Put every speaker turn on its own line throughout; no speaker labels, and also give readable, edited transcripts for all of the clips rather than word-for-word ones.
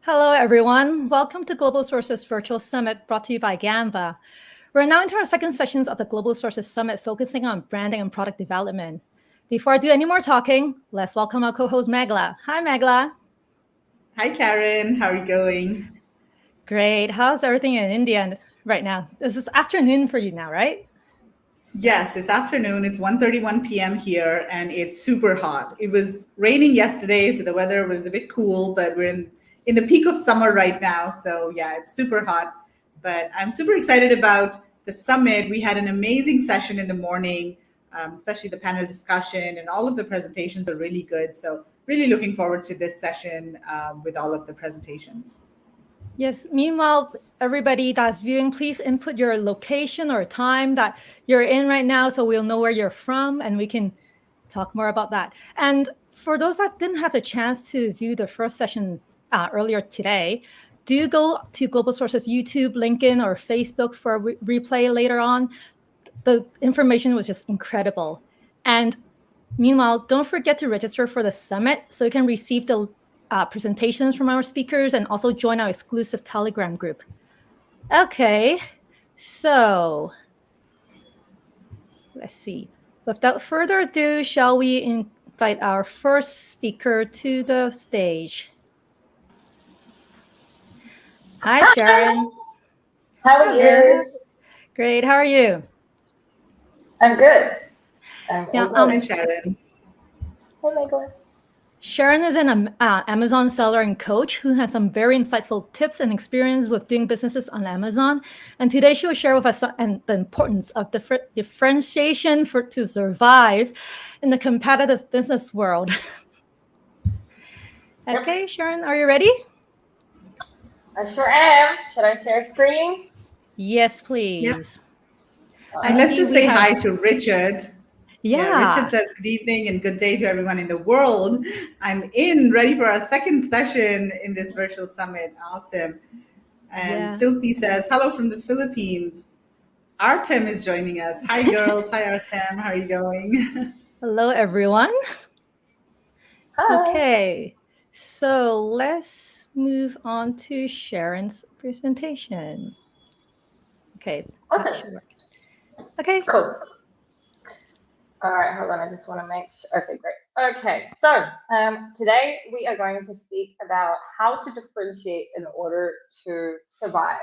Hello, everyone. Welcome to Global Sources Virtual Summit brought to you by Canva. We're now into our second sessions of the Global Sources Summit, focusing on branding and product development. Before I do any more talking, let's welcome our co-host, Megla. Hi, Megla.
Hi, Karen. How are you going?
Great. How's everything in India right now? This is afternoon for you now, right?
Yes, it's afternoon. It's 1:31 p.m. here, and it's super hot. It was raining yesterday, so the weather was a bit cool, but we're in the peak of summer right now. So yeah, it's super hot. But I'm super excited about the summit. We had an amazing session in the morning, especially the panel discussion, and all of the presentations are really good. So really looking forward to this session with all of the presentations.
Yes. Meanwhile, everybody that's viewing, please input your location or time that you're in right now so we'll know where you're from and we can talk more about that. And for those that didn't have the chance to view the first session earlier today, do go to Global Sources YouTube, LinkedIn, or Facebook for a replay later on. The information was just incredible. And meanwhile, don't forget to register for the summit so you can receive the presentations from our speakers and also join our exclusive Telegram group. Okay, so let's see. Without further ado, shall we invite our first speaker to the stage? Hi, Sharon.
How are
Hello.
you?
Great. How are you?
I'm good. I'm
Yeah.
all good.
Hi, Sharon.
Hey, Michael.
Sharon is an Amazon seller and coach who has some very insightful tips and experience with doing businesses on Amazon. And today she will share with us the importance of differentiation to survive in the competitive business world.
Yep,
Okay, Sharon, are you ready?
I sure am. Should I share screen?
Yes,
Yeah.
please. I
And let's
see
Alright.
just
we
say
have,
hi to Richard. Yeah, Richard
yeah,
says good evening and good day to everyone in the world. I'm ready for our second session in this virtual summit. Awesome. And
yeah.
Silpi says, hello from the Philippines. Artem is joining us. Hi, girls. Hi, Artem. How are you going?
Hello, everyone.
Hi.
Okay, so let's move on to Sharon's presentation. Okay, that
Awesome.
should work. Okay,
Cool. All right, hold on. I just want to make sure. Okay, great. Okay, so today we are going to speak about how to differentiate in order to survive.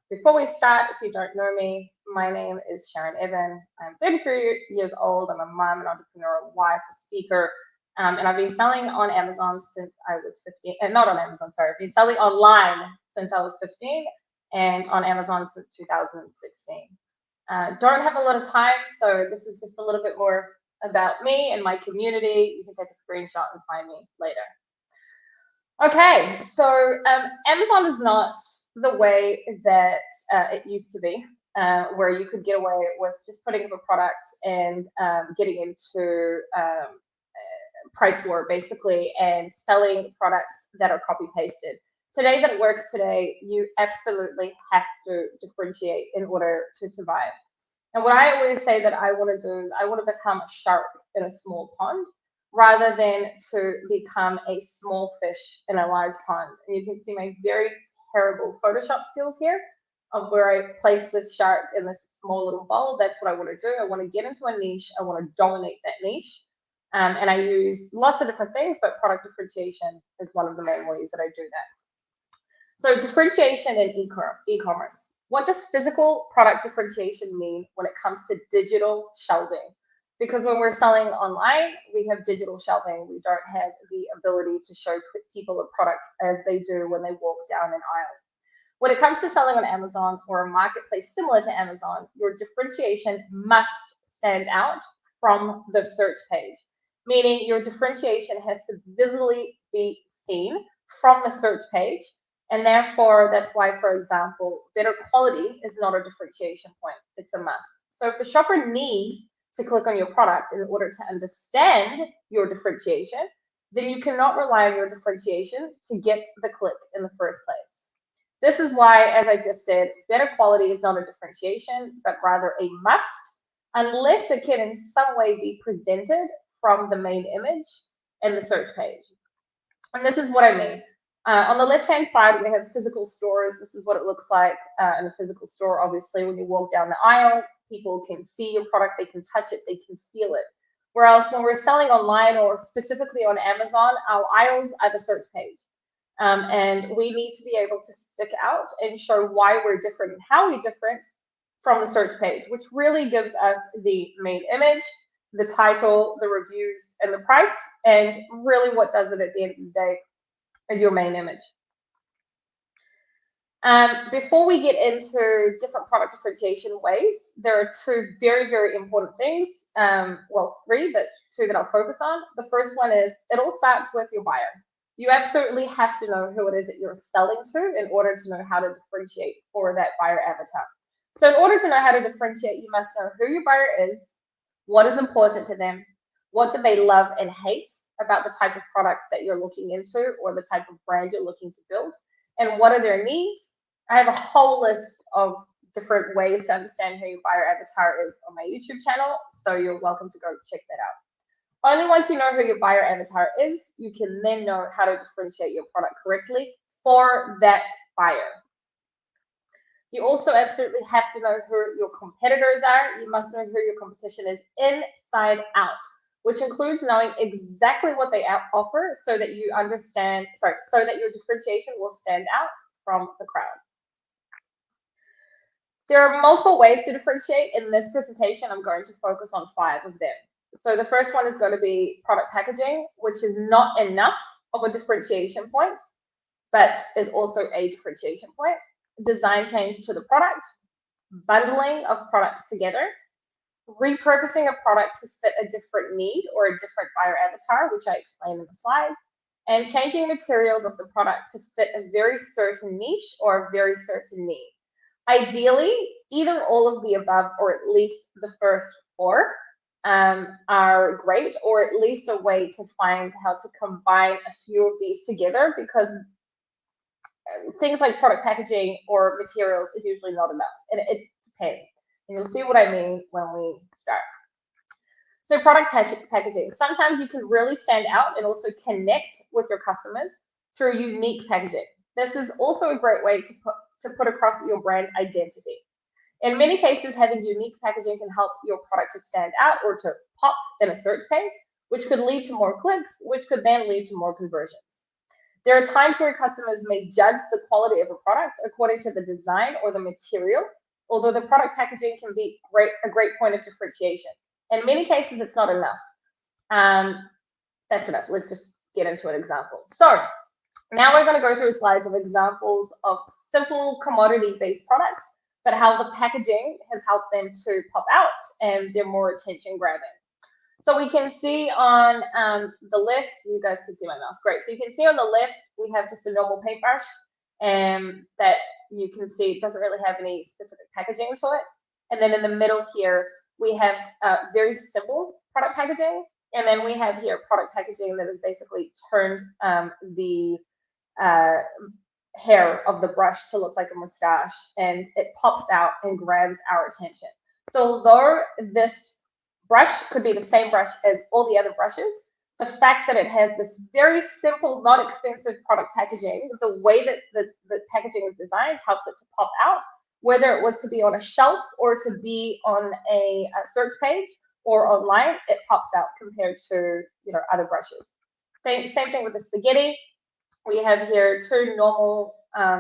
Before we start, if you don't know me, my name is Sharon Evan. I'm 33 years old. I'm a mom, an entrepreneur, a wife, a speaker, and I've been selling on Amazon since I was 15. Not on Amazon, sorry. I've been selling online since I was 15 and on Amazon since 2016. Don't have a lot of time, so this is just a little bit more about me and my community. You can take a screenshot and find me later. Okay, so Amazon is not the way that it used to be, where you could get away with just putting up a product and getting into price war basically and selling products that are copy pasted. Today that works today, you absolutely have to differentiate in order to survive. And what I always say that I want to do is I want to become a shark in a small pond rather than to become a small fish in a large pond. And you can see my very terrible Photoshop skills here of where I place this shark in this small little bowl. That's what I want to do. I want to get into a niche. I want to dominate that niche. And I use lots of different things, but product differentiation is one of the main ways that I do that. So differentiation in e-commerce. What does physical product differentiation mean when it comes to digital shelving? Because when we're selling online, we have digital shelving. We don't have the ability to show people a product as they do when they walk down an aisle. When it comes to selling on Amazon or a marketplace similar to Amazon, your differentiation must stand out from the search page, meaning your differentiation has to visibly be seen from the search page. And therefore, that's why, for example, better quality is not a differentiation point, it's a must. So if the shopper needs to click on your product in order to understand your differentiation, then you cannot rely on your differentiation to get the click in the first place. This is why, as I just said, better quality is not a differentiation, but rather a must, unless it can in some way be presented from the main image and the search page. And this is what I mean. On the left-hand side, we have physical stores. This is what it looks like in a physical store. Obviously, when you walk down the aisle, people can see your product, they can touch it, they can feel it. Whereas when we're selling online or specifically on Amazon, our aisles are the search page. And we need to be able to stick out and show why we're different and how we're different from the search page, which really gives us the main image, the title, the reviews, and the price. And really what does it at the end of the day is your main image. Before we get into different product differentiation ways, there are two very, very important things. Well, three, but two that I'll focus on. The first one is it all starts with your buyer. You absolutely have to know who it is that you're selling to in order to know how to differentiate for that buyer avatar. So in order to know how to differentiate, you must know who your buyer is, what is important to them, what do they love and hate about the type of product that you're looking into or the type of brand you're looking to build, and what are their needs. I have a whole list of different ways to understand who your buyer avatar is on my YouTube channel, so you're welcome to go check that out. Only once you know who your buyer avatar is, you can then know how to differentiate your product correctly for that buyer. You also absolutely have to know who your competitors are. You must know who your competition is inside out, which includes knowing exactly what they offer so that you understand, so that your differentiation will stand out from the crowd. There are multiple ways to differentiate. In this presentation, I'm going to focus on 5 of them. So the first one is going to be product packaging, which is not enough of a differentiation point, but is also a differentiation point. Design change to the product, bundling of products together, repurposing a product to fit a different need or a different buyer avatar, which I explained in the slides, and changing materials of the product to fit a very certain niche or a very certain need. Ideally, either all of the above or at least the first 4 are great, or at least a way to find how to combine a few of these together, because things like product packaging or materials is usually not enough, and it depends. And you'll see what I mean when we start. So product packaging. Sometimes you can really stand out and also connect with your customers through unique packaging. This is also a great way to put across your brand identity. In many cases, having unique packaging can help your product to stand out or to pop in a search page, which could lead to more clicks, which could then lead to more conversions. There are times where customers may judge the quality of a product according to the design or the material, although the product packaging can be a great point of differentiation. In many cases, it's not enough. That's enough. Let's just get into an example. So now we're going to go through slides of examples of simple commodity-based products, but how the packaging has helped them to pop out and they're more attention grabbing. So we can see on the left, you guys can see my mouse, great. So you can see on the left, we have just a normal paintbrush that you can see it doesn't really have any specific packaging to it. And then in the middle here, we have very simple product packaging. And then we have here product packaging that is basically turned the hair of the brush to look like a mustache, and it pops out and grabs our attention. So although this brush could be the same brush as all the other brushes, the fact that it has this very simple, not expensive product packaging, the way that the packaging is designed helps it to pop out, whether it was to be on a shelf or to be on a search page or online, it pops out compared to other brushes. Same thing with the spaghetti. We have here 2 normal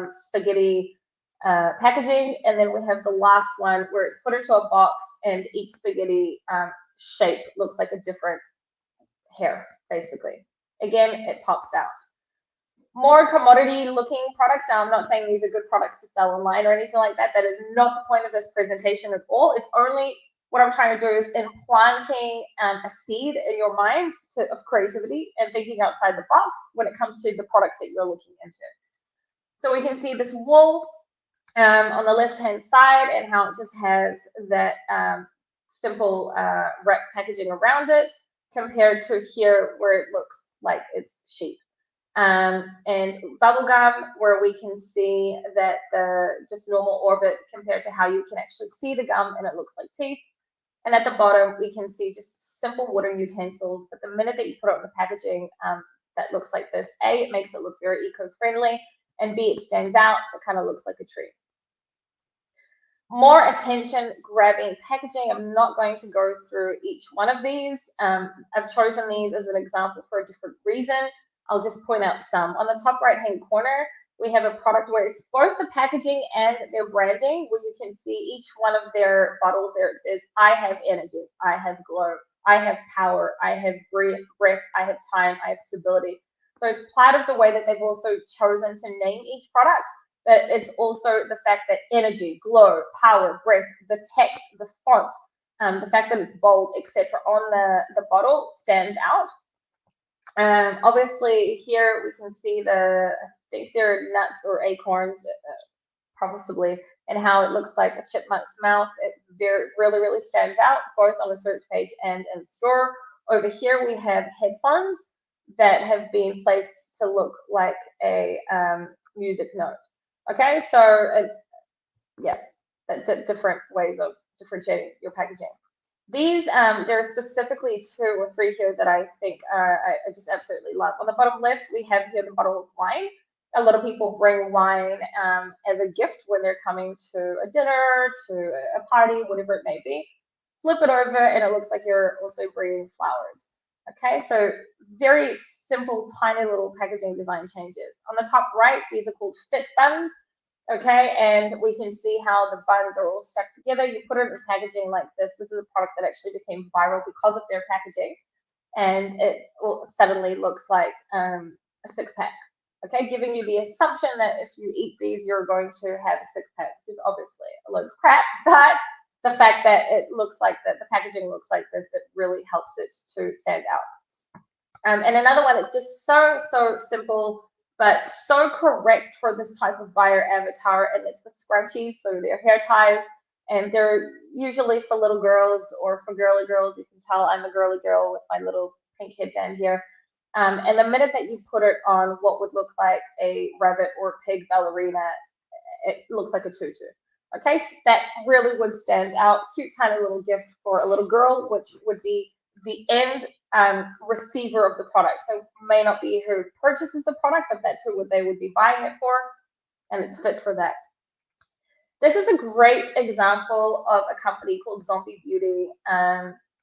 spaghetti packaging, and then we have the last one where it's put into a box and each spaghetti shape looks like a different hair, basically. Again, it pops out. More commodity looking products. Now, I'm not saying these are good products to sell online or anything like that. That is not the point of this presentation at all. It's only what I'm trying to do is implanting a seed in your mind of creativity and thinking outside the box when it comes to the products that you're looking into. So we can see this wool on the left-hand side and how it just has that simple wrap packaging around it compared to here where it looks like it's sheep. And bubble gum, where we can see that the just normal orbit compared to how you can actually see the gum and it looks like teeth. And at the bottom, we can see just simple wooden utensils, but the minute that you put it on the packaging, that looks like this. A, it makes it look very eco-friendly, and B, it stands out. It kind of looks like a tree. More attention grabbing packaging. I'm not going to go through each one of these. I've chosen these as an example for a different reason. I'll just point out some. On the top right hand corner, we have a product where it's both the packaging and their branding, where you can see each one of their bottles there. It says, I have energy, I have glow, I have power, I have breath, I have time, I have stability. So it's part of the way that they've also chosen to name each product. But it's also the fact that energy, glow, power, breath, the text, the font, the fact that it's bold, etc. on the bottle stands out. Obviously, here we can see I think they're nuts or acorns, possibly, and how it looks like a chipmunk's mouth. It really stands out, both on the search page and in store. Over here, we have headphones that have been placed to look like a music note. Okay, so yeah, different ways of differentiating your packaging. These, there are specifically 2 or 3 here that I think I just absolutely love. On the bottom left, we have here the bottle of wine. A lot of people bring wine as a gift when they're coming to a dinner, to a party, whatever it may be. Flip it over and it looks like you're also bringing flowers. Okay, so very simple, tiny little packaging design changes. On the top right, these are called fit buns. Okay, and we can see how the buns are all stuck together. You put it in packaging like this. This is a product that actually became viral because of their packaging, and it suddenly looks like a 6-pack. Okay, giving you the assumption that if you eat these, you're going to have a 6-pack, which is obviously a load of crap. But the fact that it looks like that, the packaging looks like this, it really helps it to stand out. And another one that's just so simple, but so correct for this type of buyer avatar, and it's the scrunchies. So they're hair ties, and they're usually for little girls or for girly girls. You can tell I'm a girly girl with my little pink headband here. And the minute that you put it on what would look like a rabbit or pig ballerina, it looks like a tutu. Okay, so that really would stand out. Cute, tiny little gift for a little girl, which would be the end receiver of the product. So may not be who purchases the product, but that's who they would be buying it for, and it's fit for that. This is a great example of a company called Zombie Beauty,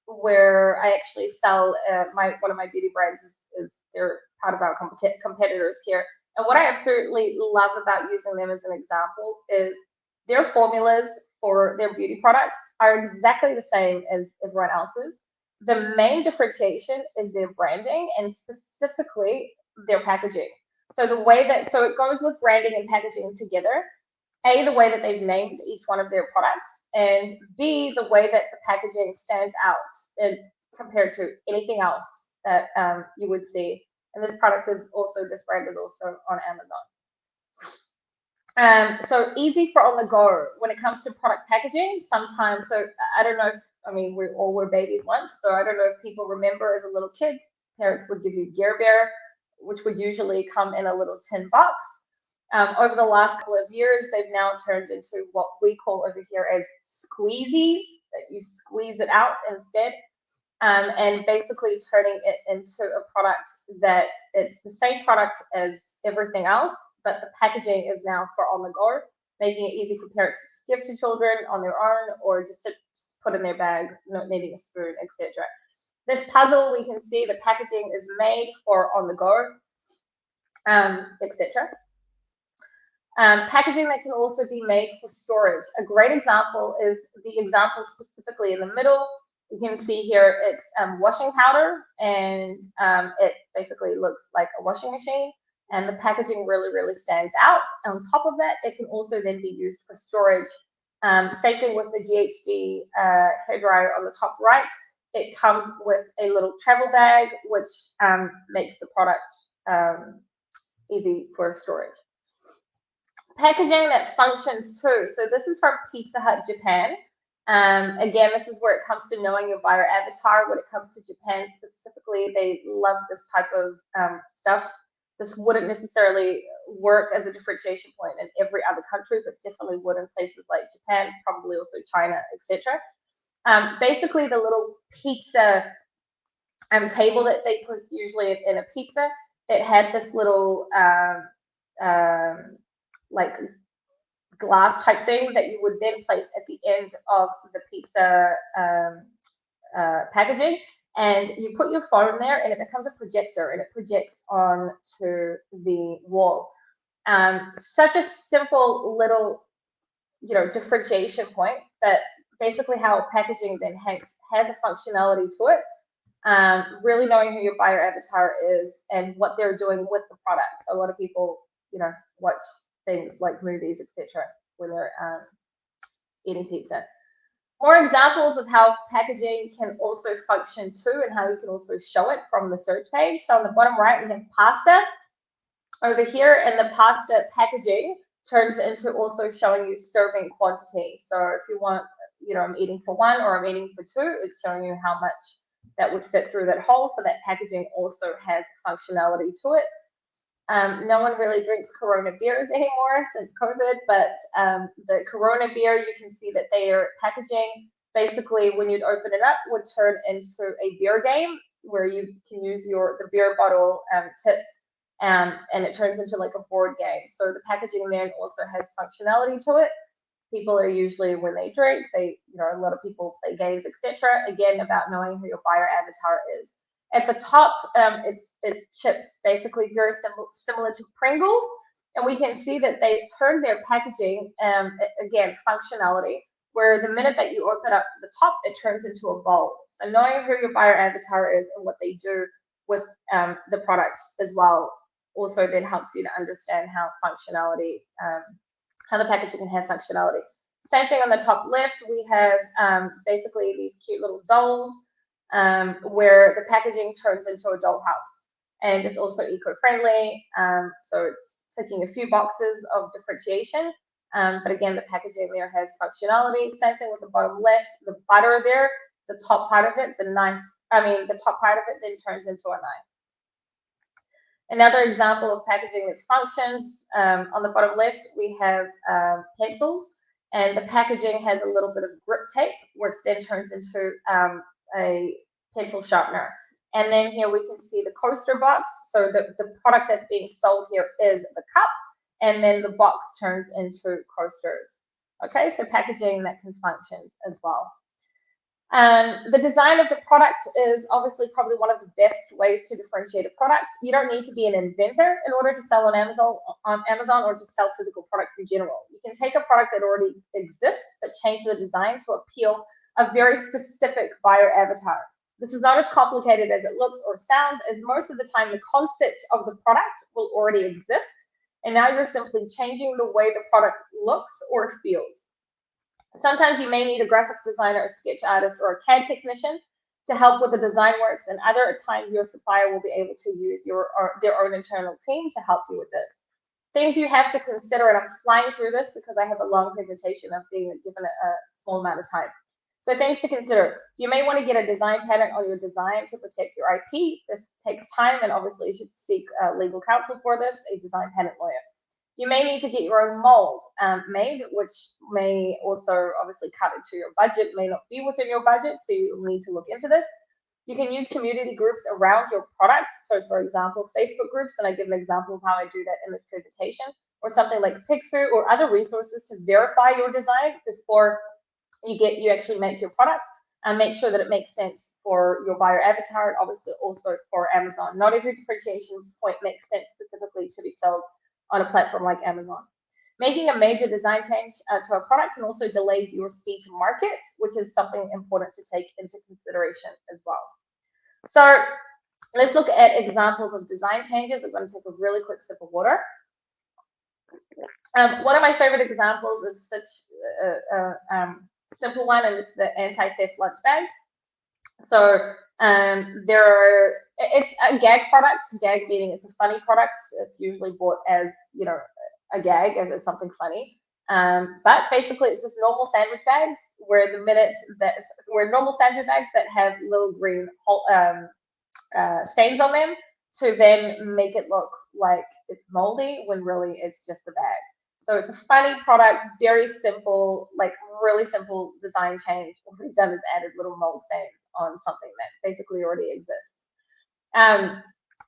where I actually sell one of my beauty brands is they're part of our competitors here. And what I absolutely love about using them as an example is their formulas for their beauty products are exactly the same as everyone else's. The main differentiation is their branding and specifically their packaging. So it goes with branding and packaging together. A, the way that they've named each one of their products, and B, the way that the packaging stands out compared to anything else that you would see. And this brand is also on Amazon. So easy for on the go when it comes to product packaging. Sometimes, so I don't know we all were babies once, so I don't know if people remember as a little kid, parents would give you Gear Bear, which would usually come in a little tin box. Over the last couple of years, they've now turned into what we call over here as squeezies, that you squeeze it out instead, and basically turning it into a product that it's the same product as everything else, but the packaging is now for on the go, making it easy for parents to just give to children on their own or just to put in their bag, not needing a spoon, etc. This puzzle, we can see the packaging is made for on the go, etc. Packaging that can also be made for storage. A great example is the example specifically in the middle. You can see here it's washing powder, and it basically looks like a washing machine, and the packaging really stands out. On top of that, it can also then be used for storage. Same thing with the GHD hairdryer on the top right. It comes with a little travel bag, which makes the product easy for storage. Packaging that functions too. So this is from Pizza Hut Japan. Again, this is where it comes to knowing your buyer avatar. When it comes to Japan specifically, they love this type of stuff. This wouldn't necessarily work as a differentiation point in every other country, but definitely would in places like Japan, probably also China, etc. Basically, the little pizza table that they put usually in a pizza it had this little like glass type thing that you would then place at the end of the pizza packaging, and you put your phone there and it becomes a projector and it projects onto the wall. Such a simple little, differentiation point, but basically how packaging then has a functionality to it. Really knowing who your buyer avatar is and what they're doing with the product. So a lot of people, watch things like movies, etc., when they're eating pizza. More examples of how packaging can also function too, and how you can also show it from the search page. So on the bottom right, we have pasta. Over here, and the pasta packaging turns into also showing you serving quantity. So if you want, I'm eating for one or I'm eating for two, it's showing you how much that would fit through that hole. So that packaging also has functionality to it. No one really drinks Corona beers anymore since COVID, but the Corona beer, you can see that their packaging, basically when you'd open it up, would turn into a beer game where you can use the beer bottle tips, and it turns into like a board game. So the packaging then also has functionality to it. People are usually, when they drink, a lot of people play games, etc. Again, about knowing who your buyer avatar is. At the top, it's chips, basically very similar to Pringles, and we can see that they turned their packaging, again, functionality, where the minute that you open up the top, it turns into a bowl. So knowing who your buyer avatar is and what they do with the product as well also then helps you to understand how functionality, how the packaging can have functionality. Same thing on the top left, we have basically these cute little dolls, where the packaging turns into a dollhouse, and it's also eco-friendly, so it's ticking a few boxes of differentiation, but again, the packaging there has functionality. Same thing with the bottom left, the butter there, the top part of it, the top part of it then turns into a knife. Another example of packaging that functions, on the bottom left, we have pencils, and the packaging has a little bit of grip tape, which then turns into a pencil sharpener. And then here we can see the coaster box. So the product that's being sold here is the cup, and then the box turns into coasters. Okay, so packaging that can function as well. The design of the product is obviously probably one of the best ways to differentiate a product. You don't need to be an inventor in order to sell on Amazon or to sell physical products in general. You can take a product that already exists, but change the design to appeal a very specific buyer avatar. This is not as complicated as it looks or sounds, as most of the time the concept of the product will already exist, and now you're simply changing the way the product looks or feels. Sometimes you may need a graphics designer, a sketch artist, or a CAD technician to help with the design works, and other times your supplier will be able to use their own internal team to help you with this. Things you have to consider, and I'm flying through this because I have a long presentation of being given a small amount of time. So things to consider. You may want to get a design patent on your design to protect your IP. This takes time, and obviously you should seek legal counsel for this, a design patent lawyer. You may need to get your own mold made, which may also obviously cut into your budget, may not be within your budget, so you need to look into this. You can use community groups around your product. So for example, Facebook groups, and I give an example of how I do that in this presentation, or something like Pickthrough or other resources to verify your design before you actually make your product, and make sure that it makes sense for your buyer avatar, and obviously also for Amazon. Not every differentiation point makes sense specifically to be sold on a platform like Amazon. Making a major design change to a product can also delay your speed to market, which is something important to take into consideration as well. So let's look at examples of design changes. I'm going to take a really quick sip of water. One of my favorite examples is such a simple one, and it's the anti-theft lunch bags. So it's a gag product. Gag meaning it's a funny product. It's usually bought as, a gag, as it's something funny. But basically, it's just normal sandwich bags where normal sandwich bags that have little green stains on them to then make it look like it's moldy when really it's just a bag. So it's a funny product, very simple, like really simple design change. What we've done is added little mold stains on something that basically already exists.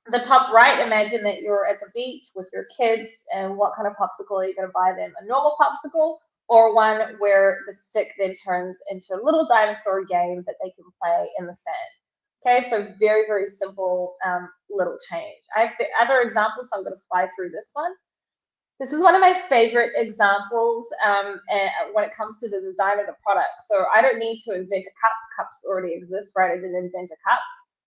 The top right, imagine that you're at the beach with your kids, and what kind of popsicle are you going to buy them? A normal popsicle, or one where the stick then turns into a little dinosaur game that they can play in the sand. Okay, so very, very simple little change. I have other examples, so I'm going to fly through this one. This is one of my favorite examples when it comes to the design of the product. So I don't need to invent a cup. Cups already exist, right? I didn't invent a cup.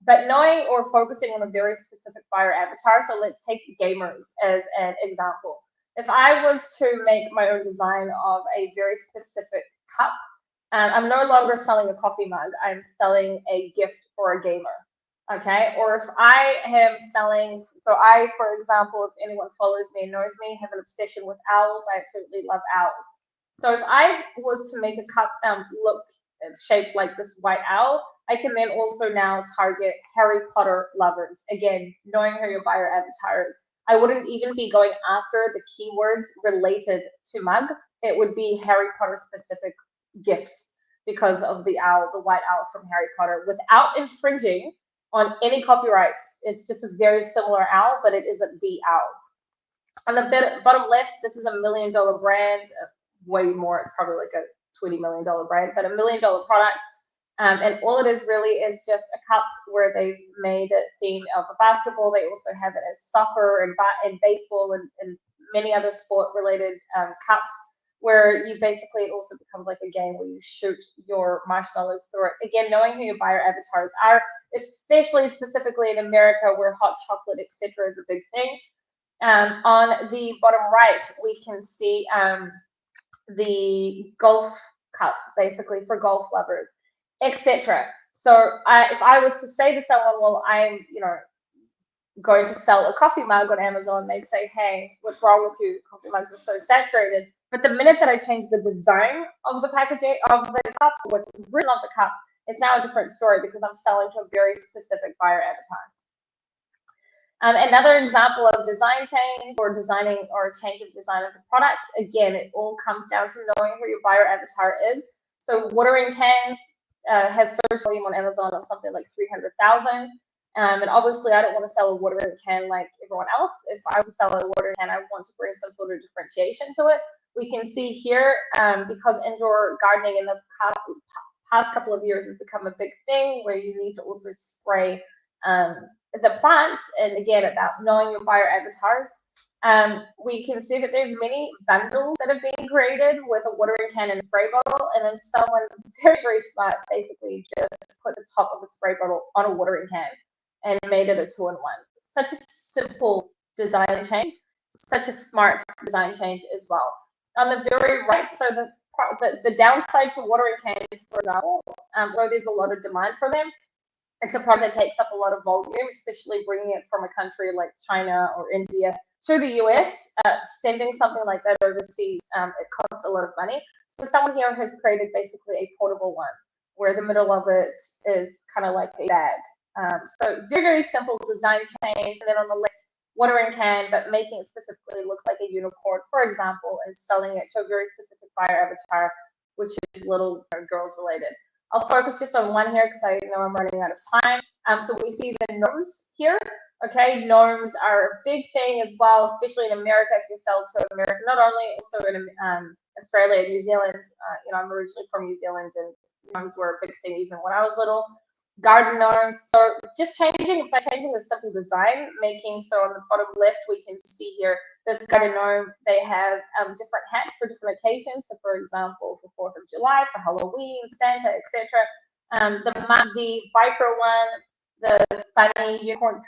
But knowing or focusing on a very specific buyer avatar, so let's take gamers as an example. If I was to make my own design of a very specific cup, I'm no longer selling a coffee mug. I'm selling a gift for a gamer. Okay, or if I am selling, so I, for example, if anyone follows me and knows me, have an obsession with owls. I absolutely love owls. So if I was to make a cup look shaped like this white owl, I can then also now target Harry Potter lovers. Again, knowing who your buyer avatar is. I wouldn't even be going after the keywords related to mug. It would be Harry Potter specific gifts because of the owl, the white owl from Harry Potter, without infringing on any copyrights. It's just a very similar owl, but it isn't the owl. On the bottom left, this is $1 million brand, way more, it's probably like a $20 million brand, but $1 million product. And all it is really is just a cup where they've made a theme of a basketball. They also have it as soccer and baseball and many other sport related cups, where you basically, it also becomes like a game where you shoot your marshmallows through it. Again, knowing who your buyer avatars are, especially specifically in America where hot chocolate, etc. is a big thing. On the bottom right, we can see the golf cup, basically for golf lovers, etc. So if I was to say to someone, well, I'm, going to sell a coffee mug on Amazon, they'd say, hey, what's wrong with you? Coffee mugs are so saturated. But the minute that I change the design of the packaging of the cup, what's written on the cup, it's now a different story because I'm selling to a very specific buyer avatar. Another example of design change or designing or a change of design of the product, again, it all comes down to knowing who your buyer avatar is. So watering cans has search volume on Amazon of something like 300,000. And obviously, I don't want to sell a watering can like everyone else. If I was to sell a watering can, I want to bring some sort of differentiation to it. We can see here, because indoor gardening in the past couple of years has become a big thing where you need to also spray the plants. And again, about knowing your buyer avatars, we can see that there's many bundles that have been created with a watering can and a spray bottle, and then someone very, very smart basically just put the top of a spray bottle on a watering can and made it a 2-in-1. Such a simple design change, such a smart design change as well. On the very right, so the downside to watering cans, for example, where there's a lot of demand for them, it's a product that takes up a lot of volume, especially bringing it from a country like China or India to the US. Sending something like that overseas, it costs a lot of money. So someone here has created basically a portable one where the middle of it is kind of like a bag. So very, very simple design change. And then on the left, watering can, but making it specifically look like a unicorn, for example, and selling it to a very specific buyer avatar, which is little girls related. I'll focus just on one here because I know I'm running out of time. So we see the gnomes here. Okay, gnomes are a big thing as well, especially in America. If you sell to America, not only also in Australia and New Zealand. I'm originally from New Zealand, and gnomes were a big thing even when I was little. Garden gnomes. So just changing by changing the simple design, making so on the bottom left we can see here this garden gnome. They have different hats for different occasions. So for example, for 4th of July, for Halloween, Santa, etc. The viper one, the funny unicorn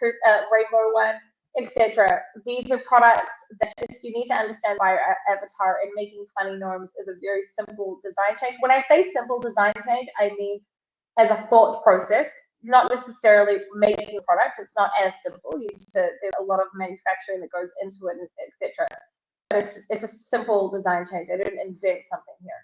rainbow one, etc. These are products that just you need to understand by your avatar, and making funny gnomes is a very simple design change. When I say simple design change, I mean as a thought process, not necessarily making a product. It's not as simple. There's a lot of manufacturing that goes into it, etc. But it's a simple design change. I didn't invent something here.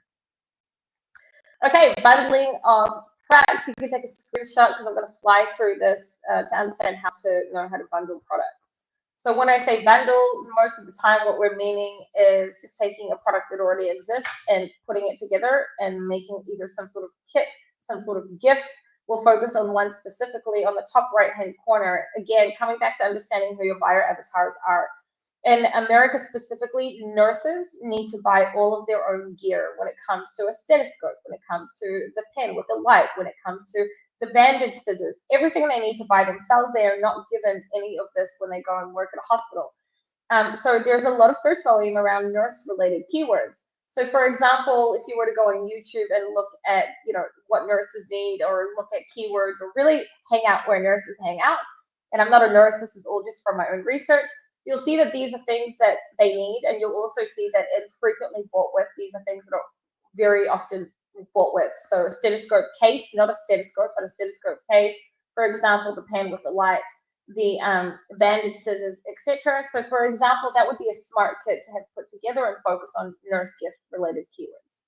Okay, bundling of products. You can take a screenshot because I'm going to fly through this to understand how to know how to bundle products. So when I say bundle, most of the time what we're meaning is just taking a product that already exists and putting it together and making either some sort of kit, some sort of gift, We'll focus on one specifically on the top right-hand corner. Again, coming back to understanding who your buyer avatars are. In America specifically, nurses need to buy all of their own gear when it comes to a stethoscope, when it comes to the pen with the light, when it comes to the bandage scissors, everything they need to buy themselves. They are not given any of this when they go and work at a hospital. So there's a lot of search volume around nurse-related keywords. So for example, if you were to go on YouTube and look at, what nurses need, or look at keywords, or really hang out where nurses hang out, and I'm not a nurse, this is all just from my own research, you'll see that these are things that they need, and you'll also see that in frequently bought with, these are things that are very often bought with. So a stethoscope case, not a stethoscope, but a stethoscope case, for example, the pen with the light, the bandage scissors, etc. So for example, that would be a smart kit to have put together and focus on nurse gift related keywords.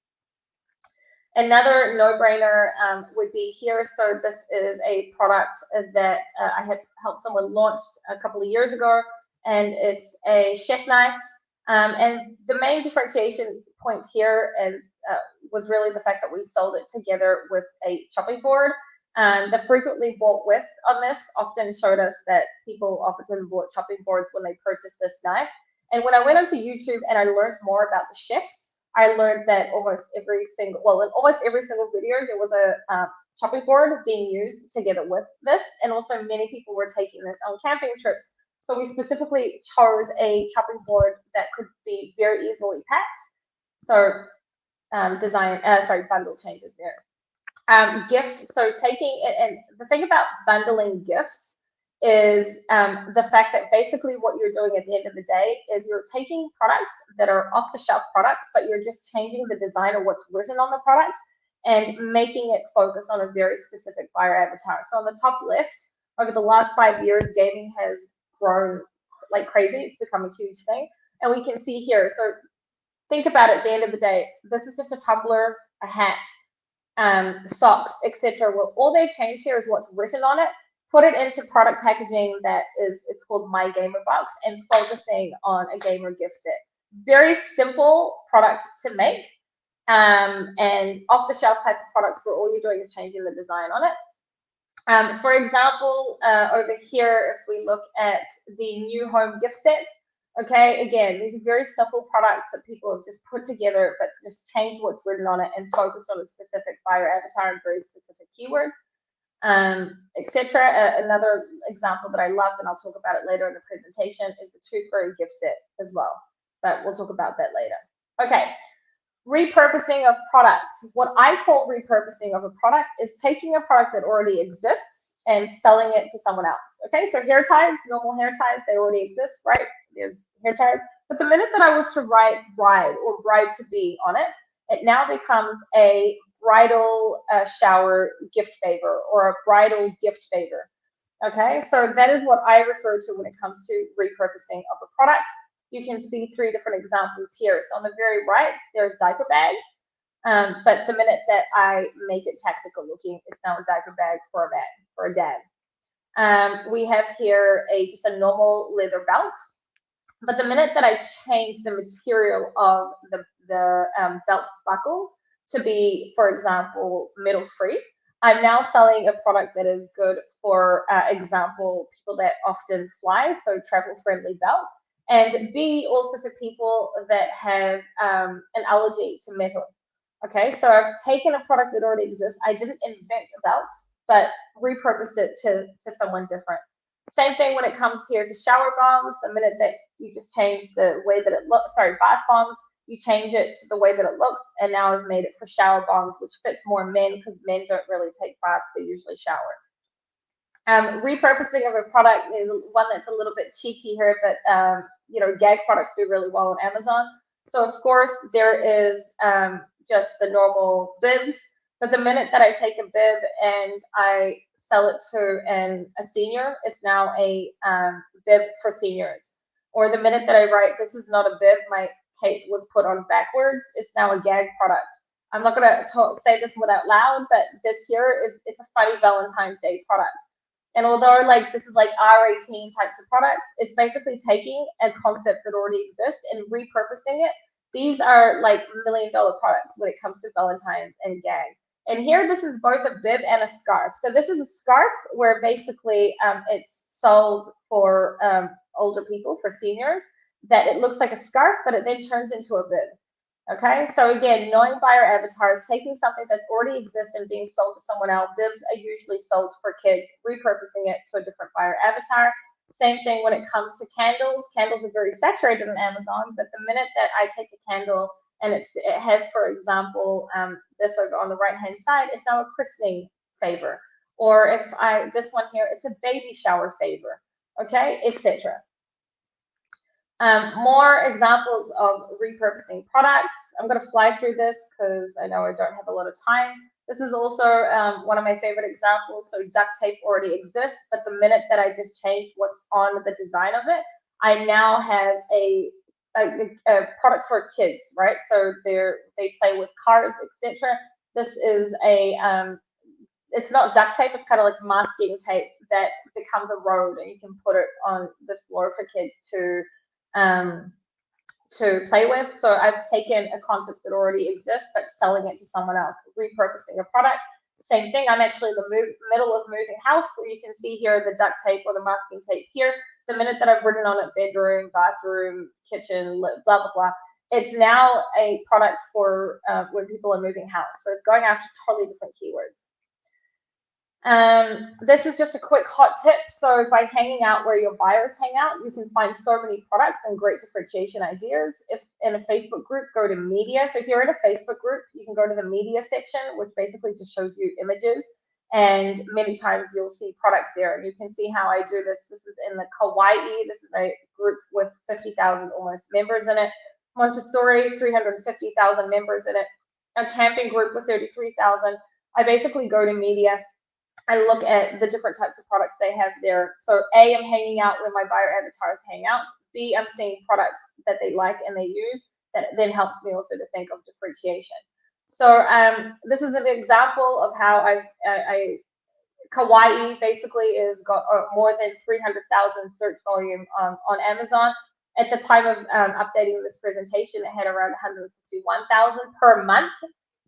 Another no-brainer would be here. So this is a product that I had helped someone launch a couple of years ago, and it's a chef knife. And the main differentiation point here was really the fact that we sold it together with a chopping board. The frequently bought with on this often showed us that people often bought chopping boards when they purchased this knife. And when I went onto YouTube and I learned more about the chefs, I learned that in almost every single video, there was a chopping board being used together with this. And also many people were taking this on camping trips. So we specifically chose a chopping board that could be very easily packed. So bundle changes there. Gift, so taking it, and the thing about bundling gifts is the fact that basically what you're doing at the end of the day is you're taking products that are off-the-shelf products, but you're just changing the design of what's written on the product and making it focus on a very specific buyer avatar. So on the top left, over the last 5 years, gaming has grown like crazy. It's become a huge thing. And we can see here, so think about it at the end of the day, this is just a tumbler, a hat, socks, etc. Well, all they've changed here is what's written on it, put it into product packaging it's called My Gamer Box, and focusing on a gamer gift set. Very simple product to make, and off-the-shelf type of products where all you're doing is changing the design on it. For example, over here, if we look at the new home gift set, okay, again, these are very simple products that people have just put together, but just changed what's written on it and focused on a specific buyer avatar and very specific keywords, etc. Another example that I love, and I'll talk about it later in the presentation, is the Tooth Fairy gift set as well, but we'll talk about that later. Okay, repurposing of products. What I call repurposing of a product is taking a product that already exists and selling it to someone else. Okay, so hair ties, normal hair ties, they already exist, right? There's hair ties. But the minute that I was to write bride or bride-to-be on it, it now becomes a bridal shower gift favor or a bridal gift favor. Okay, so that is what I refer to when it comes to repurposing of a product. You can see 3 different examples here. So on the very right, there's diaper bags. But the minute that I make it tactical looking, it's now a diaper bag for a man, for a dad. We have here just a normal leather belt. But the minute that I change the material of the belt buckle to be, for example, metal free, I'm now selling a product that is good for example, people that often fly, so travel friendly belt. And B, also for people that have an allergy to metal. Okay, so I've taken a product that already exists. I didn't invent a belt, but repurposed it to someone different. Same thing when it comes here to shower bombs. The minute that you just change the way that it looks, bath bombs, you change it to the way that it looks, and now I've made it for shower bombs, which fits more men because men don't really take baths, they usually shower. Repurposing of a product is one that's a little bit cheeky here, but gag products do really well on Amazon. So of course there is just the normal bibs, but the minute that I take a bib and I sell it to a senior, it's now a bib for seniors. Or the minute that I write, this is not a bib, my cape was put on backwards, it's now a gag product. I'm not going to say this one out loud, but this here it's a funny Valentine's Day product. And although this is R18 types of products, it's basically taking a concept that already exists and repurposing it. These are $1 million products when it comes to Valentine's and gag. And here, this is both a bib and a scarf. So this is a scarf where basically it's sold for older people, for seniors, that it looks like a scarf, but it then turns into a bib. Okay, so again, knowing buyer avatars, taking something that's already exists and being sold to someone else. Bibs are usually sold for kids, repurposing it to a different buyer avatar. Same thing when it comes to candles. Candles are very saturated on Amazon, but the minute that I take a candle and it has, for example, this over on the right-hand side, it's now a christening favor. Or if this one here, it's a baby shower favor, okay, etc. More examples of repurposing products. I'm going to fly through this because I know I don't have a lot of time. This is also one of my favorite examples. So duct tape already exists, but the minute that I just changed what's on the design of it, I now have a product for kids, right? So they play with cars, etc. This is a it's not duct tape, it's kind of like masking tape that becomes a road, and you can put it on the floor for kids to play with. So I've taken a concept that already exists, but selling it to someone else, repurposing a product. Same thing, I'm actually in the middle of moving house, where you can see here the duct tape or the masking tape here. The minute that I've written on it, bedroom, bathroom, kitchen, blah, blah, blah, it's now a product for when people are moving house. So it's going after totally different keywords. This is just a quick hot tip. So by hanging out where your buyers hang out, you can find so many products and great differentiation ideas. If in a Facebook group, go to media. So if you're in a Facebook group, you can go to the media section, which basically just shows you images. And many times you'll see products there. And you can see how I do this. This is in the Kauai. This is a group with 50,000 almost members in it. Montessori, 350,000 members in it. A camping group with 33,000. I basically go to media. I look at the different types of products they have there. So A, I'm hanging out where my buyer avatars hang out. B, I'm seeing products that they like and they use. That then helps me also to think of differentiation. So this is an example of how Kauai basically is got more than 300,000 search volume on Amazon. At the time of updating this presentation, it had around 151,000 per month.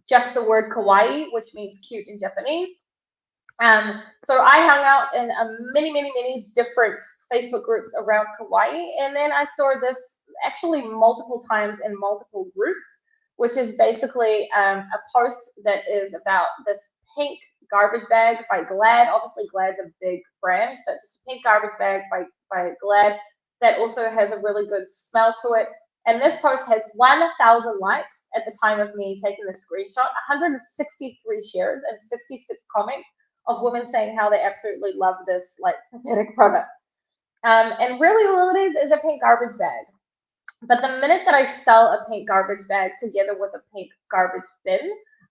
Just the word Kauai, which means cute in Japanese. So I hung out in many different Facebook groups around Kauai, and then I saw this actually multiple times in multiple groups, which is basically a post that is about this pink garbage bag by Glad. Obviously, Glad's a big brand, but just a pink garbage bag by Glad that also has a really good smell to it. And this post has 1,000 likes at the time of me taking the screenshot, 163 shares, and 66 comments of women saying how they absolutely love this like pathetic product. And really all it is a pink garbage bag. But the minute that I sell a pink garbage bag together with a pink garbage bin,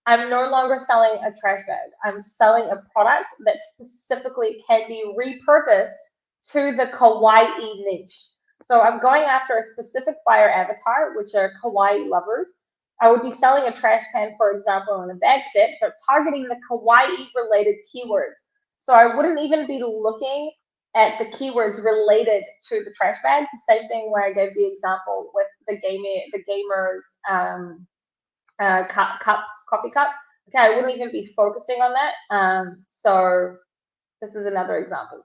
I'm no longer selling a trash bag. I'm selling a product that specifically can be repurposed to the Kawaii niche. So I'm going after a specific buyer avatar, which are Kawaii lovers. I would be selling a trash can, for example, in a bag set, but targeting the Kawaii-related keywords. So I wouldn't even be looking at the keywords related to the trash bags. The same thing where I gave the example with the gamers coffee cup. Okay, I wouldn't even be focusing on that. So this is another example.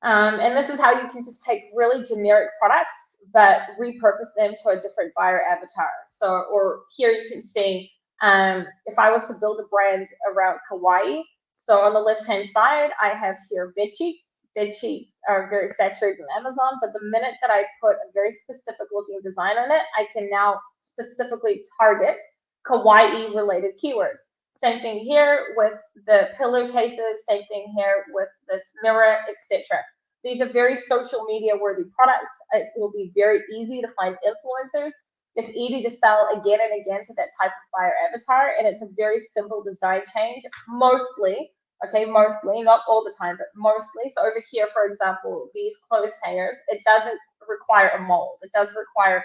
And this is how you can just take really generic products, but repurpose them to a different buyer avatar. So, or here you can see, if I was to build a brand around Kauai, so on the left-hand side, I have here bed sheets. Bed sheets are very saturated on Amazon, but the minute that I put a very specific looking design on it, I can now specifically target Kauai-related keywords. Same thing here with the pillowcases, same thing here with this mirror, etc. These are very social media worthy products. It will be very easy to find influencers. It's easy to sell again and again to that type of buyer avatar, and it's a very simple design change, mostly, okay, mostly, not all the time, but mostly. So over here, for example, these clothes hangers, it doesn't require a mold. It does require,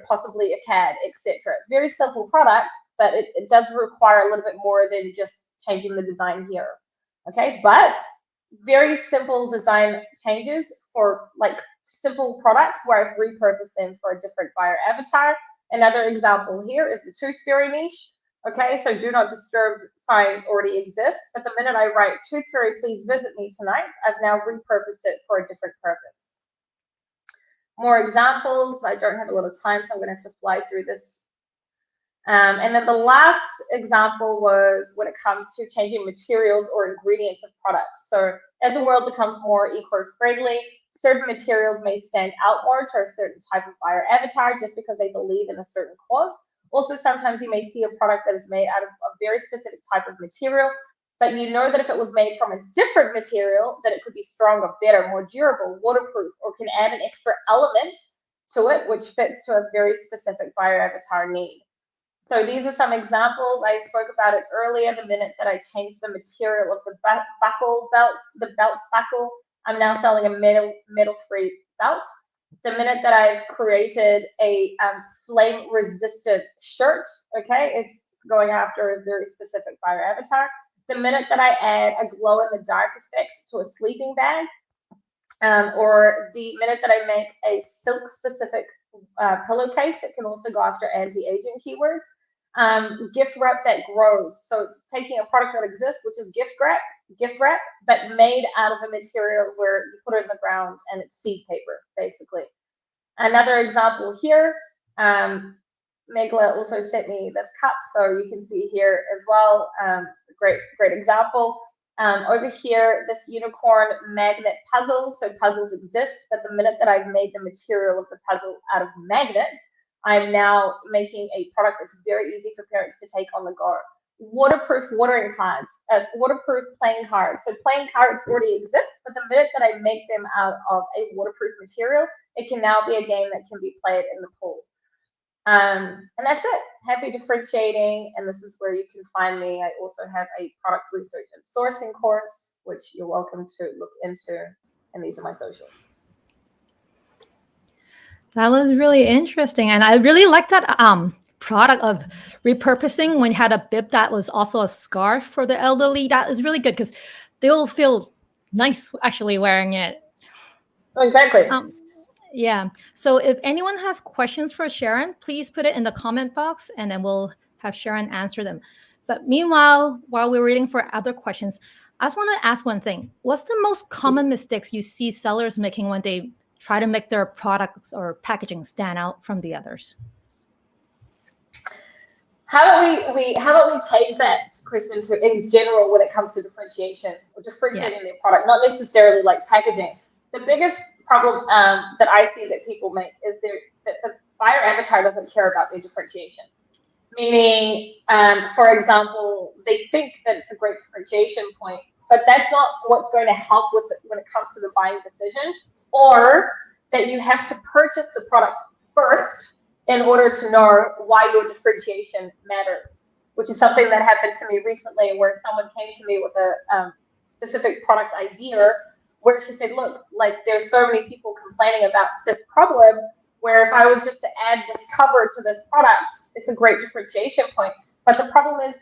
possibly a CAD, etc. Very simple product, but it does require a little bit more than just changing the design here, okay? But very simple design changes for like simple products where I've repurposed them for a different buyer avatar. Another example here is the tooth fairy niche. Okay, so do not disturb signs already exist, but the minute I write Tooth Fairy, please visit me tonight, I've now repurposed it for a different purpose. More examples. I don't have a lot of time, so I'm going to have to fly through this. And then the last example was when it comes to changing materials or ingredients of products. So as the world becomes more eco-friendly, certain materials may stand out more to a certain type of buyer avatar just because they believe in a certain cause. Also, sometimes you may see a product that is made out of a very specific type of material, but you know that if it was made from a different material, that it could be stronger, better, more durable, waterproof, or can add an extra element to it, which fits to a very specific buyer avatar need. So these are some examples. I spoke about it earlier. The minute that I changed the material of the buckle belt, the belt buckle, I'm now selling a metal-free belt. The minute that I've created a flame-resistant shirt, okay, it's going after a very specific buyer avatar. The minute that I add a glow-in-the-dark effect to a sleeping bag, or the minute that I make a silk-specific pillowcase, it can also go after anti-aging keywords. Gift wrap that grows. So it's taking a product that exists, which is gift wrap, but made out of a material where you put it in the ground and it's seed paper, basically. Another example here, Megla also sent me this cup, so you can see here as well. Great example. Over here, this unicorn magnet puzzle. So puzzles exist, but the minute that I've made the material of the puzzle out of magnets, I'm now making a product that's very easy for parents to take on the go. Waterproof watering cards, waterproof playing cards. So playing cards already exist, but the minute that I make them out of a waterproof material, it can now be a game that can be played in the pool. And that's it. Happy differentiating, and this is where you can find me. I also have a product research and sourcing course, which you're welcome to look into, and these are my socials.
That was really interesting, and I really liked that product of repurposing when you had a bib that was also a scarf for the elderly. That is really good because they'll feel nice actually wearing it.
Exactly.
Yeah. So if anyone have questions for Sharon, please put it in the comment box and then we'll have Sharon answer them. But meanwhile, while we're waiting for other questions, I just want to ask one thing. What's the most common mistakes you see sellers making when they try to make their products or packaging stand out from the others?
How about we take that question to in general when it comes to differentiation or differentiating their product, not necessarily like packaging. The biggest problem that I see that people make is that the buyer avatar doesn't care about their differentiation. Meaning, for example, they think that it's a great differentiation point, but that's not what's going to help with it when it comes to the buying decision, or that you have to purchase the product first in order to know why your differentiation matters, which is something that happened to me recently where someone came to me with a specific product idea where she said, look, like there's so many people complaining about this problem where if I was just to add this cover to this product, it's a great differentiation point. But the problem is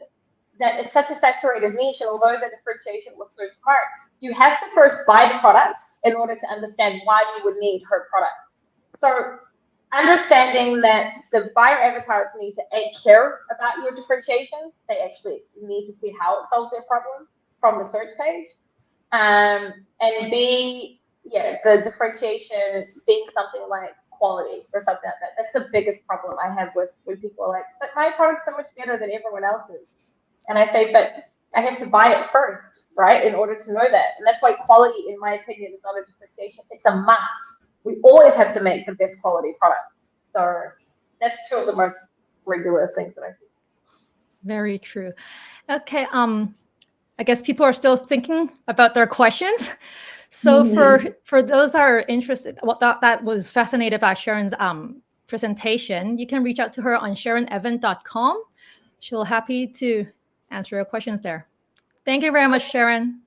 that it's such a saturated niche, and although the differentiation was so smart, you have to first buy the product in order to understand why you would need her product. So understanding that the buyer avatars need to A, care about your differentiation, they actually need to see how it solves their problem from the search page, and B, the differentiation being something like quality or something like that. That's the biggest problem I have with when people are like, but my product's so much better than everyone else's. And I say, but I have to buy it first, right, in order to know that. And that's why quality, in my opinion, is not a differentiation. It's a must. We always have to make the best quality products. So that's two of the most regular things that I see. Very
true. Okay. I guess people are still thinking about their questions. So for those that are interested, that was fascinated by Sharon's presentation, you can reach out to her on sharonevan.com. She'll happy to answer your questions there. Thank you very much, Sharon.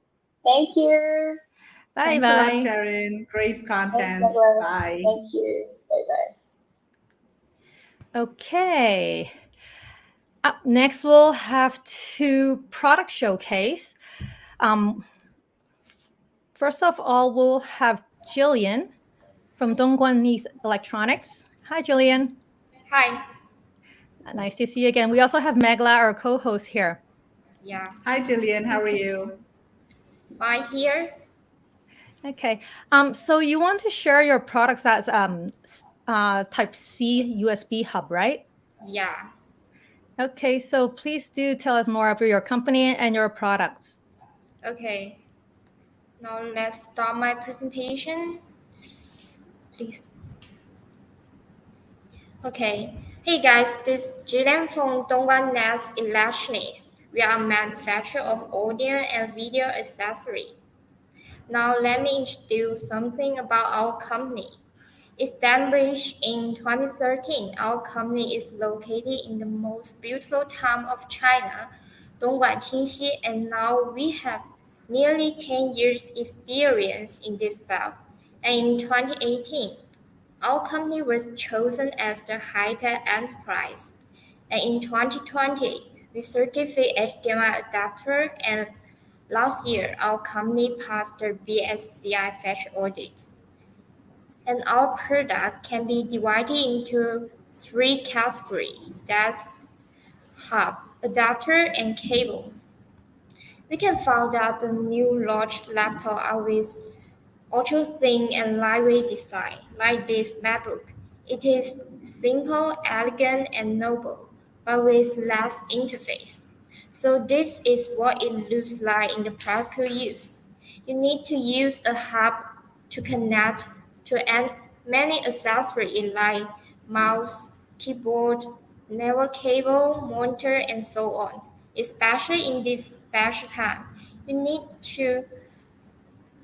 Thank you.
Bye.
Thanks a lot, Sharon. Great content. Bye.
Thank you. Bye-bye.
Okay. Up next, we'll have two product showcase. First of all, we'll have Jillian from Dongguan Neath Electronics. Hi, Jillian.
Hi.
Nice to see you again. We also have Megla, our co-host here.
Yeah,
Hi, Jillian. How are
Okay.
you?
fine here.
Okay. So you want to share your products as Type C USB hub, right?
Yeah,
Okay. So please do tell us more about your company and your products.
okay. Now let's start my presentation. Please. Okay. Hey guys, this is Jillian from Dongguan Nest Electronics. We are a manufacturer of audio and video accessory. Now let me introduce something about our company. Established in 2013, our company is located in the most beautiful town of China, Dongguan Qingxi, and now we have nearly 10 years experience in this field. And in 2018, our company was chosen as the high-tech enterprise. And in 2020, we certified HDMI adapter, and last year our company passed the BSCI factory audit. And our product can be divided into three categories. That's hub, adapter, and cable. We can find that the new large laptop are with ultra thin and lightweight design, like this MacBook. It is simple, elegant, and noble, but with less interface. So this is what it looks like in the practical use. You need to use a hub to connect to many accessories like mouse, keyboard, network cable, monitor, and so on. Especially in this special time, you need to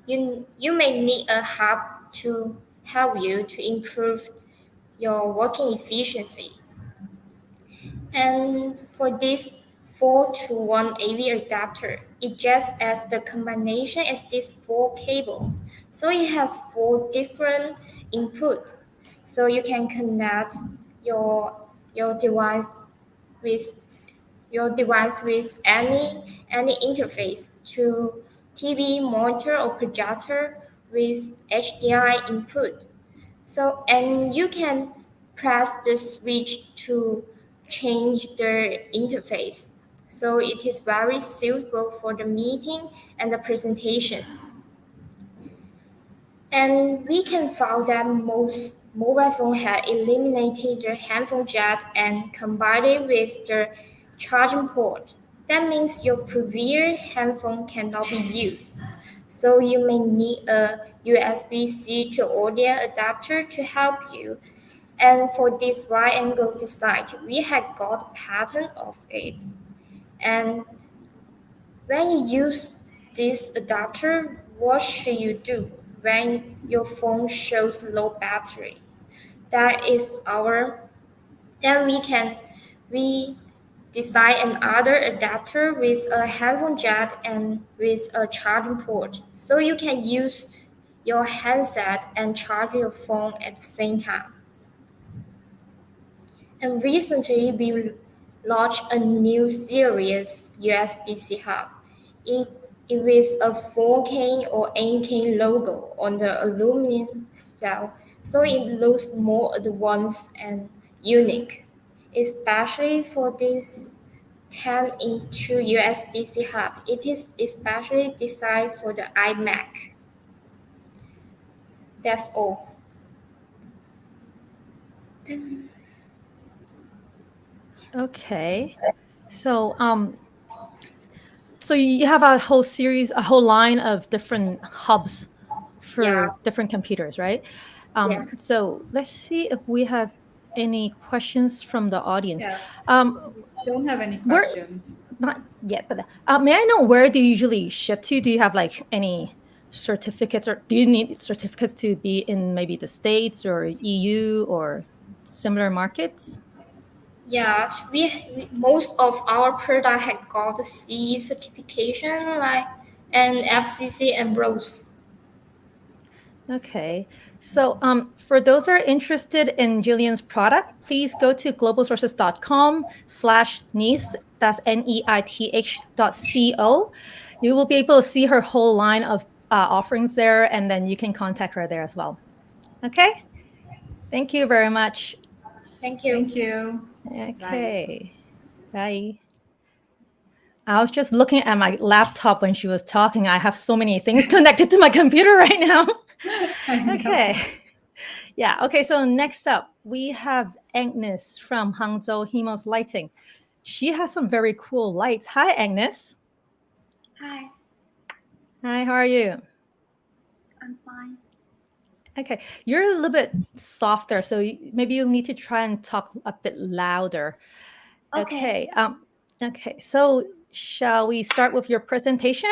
you may need a hub to help you to improve your working efficiency. And for this 4 to 1 AV adapter, it just as the combination as this four cable. So it has four different input. So you can connect your your device with with any interface to TV, monitor, or projector with HDMI input. So and you can press the switch to change the interface. So it is very suitable for the meeting and the presentation. And we can find that most mobile phones have eliminated the handphone jack and combined it with the charging port. That means your previous handphone cannot be used. So you may need a USB-C to audio adapter to help you. And for this right angle design, we have got a pattern of it. And when you use this adapter, what should you do when your phone shows low battery? That is our then we design another adapter with a headphone jack and with a charging port. So you can use your handset and charge your phone at the same time. And recently, we launched a new series USB-C hub. It, it with a 4K or 8K logo on the aluminum cell, so it looks more advanced and unique. Especially for this 10-inch USB-C hub, it is especially designed for the iMac. That's all.
Okay. So so you have a whole series, a whole line of different hubs
Yeah,
for different computers, right?
yeah.
So let's see if we have any questions from the audience.
Yeah,
Um,
don't have any
where
questions.
not yet, but may I know where do you usually ship to? Do you have like any certificates, or do you need certificates to be in maybe the States or EU or similar markets?
Yeah, most of our product have got the CE certification, like and FCC and ROSE.
Okay. So for those who are interested in Jillian's product, please go to globalsources.com/neith. That's neith.co. You will be able to see her whole line of offerings there, and then you can contact her there as well. Okay. Thank you very much.
Thank you.
Thank you.
Okay. Bye. I was just looking at my laptop when she was talking. I have so many things connected to my computer right now. Okay. Yeah. Okay. So next up, we have Agnes from Hangzhou Hemos Lighting. She has some very cool lights. Hi, Agnes.
Hi,
Hi, how are you?
I'm fine.
Okay. You're a little bit softer, so maybe you need to try and talk a bit louder.
Okay.
Okay. So shall we start with your presentation?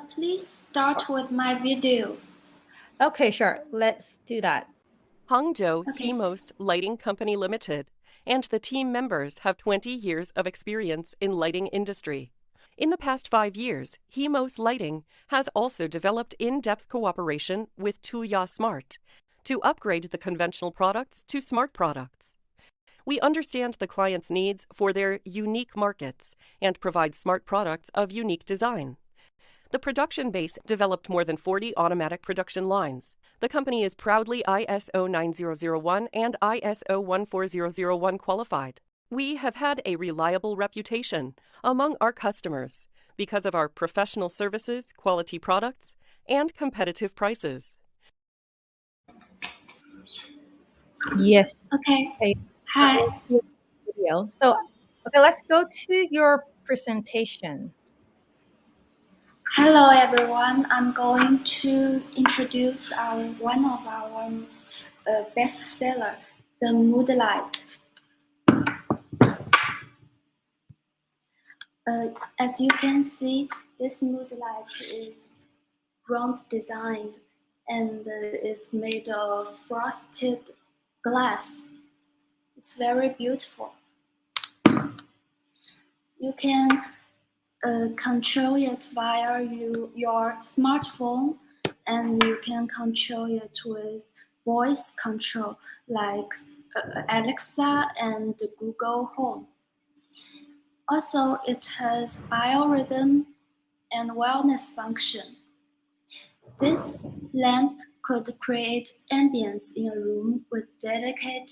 Please start with my video.
Okay, sure. Let's do that.
Hangzhou
Okay.
Hemos Lighting Company Limited and the team members have 20 years of experience in lighting industry. In the past 5 years, Hemos Lighting has also developed in-depth cooperation with Tuya Smart to upgrade the conventional products to smart products. We understand the client's needs for their unique markets and provide smart products of unique design. The production base developed more than 40 automatic production lines. The company is proudly ISO 9001 and ISO 14001 qualified. We have had a reliable reputation among our customers because of our professional services, quality products, and competitive prices.
Yes.
Okay.
Okay.
Hi.
Video. So, okay, let's go to your presentation.
Hello, everyone. I'm going to introduce one of our bestseller, the Mood Light. As you can see, this Mood Light is round designed and it's made of frosted glass. It's very beautiful. You can control it via your smartphone, and you can control it with voice control like Alexa and Google Home. Also, it has biorhythm and wellness function. This lamp could create ambience in a room with delicate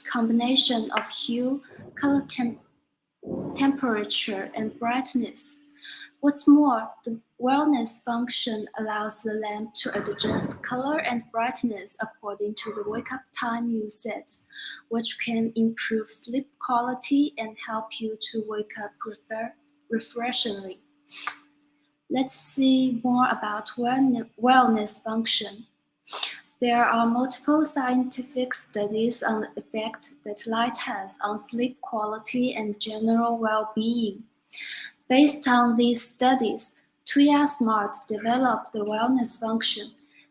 combination of hue, color, temperature, and brightness. What's more, the wellness function allows the lamp to adjust color and brightness according to the wake-up time you set, which can improve sleep quality and help you to wake up refreshingly. Let's see more about wellness function. There are multiple scientific studies on the effect that light has on sleep quality and general well-being. Based on these studies, Tuya Smart developed the wellness function.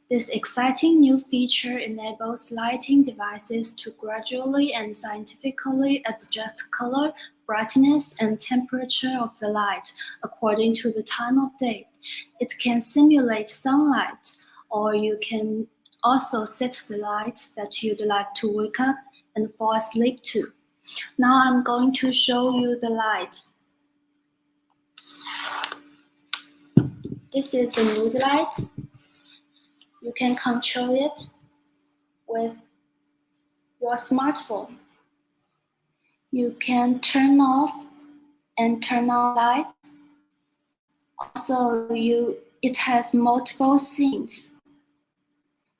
This exciting new feature enables lighting devices to gradually and scientifically adjust color, brightness, and temperature of the light according to the time of day. It can simulate sunlight, or you can also set the light that you'd like to wake up and fall asleep to. Now I'm going to show you the light. This is the mood light. You can control it with your smartphone. You can turn off and turn on light. Also, it has multiple scenes.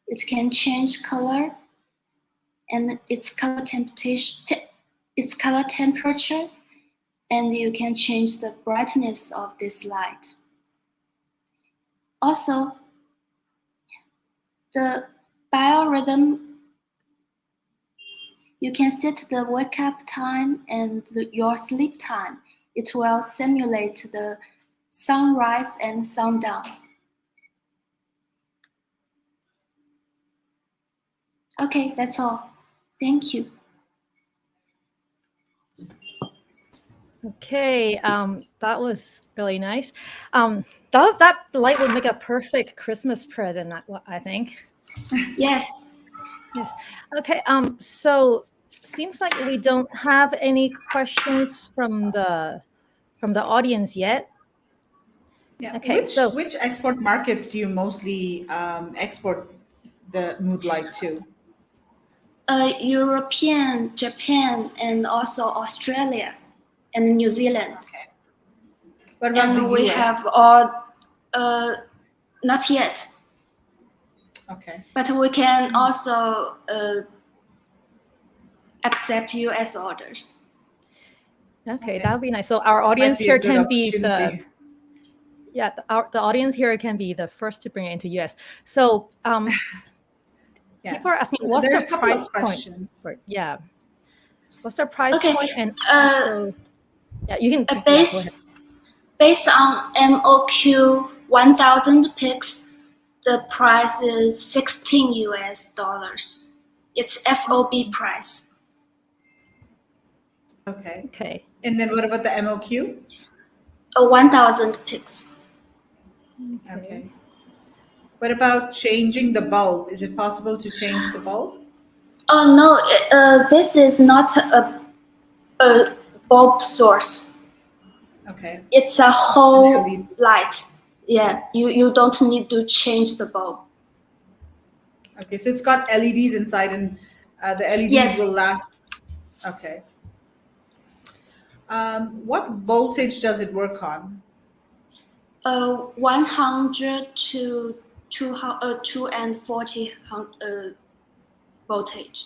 It can change color and its color temperature, and you can change the brightness of this light. Also, the biorhythm, you can set the wake up time and your sleep time. It will simulate the sunrise and sundown. Okay, that's all. Thank you.
Okay, that was really nice. That light would make a perfect Christmas present, I think.
Yes.
Yes. Okay. So seems like we don't have any questions from the audience yet.
Yeah.
Okay.
Which export markets do you mostly export the mood light to?
European, Japan, and also Australia and New Zealand.
Okay. What about the
And we
US?
have all, not yet,
Okay.
but we can also accept US orders.
Okay, that would be nice. So our audience
Might be a
here
good
can be
opportunity.
the audience here can be the first to bring it into US. So
Yeah.
people are asking, what's
There are
the
a couple
price
of
point?
questions.
Yeah. What's the price
Okay,
point? And also, yeah, you can go ahead.
Based on MOQ 1000 pics, the price is $16 US. It's FOB price.
Okay.
Okay.
And then what about the MOQ?
1000 pics.
Okay. What about changing the bulb? Is it possible to change the bulb?
Oh no, this is not a bulb source.
Okay.
It's a whole
LED.
light. Yeah, you don't need to change the bulb.
Okay, so it's got LEDs inside, and the LEDs
Yes.
will last. Okay. What voltage does it work on?
100 to 240 voltage.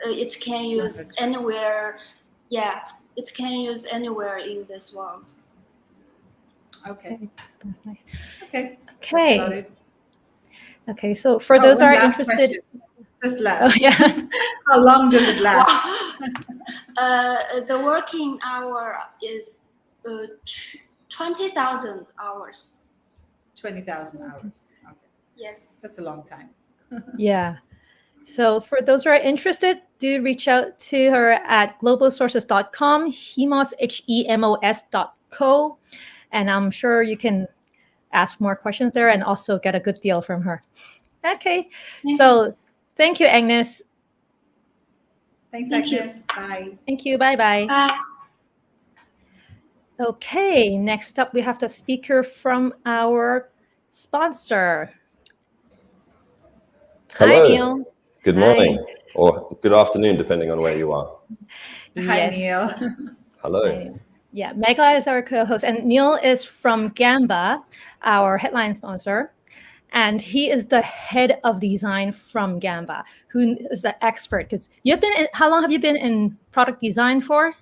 It can use
200.
anywhere. Yeah, it can use anywhere in this world.
Okay.
That's nice.
Okay.
Okay.
That's about it.
Okay, so for those who
one
are
last
interested,
question. Just last.
oh yeah,
How long does it last?
The working hour is 20,000 hours.
20,000 hours. Okay.
Yes.
That's a long time.
yeah. So for those who are interested, do reach out to her at globalsources.com, HEMOS, HEMOS.co, and I'm sure you can ask more questions there and also get a good deal from her. Okay, so thank you, Agnes.
Thanks,
Thank you.
Agnes. Bye.
Thank you. Bye-bye.
Bye.
Okay, next up we have the speaker from our sponsor.
Hello.
Hi, Neil.
Good morning or good afternoon, depending on where you are.
Hi,
Yes.
Neil.
Hello.
Hi. Yeah, Megla is our co-host, and Neil is from Gamba, our headline sponsor, and he is the head of design from Gamba, who is the expert. Because you've been how long have you been in product design for?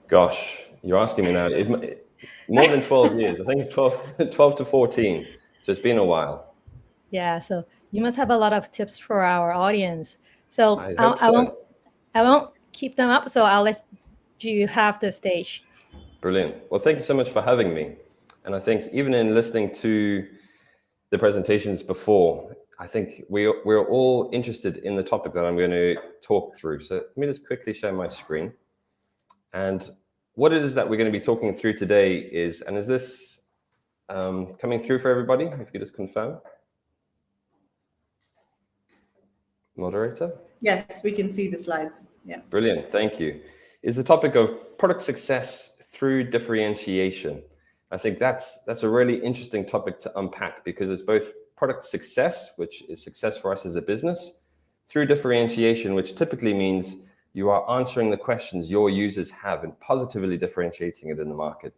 Gosh, you're asking me now. More than 12 years. I think it's 12 to 14. So it's been a while.
Yeah, so you must have a lot of tips for our audience. So
I hope so.
I won't keep them up. So I'll let you have the stage.
Brilliant. Well, thank you so much for having me. And I think even in listening to the presentations before, I think we're all interested in the topic that I'm going to talk through. So let me just quickly share my screen. And what it is that we're going to be talking through today is, and is this coming through for everybody? If you could just confirm. Moderator?
Yes, we can see the slides. Yeah.
Brilliant. Thank you. Is the topic of product success through differentiation. I think that's a really interesting topic to unpack because it's both product success, which is success for us as a business, through differentiation, which typically means you are answering the questions your users have and positively differentiating it in the market.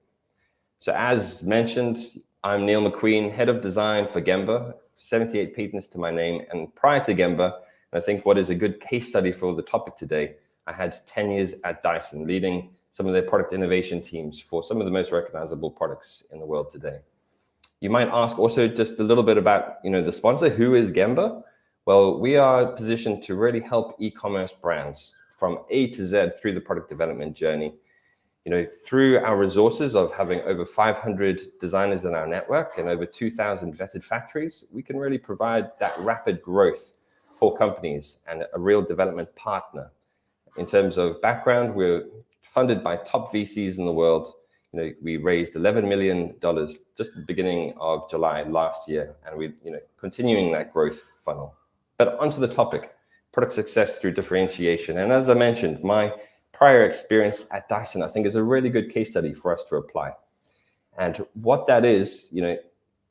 So as mentioned, I'm Neil McQueen, head of design for Gamba, 78 patents to my name. And prior to Gamba, I think what is a good case study for the topic today, I had 10 years at Dyson, leading some of their product innovation teams for some of the most recognizable products in the world today. You might ask also just a little bit about, the sponsor. Who is Gamba? Well, we are positioned to really help e-commerce brands from A to Z through the product development journey. Through our resources of having over 500 designers in our network and over 2,000 vetted factories, we can really provide that rapid growth for companies and a real development partner. In terms of background, we're funded by top VCs in the world. We raised $11 million just at the beginning of July last year, and we're continuing that growth funnel. But onto the topic, product success through differentiation. And as I mentioned, my prior experience at Dyson, I think, is a really good case study for us to apply. And what that is,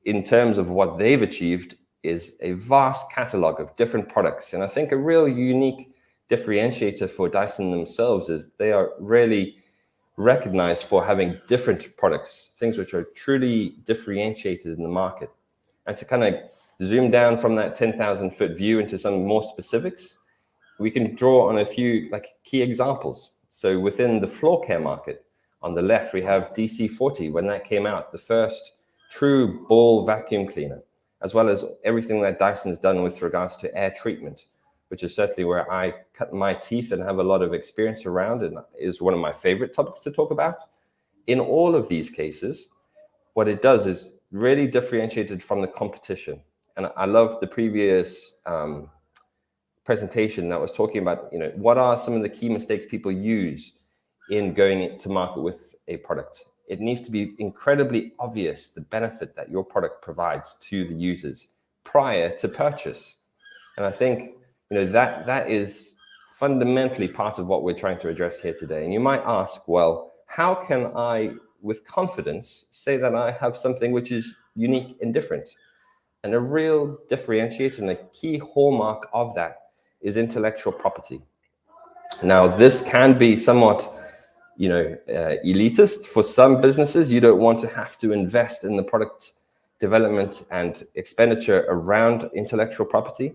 in terms of what they've achieved, is a vast catalog of different products. And I think a real unique differentiator for Dyson themselves is they are really recognized for having different products, things which are truly differentiated in the market. And to kind of zoom down from that 10,000-foot view into some more specifics, we can draw on a few key examples. So within the floor care market, on the left, we have DC40. When that came out, the first true ball vacuum cleaner, as well as everything that Dyson's done with regards to air treatment, which is certainly where I cut my teeth and have a lot of experience around, and is one of my favorite topics to talk about. In all of these cases, what it does is really differentiated from the competition. And I love the previous presentation that was talking about, what are some of the key mistakes people use in going to market with a product. It needs to be incredibly obvious the benefit that your product provides to the users prior to purchase. And I think that is fundamentally part of what we're trying to address here today. And you might ask, well, how can I, with confidence, say that I have something which is unique and different? And a real differentiator and a key hallmark of that is intellectual property. Now, this can be somewhat elitist for some businesses. You don't want to have to invest in the product development and expenditure around intellectual property.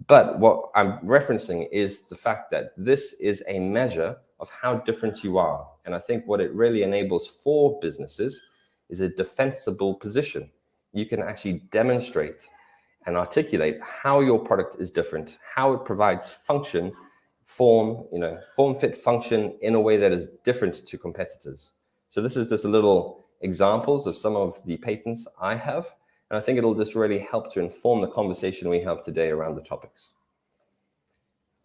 But what I'm referencing is the fact that this is a measure of how different you are. And I think what it really enables for businesses is a defensible position. You can actually demonstrate and articulate how your product is different, how it provides function, form fit function in a way that is different to competitors. So this is just a little examples of some of the patents I have. And I think it'll just really help to inform the conversation we have today around the topics.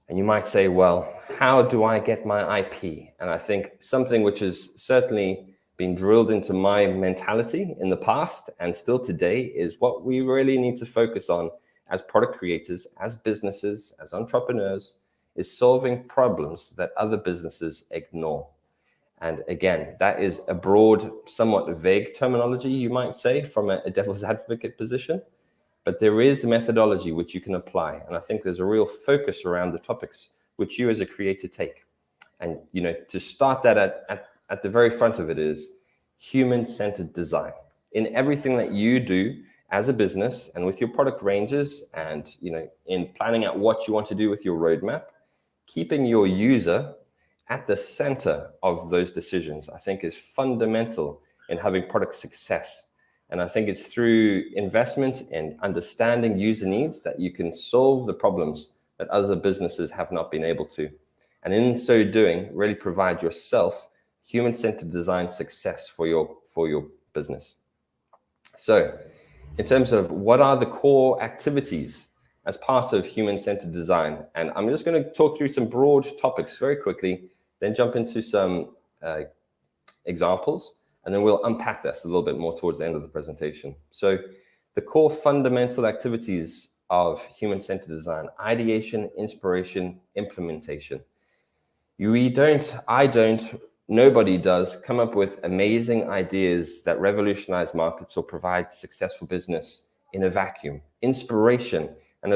And you might say, well, how do I get my IP? And I think something which has certainly been drilled into my mentality in the past and still today is what we really need to focus on as product creators, as businesses, as entrepreneurs, is solving problems that other businesses ignore. And again, that is a broad, somewhat vague terminology, you might say, from a devil's advocate position. But there is a methodology which you can apply. And I think there's a real focus around the topics which you as a creator take. And, to start that at the very front of it is human-centered design. In everything that you do as a business and with your product ranges and, in planning out what you want to do with your roadmap, keeping your user at the center of those decisions, I think is fundamental in having product success. And I think it's through investment in understanding user needs that you can solve the problems that other businesses have not been able to. And in so doing, really provide yourself human-centered design success for your business. So in terms of what are the core activities as part of human-centered design, and I'm just going to talk through some broad topics very quickly, then jump into some examples, and then we'll unpack this a little bit more towards the end of the presentation. So the core fundamental activities of human-centered design: ideation, inspiration, implementation. Nobody does come up with amazing ideas that revolutionize markets or provide successful business in a vacuum. Inspiration and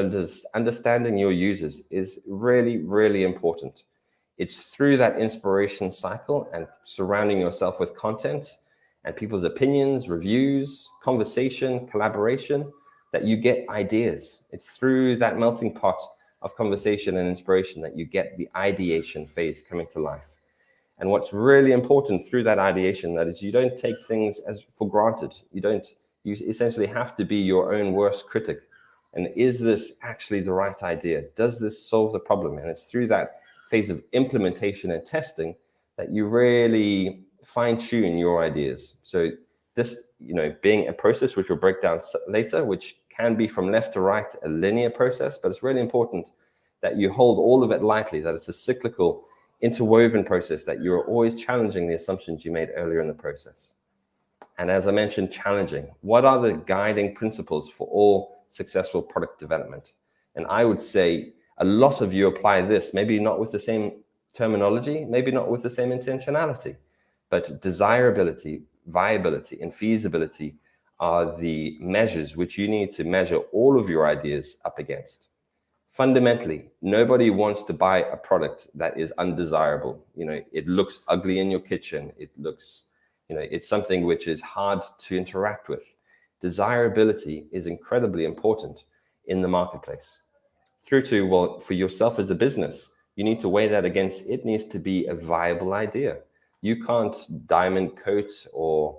understanding your users is really, really important. It's through that inspiration cycle and surrounding yourself with content and people's opinions, reviews, conversation, collaboration, that you get ideas. It's through that melting pot of conversation and inspiration that you get the ideation phase coming to life. And what's really important through that ideation, that is, you don't take things as for granted. You essentially have to be your own worst critic. And is this actually the right idea? Does this solve the problem? And it's through that phase of implementation and testing that you really fine tune your ideas. So this, being a process which we'll break down later, which can be from left to right, a linear process, but it's really important that you hold all of it lightly, that it's a cyclical, interwoven process, that you're always challenging the assumptions you made earlier in the process. And as I mentioned, challenging. What are the guiding principles for all successful product development? And I would say a lot of you apply this, maybe not with the same terminology, maybe not with the same intentionality, but desirability, viability, and feasibility are the measures which you need to measure all of your ideas up against. fundamentally, nobody wants to buy a product that is undesirable. It looks ugly in your kitchen. It looks, it's something which is hard to interact with. Desirability is incredibly important in the marketplace. Through to, well, for yourself as a business, you need to weigh that against, it needs to be a viable idea. You can't diamond coat or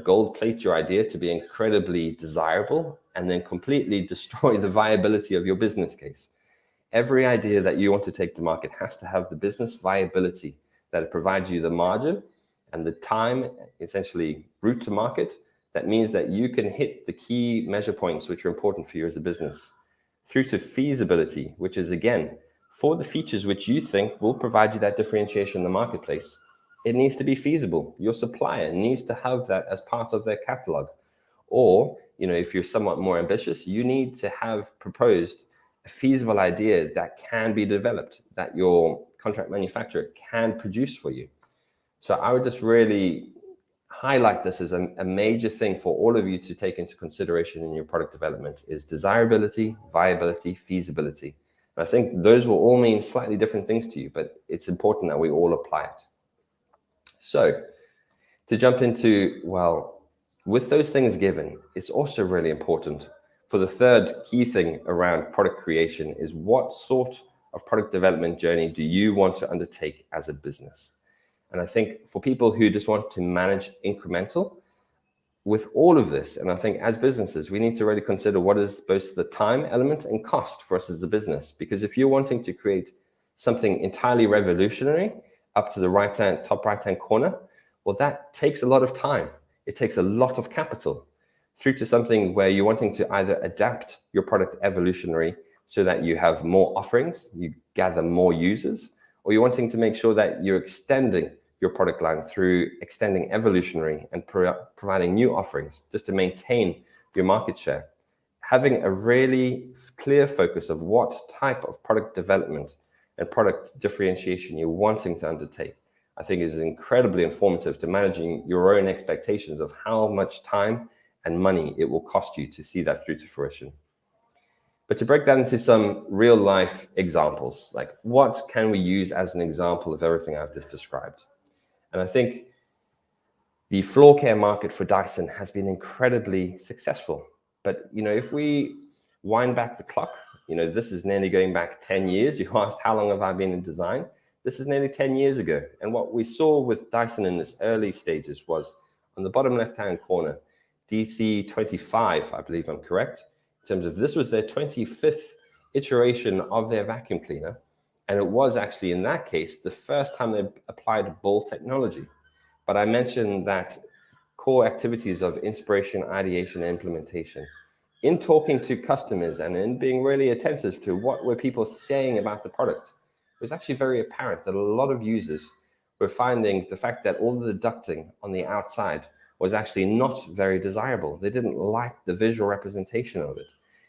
gold plate your idea to be incredibly desirable and then completely destroy the viability of your business case. Every idea that you want to take to market has to have the business viability, that it provides you the margin and the time, essentially route to market. That means that you can hit the key measure points which are important for you as a business. Through to feasibility, which is, again, for the features which you think will provide you that differentiation in the marketplace, it needs to be feasible. Your supplier needs to have that as part of their catalog. Or, if you're somewhat more ambitious, you need to have proposed a feasible idea that can be developed, that your contract manufacturer can produce for you. So I would just really highlight this as a major thing for all of you to take into consideration in your product development is desirability, viability, feasibility. And I think those will all mean slightly different things to you, but it's important that we all apply it. So to jump into, well, with those things given, it's also really important for the third key thing around product creation is what sort of product development journey do you want to undertake as a business? And I think for people who just want to manage incremental with all of this, and I think as businesses, we need to really consider what is both the time element and cost for us as a business. Because if you're wanting to create something entirely revolutionary up to the top right-hand corner, well, that takes a lot of time. It takes a lot of capital. Through to something where you're wanting to either adapt your product evolutionary so that you have more offerings, you gather more users, or you're wanting to make sure that you're extending your product line through extending evolutionary and providing new offerings just to maintain your market share. Having a really clear focus of what type of product development and product differentiation you're wanting to undertake, I think is incredibly informative to managing your own expectations of how much time and money it will cost you to see that through to fruition. But to break that into some real life examples, like what can we use as an example of everything I've just described? And I think the floor care market for Dyson has been incredibly successful. But, if we wind back the clock, this is nearly going back 10 years. You asked, how long have I been in design? This is nearly 10 years ago. And what we saw with Dyson in its early stages was on the bottom left-hand corner, DC25, I believe I'm correct, in terms of this was their 25th iteration of their vacuum cleaner. And it was actually, in that case, the first time they applied ball technology. But I mentioned that core activities of inspiration, ideation, and implementation. In talking to customers and in being really attentive to what were people saying about the product, it was actually very apparent that a lot of users were finding the fact that all the ducting on the outside was actually not very desirable. They didn't like the visual representation of it.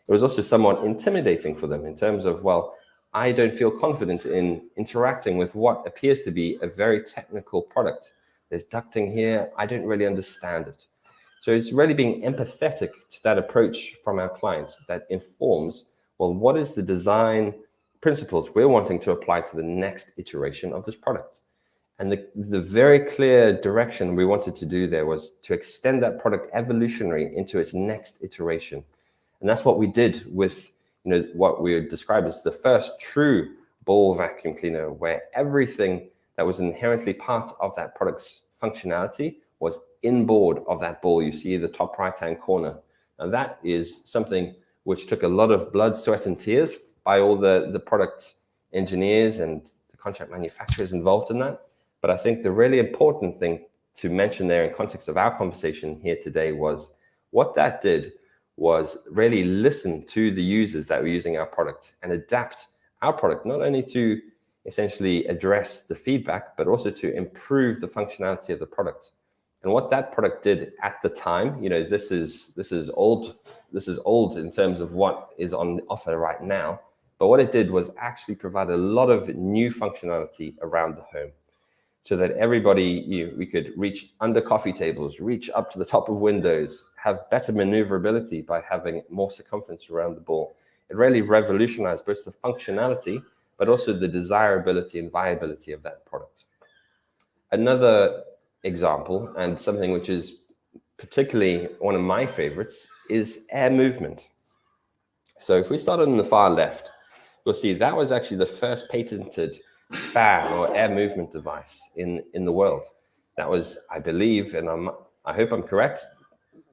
It was also somewhat intimidating for them in terms of, well, I don't feel confident in interacting with what appears to be a very technical product. There's ducting here. I don't really understand it. So it's really being empathetic to that approach from our clients that informs, well, what is the design principles we're wanting to apply to the next iteration of this product? And the very clear direction we wanted to do there was to extend that product evolutionary into its next iteration. And that's what we did with what we would describe as the first true ball vacuum cleaner, where everything that was inherently part of that product's functionality was inboard of that ball. You see the top right-hand corner. Now that is something which took a lot of blood, sweat, and tears by all the product engineers and the contract manufacturers involved in that. But I think the really important thing to mention there in context of our conversation here today was what that did was really listen to the users that were using our product and adapt our product, not only to essentially address the feedback, but also to improve the functionality of the product. And what that product did at the time, this is old in terms of what is on offer right now. But what it did was actually provide a lot of new functionality around the home, so that everybody, we could reach under coffee tables, reach up to the top of windows, have better maneuverability by having more circumference around the ball. it really revolutionized both the functionality, but also the desirability and viability of that product. Another example, and something which is particularly one of my favorites, is air movement. So if we start on the far left, you'll see that was actually the first patented fan or air movement device in the world. That was, I believe, and I hope I'm correct,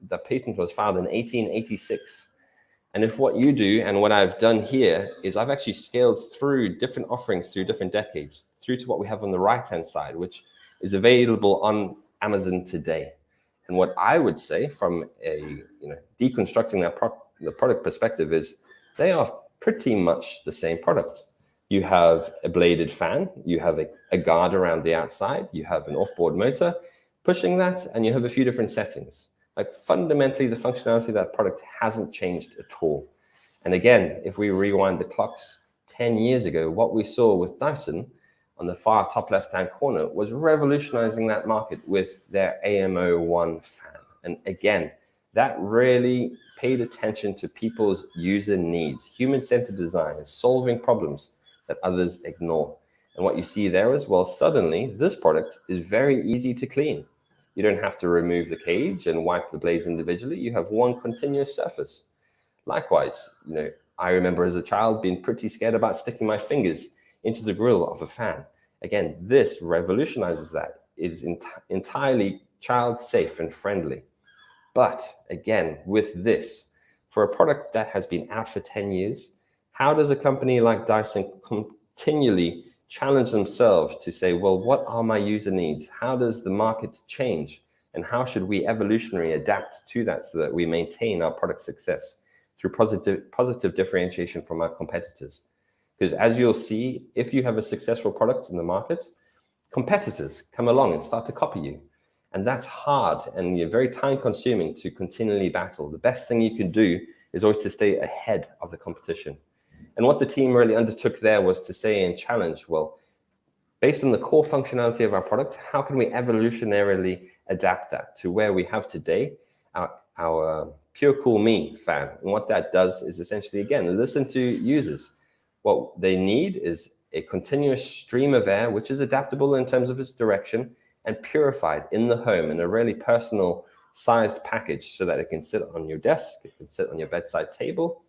the patent was filed in 1886. And if what you do and what I've done here is I've actually scaled through different offerings through different decades, through to what we have on the right-hand side, which is available on Amazon today. And what I would say from a deconstructing the product perspective is they are pretty much the same product. You have a bladed fan, you have a guard around the outside, you have an off-board motor pushing that, and you have a few different settings. Like fundamentally, the functionality of that product hasn't changed at all. And again, if we rewind the clocks 10 years ago, what we saw with Dyson on the far top left-hand corner was revolutionizing that market with their AMO1 fan. And again, that really paid attention to people's user needs, human-centered design, solving problems that others ignore. And what you see there is, well, suddenly this product is very easy to clean. You don't have to remove the cage and wipe the blades individually. You have one continuous surface. Likewise, I remember as a child being pretty scared about sticking my fingers into the grill of a fan. Again, this revolutionizes that. It is entirely child safe and friendly. But again, with this, for a product that has been out for 10 years, how does a company like Dyson continually challenge themselves to say, well, what are my user needs? How does the market change? And how should we evolutionarily adapt to that so that we maintain our product success through positive differentiation from our competitors? Because as you'll see, if you have a successful product in the market, competitors come along and start to copy you. And that's hard and very time consuming to continually battle. The best thing you can do is always to stay ahead of the competition. And what the team really undertook there was to say and challenge, well, based on the core functionality of our product, how can we evolutionarily adapt that to where we have today, our Pure Cool Me fan? And what that does is essentially, again, listen to users. What they need is a continuous stream of air, which is adaptable in terms of its direction and purified in the home in a really personal sized package so that it can sit on your desk, it can sit on your bedside table.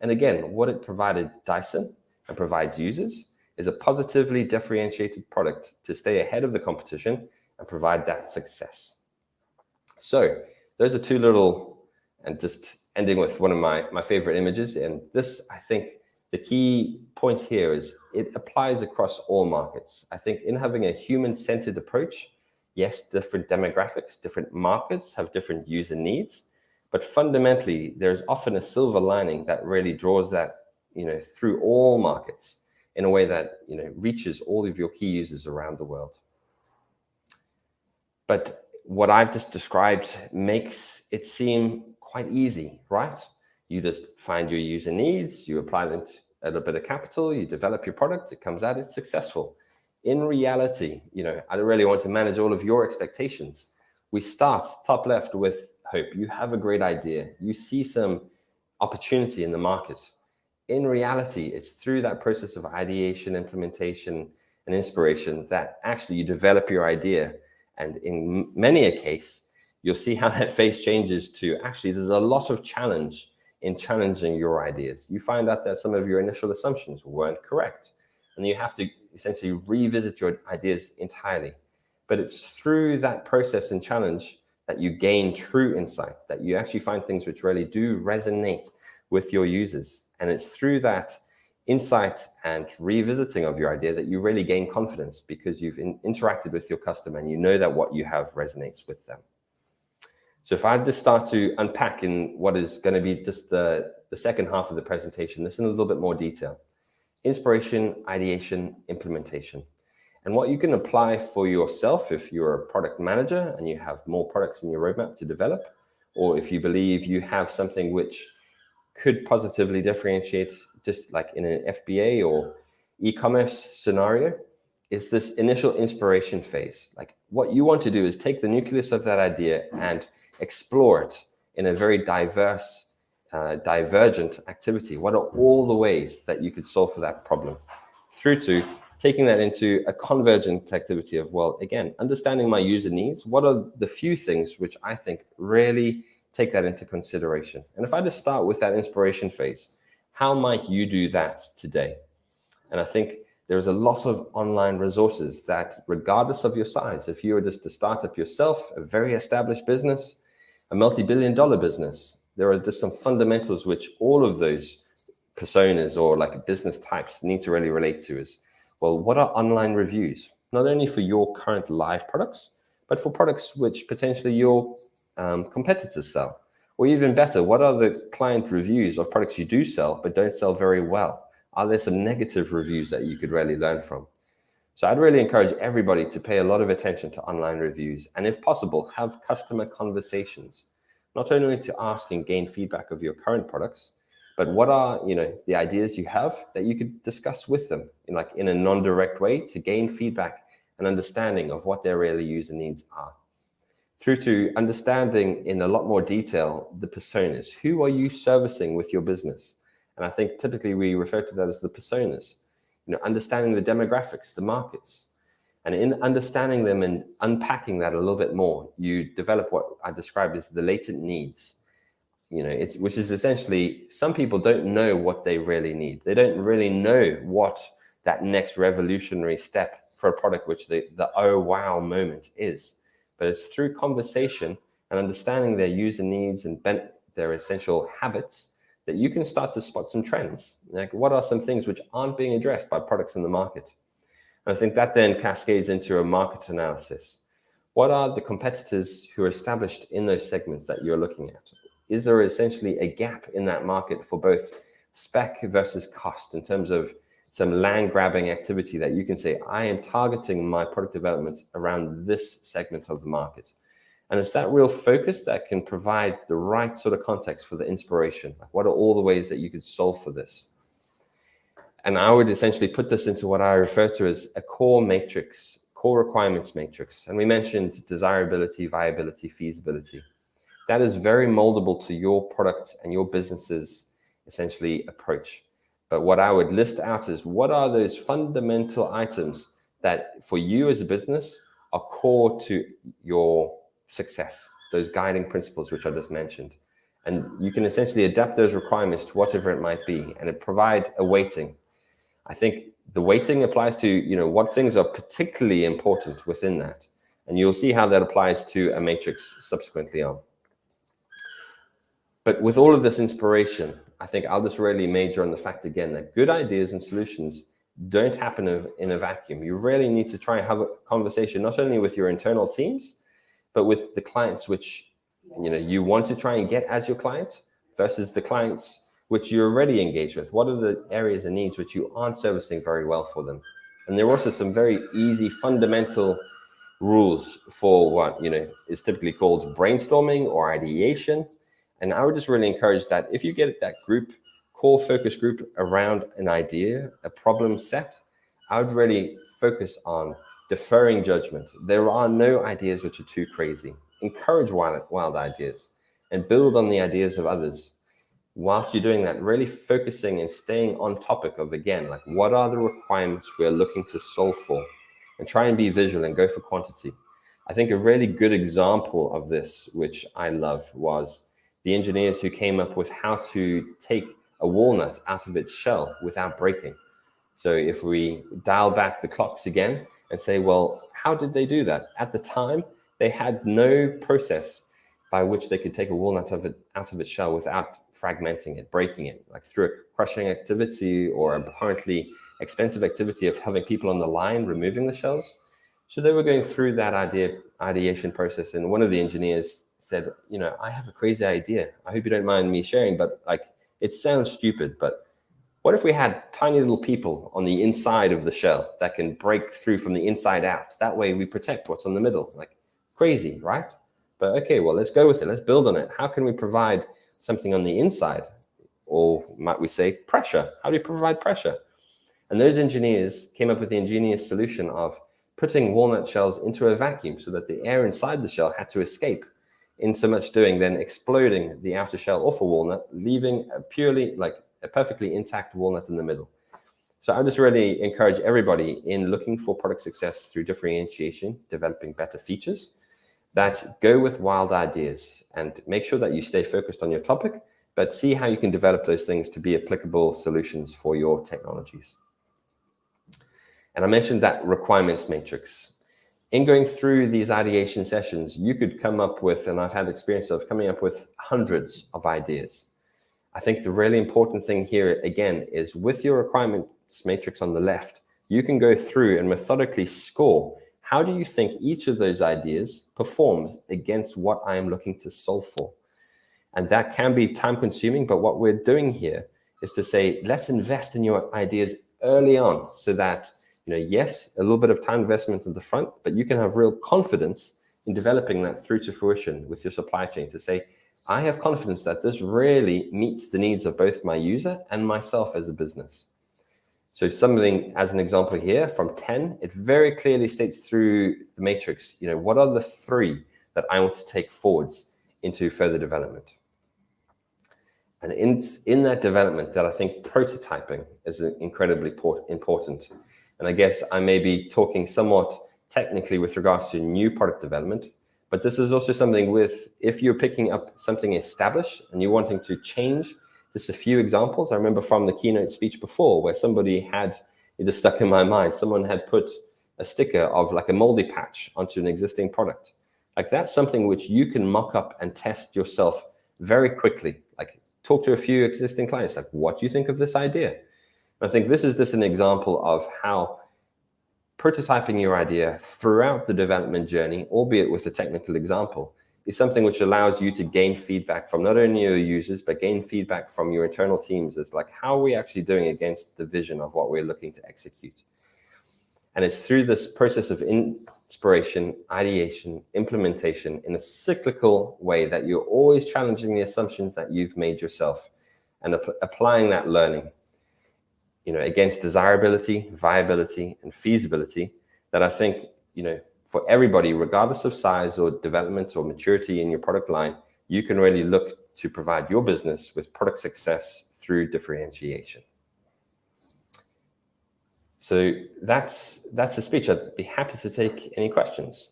And again, what it provided Dyson and provides users is a positively differentiated product to stay ahead of the competition and provide that success. So those are two little, and just ending with one of my favorite images. And this, I think the key point here is it applies across all markets. I think in having a human-centered approach, yes, different demographics, different markets have different user needs. But fundamentally, there's often a silver lining that really draws that, through all markets in a way that, reaches all of your key users around the world. But what I've just described makes it seem quite easy, right? You just find your user needs, you apply them to a little bit of capital, you develop your product, it comes out, it's successful. In reality, I don't really want to manage all of your expectations. We start top left with hope. You have a great idea. You see some opportunity in the market. In reality, it's through that process of ideation, implementation, and inspiration that actually you develop your idea. And in many a case, you'll see how that face changes to actually there's a lot of challenge in challenging your ideas. You find out that some of your initial assumptions weren't correct. And you have to essentially revisit your ideas entirely. But it's through that process and challenge that you gain true insight, that you actually find things which really do resonate with your users. And it's through that insight and revisiting of your idea that you really gain confidence because you've interacted with your customer and you know that what you have resonates with them. So if I just start to unpack in what is going to be just the second half of the presentation, this in a little bit more detail. Inspiration, ideation, implementation. And what you can apply for yourself if you're a product manager and you have more products in your roadmap to develop, or if you believe you have something which could positively differentiate, just like in an FBA or e-commerce scenario, is this initial inspiration phase. Like what you want to do is take the nucleus of that idea and explore it in a very diverse divergent activity? What are all the ways that you could solve for that problem? Through to taking that into a convergent activity of, well, again, understanding my user needs. What are the few things which I think really take that into consideration? And if I just start with that inspiration phase, how might you do that today? And I think there's a lot of online resources that, regardless of your size, if you were just to start up yourself, a very established business, a multi-billion-dollar business, there are just some fundamentals which all of those personas or like business types need to really relate to is, well, what are online reviews? Not only for your current live products, but for products which potentially your competitors sell. Or even better, what are the client reviews of products you do sell but don't sell very well? Are there some negative reviews that you could really learn from? So I'd really encourage everybody to pay a lot of attention to online reviews, and if possible, have customer conversations, not only to ask and gain feedback of your current products, but what are, the ideas you have that you could discuss with them in a non-direct way to gain feedback and understanding of what their real user needs are. Through to understanding in a lot more detail the personas. Who are you servicing with your business? And I think typically we refer to that as the personas. Understanding the demographics, the markets. And in understanding them and unpacking that a little bit more, you develop what I described as the latent needs. Which is essentially, some people don't know what they really need. They don't really know what that next revolutionary step for a product, which the oh wow moment is. But it's through conversation and understanding their user needs and their essential habits that you can start to spot some trends. Like, what are some things which aren't being addressed by products in the market? And I think that then cascades into a market analysis. What are the competitors who are established in those segments that you're looking at? Is there essentially a gap in that market for both spec versus cost in terms of some land grabbing activity that you can say, I am targeting my product development around this segment of the market? And it's that real focus that can provide the right sort of context for the inspiration. Like, what are all the ways that you could solve for this? And I would essentially put this into what I refer to as a core matrix, core requirements matrix. And we mentioned desirability, viability, feasibility. That is very moldable to your product and your business's essentially approach. But what I would list out is, what are those fundamental items that for you as a business are core to your success, those guiding principles which I just mentioned. And you can essentially adapt those requirements to whatever it might be, and it provide a weighting. I think the weighting applies to, what things are particularly important within that. And you'll see how that applies to a matrix subsequently on. But with all of this inspiration, I think I'll just really major on the fact again that good ideas and solutions don't happen in a vacuum. You really need to try and have a conversation, not only with your internal teams, but with the clients which you want to try and get as your client versus the clients which you're already engaged with. What are the areas and needs which you aren't servicing very well for them? And there are also some very easy fundamental rules for what is typically called brainstorming or ideation. And I would just really encourage that if you get that core focus group around an idea, a problem set, I would really focus on deferring judgment. There are no ideas which are too crazy. Encourage wild ideas and build on the ideas of others. Whilst you're doing that, really focusing and staying on topic of, again, like, what are the requirements we're looking to solve for? And try and be visual and go for quantity. I think a really good example of this, which I love, was the engineers who came up with how to take a walnut out of its shell without breaking. So if we dial back the clocks again and say, well, how did they do that? At the time, they had no process by which they could take a walnut out of its shell without fragmenting it, breaking it, like through a crushing activity or a apparently expensive activity of having people on the line removing the shells. So they were going through that ideation process, and one of the engineers said, I have a crazy idea. I hope you don't mind me sharing, but it sounds stupid, but what if we had tiny little people on the inside of the shell that can break through from the inside out? That way we protect what's on the middle. Crazy, right? But okay, well, let's go with it. Let's build on it. How can we provide something on the inside? Or might we say pressure? How do you provide pressure? And those engineers came up with the ingenious solution of putting walnut shells into a vacuum so that the air inside the shell had to escape. in so much doing, then exploding the outer shell off a walnut, leaving a purely like a perfectly intact walnut in the middle. So I just really encourage everybody in looking for product success through differentiation, developing better features, that go with wild ideas and make sure that you stay focused on your topic, but see how you can develop those things to be applicable solutions for your technologies. And I mentioned that requirements matrix. In going through these ideation sessions, you could come up with, and I've had experience of coming up with hundreds of ideas. I think the really important thing here, again, is with your requirements matrix on the left, you can go through and methodically score how do you think each of those ideas performs against what I am looking to solve for. And that can be time consuming, but what we're doing here is to say, let's invest in your ideas early on so that, yes, a little bit of time investment at the front, but you can have real confidence in developing that through to fruition with your supply chain to say, I have confidence that this really meets the needs of both my user and myself as a business. So something as an example here from 10, it very clearly states through the matrix, what are the 3 that I want to take forwards into further development? And in that development that I think prototyping is incredibly important. And I guess I may be talking somewhat technically with regards to new product development, but this is also something with, if you're picking up something established and you're wanting to change, just a few examples. I remember from the keynote speech before where somebody had, it just stuck in my mind, someone had put a sticker of like a moldy patch onto an existing product. Like that's something which you can mock up and test yourself very quickly. Like talk to a few existing clients, like what do you think of this idea? And I think this is just an example of how prototyping your idea throughout the development journey, albeit with a technical example, is something which allows you to gain feedback from not only your users, but gain feedback from your internal teams as like, how are we actually doing against the vision of what we're looking to execute? And it's through this process of inspiration, ideation, implementation in a cyclical way that you're always challenging the assumptions that you've made yourself and applying that learning, against desirability, viability, and feasibility that I think, for everybody, regardless of size or development or maturity in your product line, you can really look to provide your business with product success through differentiation. So that's the speech. I'd be happy to take any questions.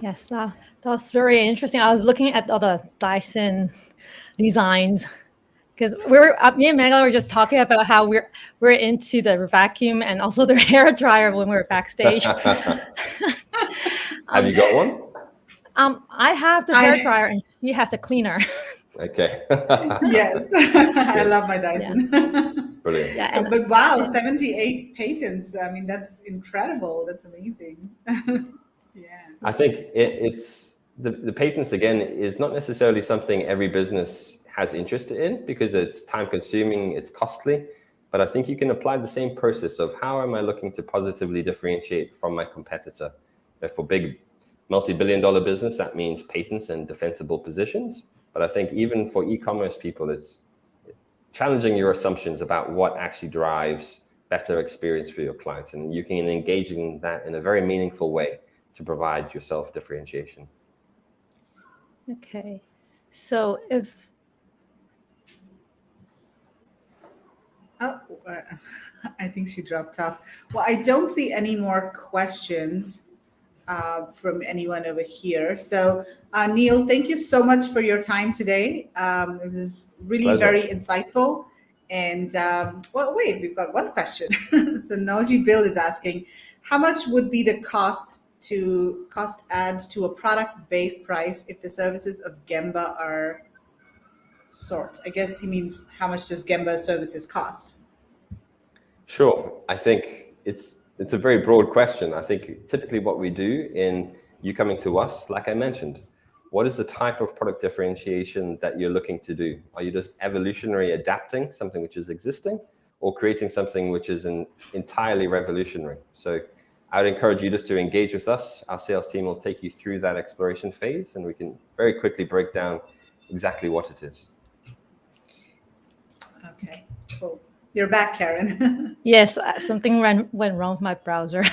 Yes, that was very interesting. I was looking at all the Dyson designs because me and Megan were just talking about how we're into the vacuum and also the hair dryer when we're backstage.
Have you got one?
I have the hair dryer and she has the cleaner.
Okay.
Yes, I love my Dyson.
Yeah.
Brilliant.
Yeah,
But wow, 78 patents. I mean, that's incredible. That's amazing. Yeah.
I think it's the patents, again, is not necessarily something every business has interest in because it's time consuming, it's costly. But I think you can apply the same process of how am I looking to positively differentiate from my competitor? For big multi-billion-dollar business, that means patents and defensible positions. But I think even for e-commerce people, it's challenging your assumptions about what actually drives better experience for your clients. And you can engage in that in a very meaningful way to provide yourself differentiation.
Okay. So if...
Oh, I think she dropped off. Well, I don't see any more questions from anyone over here. So, Neil, thank you so much for your time today. It was really
Pleasure.
very insightful. And, well, wait, we've got one question. So Noji Bill is asking, how much would be the cost add to a product-based price if the services of Gemba are sought? I guess he means how much does Gemba services cost?
Sure. I think it's a very broad question. I think typically what we do in you coming to us, like I mentioned, what is the type of product differentiation that you're looking to do? Are you just evolutionary adapting something which is existing or creating something which is entirely revolutionary? So I would encourage you just to engage with us. Our sales team will take you through that exploration phase and we can very quickly break down exactly what it is.
Okay, cool. You're back, Karen.
Yes, something went wrong with my browser.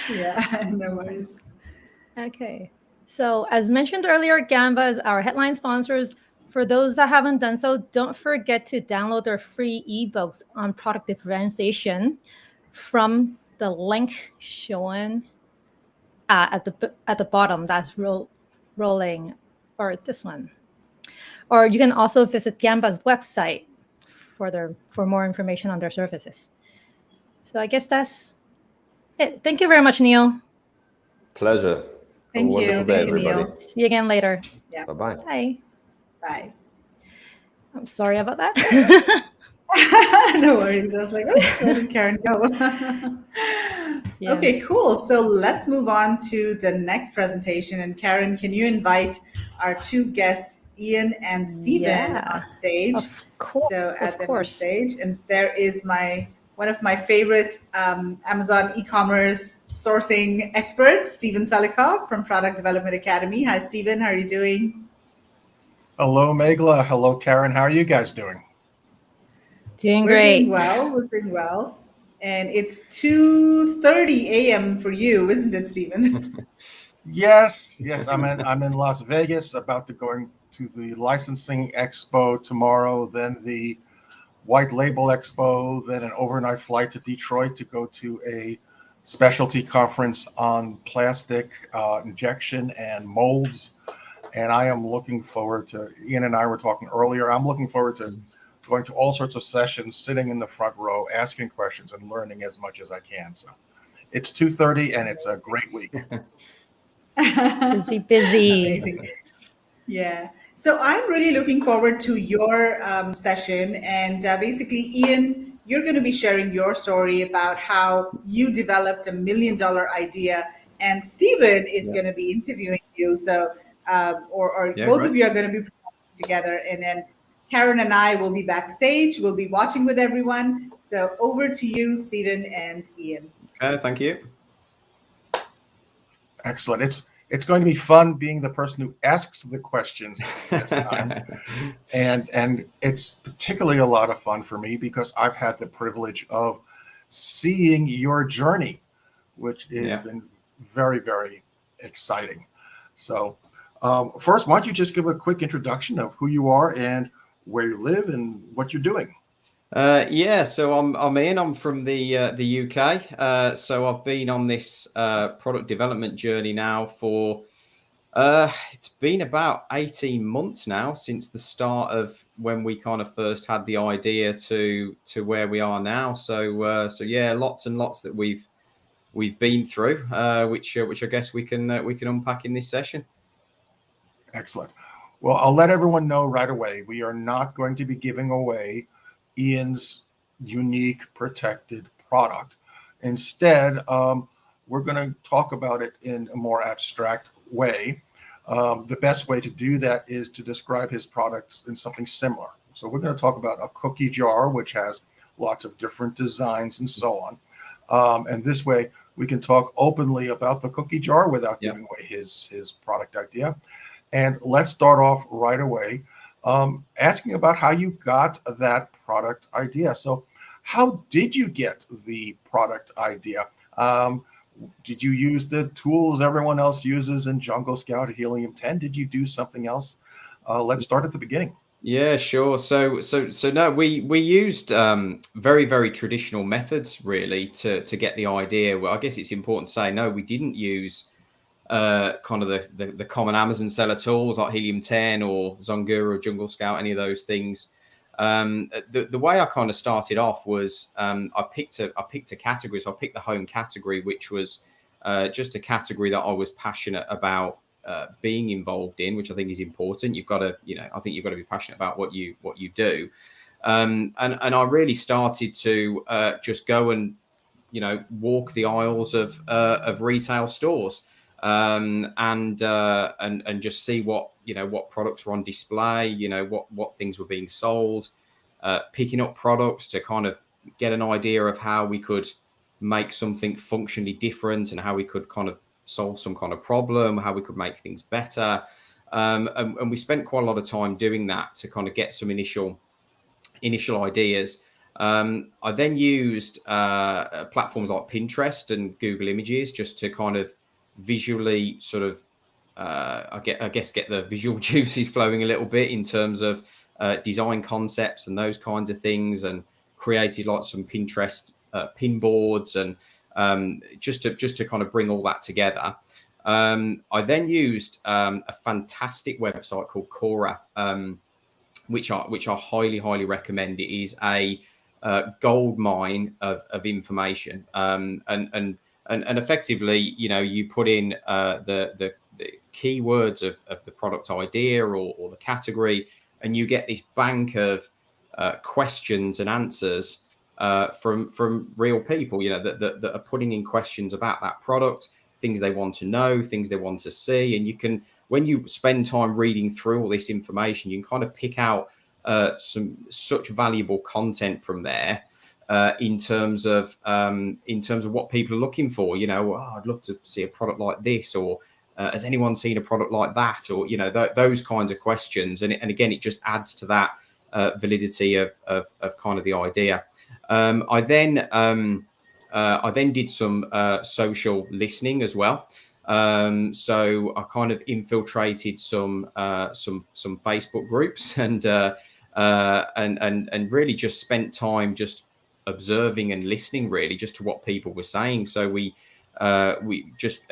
Yeah, no worries.
Okay. So as mentioned earlier, Canva is our headline sponsors. For those that haven't done so, don't forget to download their free ebooks on product differentiation from the link shown at the bottom. That's rolling, or this one. Or you can also visit Canva's website for more information on their services. So I guess that's it. Thank you very much, Neil.
Pleasure.
Thank you.
Wonderful day,
Thank you,
everybody.
Neil.
See you again later.
Yeah.
Bye-bye.
Bye.
Bye.
I'm sorry about that.
No worries. I was like, oops, where did Karen go?
Yeah.
Okay, cool. So let's move on to the next presentation. And Karen, can you invite our two guests, Ian and Stephen,
Yeah,
on stage?
of course.
So add
Of
them on
course.
stage. And there is one of my favorite Amazon e-commerce sourcing experts, Stephen Salikov from Product Development Academy. Hi, Stephen. How are you doing?
Hello, Megla. Hello, Karen. How are you guys doing?
Doing
We're
great.
doing well. We're doing well. And it's 2:30 a.m. for you, isn't it, Stephen?
Yes. I'm in Las Vegas, about to going to the licensing expo tomorrow, then the white label expo, then an overnight flight to Detroit to go to a specialty conference on plastic injection and molds. And I am looking forward to, Ian and I were talking earlier, I'm looking forward to going to all sorts of sessions, sitting in the front row, asking questions and learning as much as I can. So it's 2:30 and it's a great week.
Busy.
Amazing. Yeah. So I'm really looking forward to your session. And basically, Ian, you're going to be sharing your story about how you developed $1 million idea. And Stephen is going to be interviewing you. So, or
Yeah,
both
great.
of you are going to be presenting together. And then Karen and I will be backstage. We'll be watching with everyone. So over to you, Stephen and Ian.
Okay, thank you.
Excellent. It's going to be fun being the person who asks the questions this time. And it's particularly a lot of fun for me because I've had the privilege of seeing your journey, which has been very, very exciting. So first, why don't you just give a quick introduction of who you are and where you live and what you're doing?
So I'm Ian. I'm from the UK. So I've been on this product development journey now for it's been about 18 months now since the start of when we kind of first had the idea to where we are now. So yeah, lots and lots that we've been through, which I guess we can unpack in this session.
Excellent. Well, I'll let everyone know right away. We are not going to be giving away Ian's unique protected product. Instead, we're going to talk about it in a more abstract way. The best way to do that is to describe his products in something similar. So we're going to talk about a cookie jar, which has lots of different designs and so on. And this way, we can talk openly about the cookie jar without giving away his product idea. And let's start off right away asking about how you got that product idea. So how did you get the product idea? Did you use the tools everyone else uses in Jungle Scout or Helium-10? Did you do something else? Let's start at the beginning.
Yeah, sure. So no, we used very, very traditional methods really to get the idea. Well, I guess it's important to say no, we didn't use kind of the common Amazon seller tools like Helium-10 or Zongura or Jungle Scout, any of those things. The way I kind of started off was I picked a category. So I picked the home category, which was just a category that I was passionate about being involved in, which I think is important. You've got to, I think you've got to be passionate about what you do. And I really started to just go and, walk the aisles of retail stores. And just see what products were on display, what things were being sold, picking up products to kind of get an idea of how we could make something functionally different and how we could kind of solve some kind of problem, how we could make things better. And we spent quite a lot of time doing that to kind of get some initial ideas. I then used platforms like Pinterest and Google Images just to kind of visually sort of, I guess, get the visual juices flowing a little bit in terms of design concepts and those kinds of things, and created like some Pinterest pin boards and just to kind of bring all that together. I then used a fantastic website called Quora, which I highly recommend. It is a gold mine of information, and effectively, you put in the keywords of the product idea or the category, and you get this bank of questions and answers from real people, that are putting in questions about that product, things they want to know, things they want to see. And you can, when you spend time reading through all this information, you can kind of pick out such valuable content from there, in terms of what people are looking for. I'd love to see a product like this, or has anyone seen a product like that, or those kinds of questions. And again, it just adds to that validity of kind of the idea. I then did some social listening as well. So I kind of infiltrated some Facebook groups, and really just spent time just observing and listening, really, just to what people were saying. So we just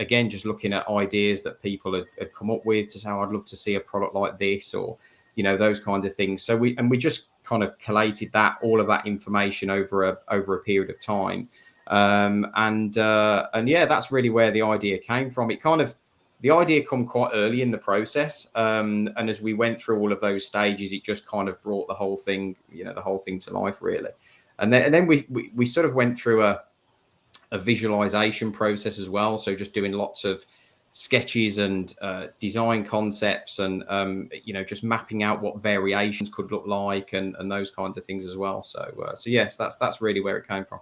looking at ideas that people had come up with, to say, I'd love to see a product like this, or those kinds of things. So we just kind of collated all of that information over a period of time. And yeah, that's really where the idea came from. The idea come quite early in the process. And as we went through all of those stages, it just kind of brought the whole thing to life, really. And then we sort of went through a visualization process as well. So just doing lots of sketches and design concepts, and just mapping out what variations could look like, and those kinds of things as well. So yes, that's really where it came from.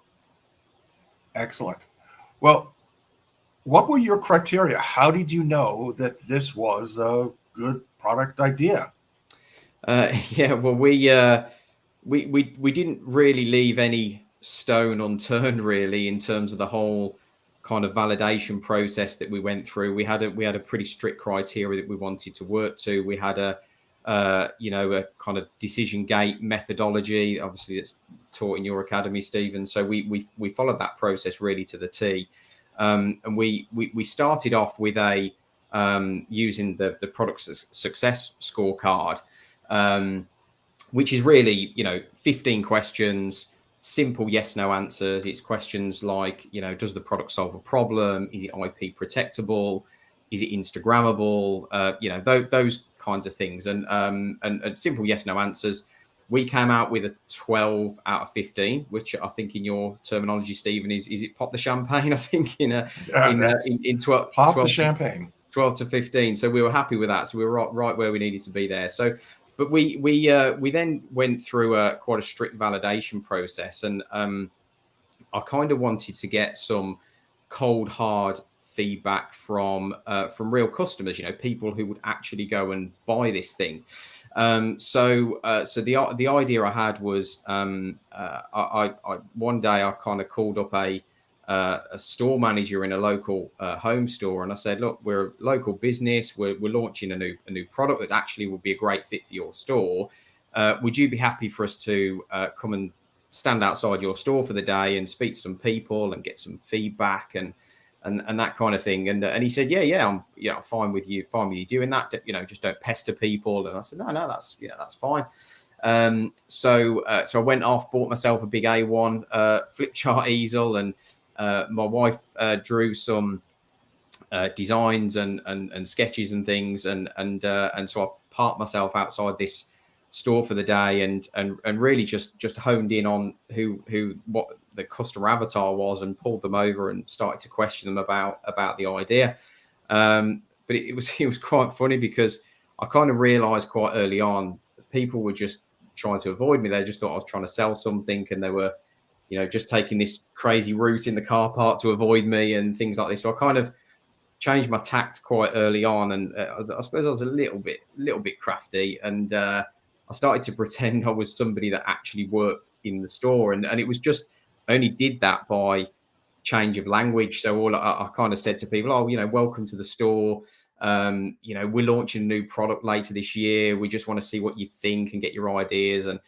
Excellent. Well, what were your criteria? How did you know that this was a good product idea?
Yeah, well, we didn't really leave any stone unturned, really, in terms of the whole kind of validation process that we went through. We had a pretty strict criteria that we wanted to work to. We had a kind of decision gate methodology, obviously, that's taught in your academy, Stephen. So we followed that process really to the T. And we started off with using the product success scorecard, which is really 15 questions, simple yes no answers. It's questions like, does the product solve a problem? Is it IP protectable? Is it Instagrammable? Those kinds of things, and simple yes no answers. We came out with a 12 out of 15, which I think in your terminology, Stephen, is it pop the champagne? I think in 12,
pop the champagne,
12 to 15. So we were happy with that. So we were right where we needed to be there. So, but we then went through quite a strict validation process, and I kind of wanted to get some cold hard feedback from real customers, people who would actually go and buy this thing. So the idea I had was, I one day I kind of called up a store manager in a local home store, and I said, look, we're a local business, we're launching a new product that actually would be a great fit for your store. Would you be happy for us to come and stand outside your store for the day and speak to some people and get some feedback and that kind of thing? And he said, yeah, I'm fine with you doing that. Just don't pester people. And I said, no, that's fine. So I went off, bought myself a big A1 flip chart easel, and my wife drew some designs and sketches and things, and so I parked myself outside this store for the day, and really just honed in on what the customer avatar was, and pulled them over and started to question them about the idea. But it was quite funny, because I kind of realized quite early on that people were just trying to avoid me. They just thought I was trying to sell something, and they were just taking this crazy route in the car park to avoid me and things like this. So I kind of changed my tact quite early on, and I suppose I was a little bit crafty, and I started to pretend I was somebody that actually worked in the store, and it was just, I only did that by change of language. So all I kind of said to people, oh, welcome to the store. We're launching a new product later this year. We just want to see what you think and get your ideas. And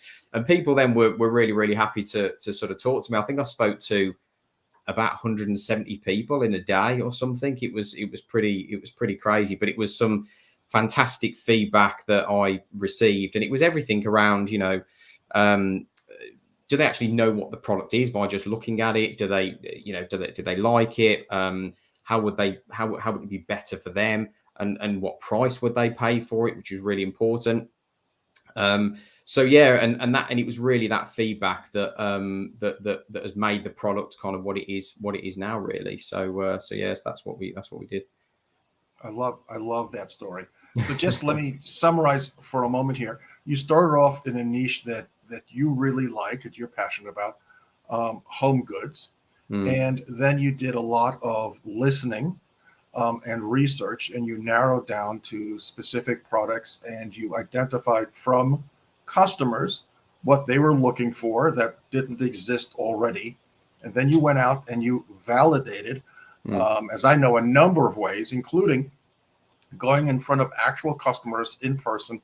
people then were really, really happy to sort of talk to me. I think I spoke to about 170 people in a day or something. It was pretty crazy, but it was some fantastic feedback that I received, and it was everything around, do they actually know what the product is by just looking at it? Do they like it? How would it be better for them? And what price would they pay for it, which is really important. So yeah, and it was really that feedback that that has made the product kind of what it is now, really. So yes, that's what we did.
I love that story. So just let me summarize for a moment here. You started off in a niche that you really like, that you're passionate about, home goods. And then you did a lot of listening and research, and you narrowed down to specific products, and you identified from customers what they were looking for that didn't exist already. And then you went out and you validated, as I know, a number of ways, including going in front of actual customers in person,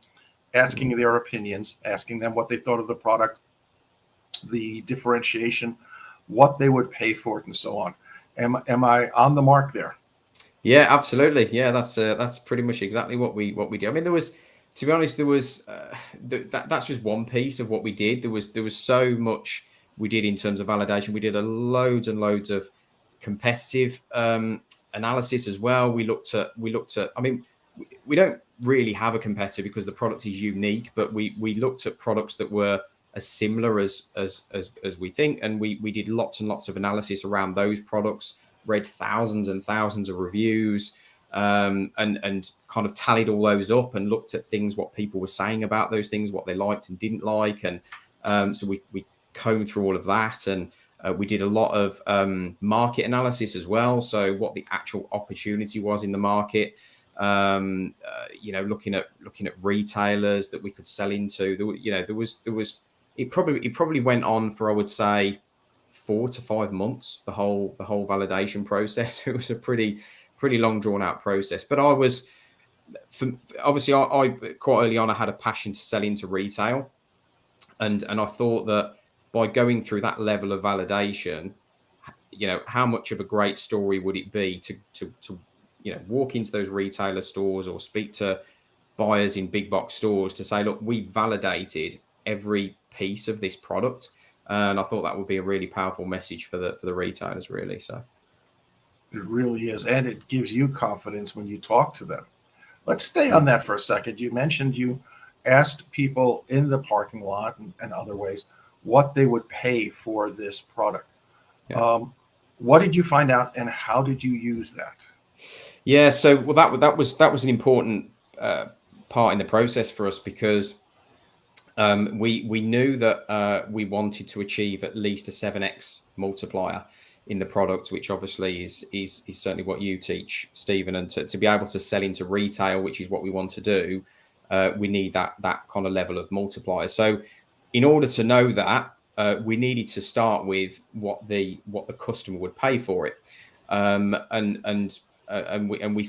asking their opinions, asking them what they thought of the product, the differentiation, what they would pay for it, and so on. Am I on the mark there?
Yeah, absolutely. Yeah, that's pretty much exactly what we did. I mean, there was, to be honest, that's just one piece of what we did. There was so much we did in terms of validation. We did loads and loads of competitive analysis as well. We looked at. I mean, we don't really have a competitor because the product is unique, but we looked at products that were as similar as we think, and we did lots and lots of analysis around those products, read thousands and thousands of reviews, and kind of tallied all those up and looked at things, what people were saying about those things, what they liked and didn't like, and so we combed through all of that, and we did a lot of market analysis as well. So what the actual opportunity was in the market. Looking at retailers that we could sell into. It probably went on for, I would say, 4 to 5 months, the whole validation process. It was a pretty long drawn out process. But I quite early on, I had a passion to sell into retail, and I thought that by going through that level of validation, how much of a great story would it be to walk into those retailer stores or speak to buyers in big box stores to say, look, we validated every piece of this product. And I thought that would be a really powerful message for the retailers, really. So
it really is. And it gives you confidence when you talk to them. Let's stay on that for a second. You mentioned you asked people in the parking lot and other ways what they would pay for this product. Yeah. What did you find out, and how did you use that?
Yeah, so that was an important part in the process for us, because we knew that we wanted to achieve at least a 7x multiplier in the product, which obviously is certainly what you teach, Stephen. And to be able to sell into retail, which is what we want to do, we need that kind of level of multiplier. So in order to know that, we needed to start with what the customer would pay for it, and we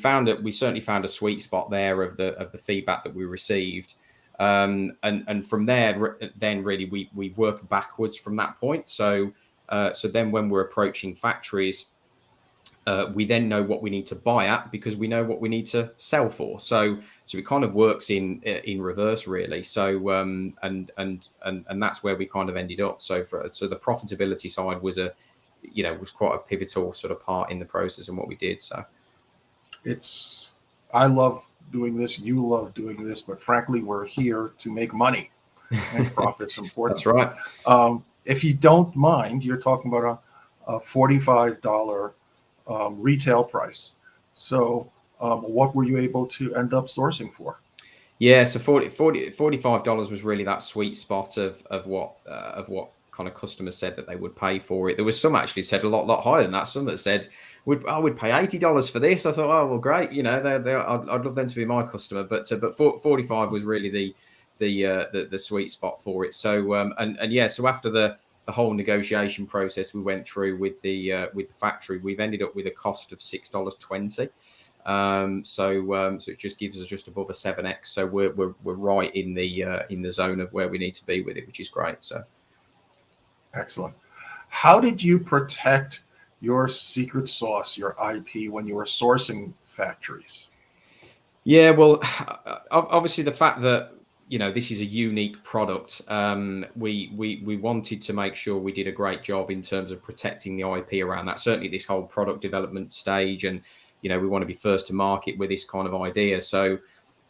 certainly found a sweet spot there of the feedback that we received, and from there, then really we work backwards from that point. So then when we're approaching factories, we then know what we need to buy at, because we know what we need to sell for. So it kind of works in reverse, really. So and that's where we kind of ended up. So the profitability side was was quite a pivotal sort of part in the process and what we did. So
I love doing this, you love doing this, but frankly, we're here to make money, and profit's important.
That's right.
If you don't mind, you're talking about a $45 retail price. So what were you able to end up sourcing for?
Yeah, so $45 was really that sweet spot of what kind of customers said that they would pay for it. There was some actually said a lot higher than that. Some that said, I would pay $80 for this. I thought, oh well, great, I'd love them to be my customer. But 45 was really the sweet spot for it. So and yeah, so after the whole negotiation process we went through with the factory, we've ended up with a cost of $6.20. So it just gives us just above a 7x. So we're right in the zone of where we need to be with it, which is great. So
excellent. How did you protect your secret sauce, your IP, when you were sourcing factories?
Yeah, well, obviously the fact that this is a unique product, we wanted to make sure we did a great job in terms of protecting the IP around that. Certainly, this whole product development stage, and we want to be first to market with this kind of idea. So,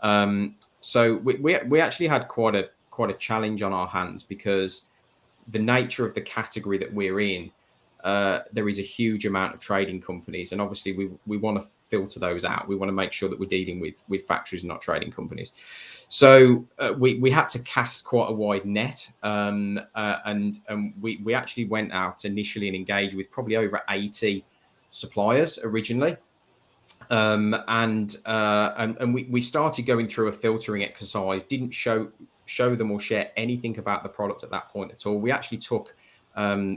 we actually had quite a challenge on our hands, because the nature of the category that we're in, there is a huge amount of trading companies, and obviously we want to filter those out. We want to make sure that we're dealing with factories and not trading companies. So we had to cast quite a wide net, and we actually went out initially and engaged with probably over 80 suppliers originally, and we started going through a filtering exercise. Didn't show them or share anything about the product at that point at all. We actually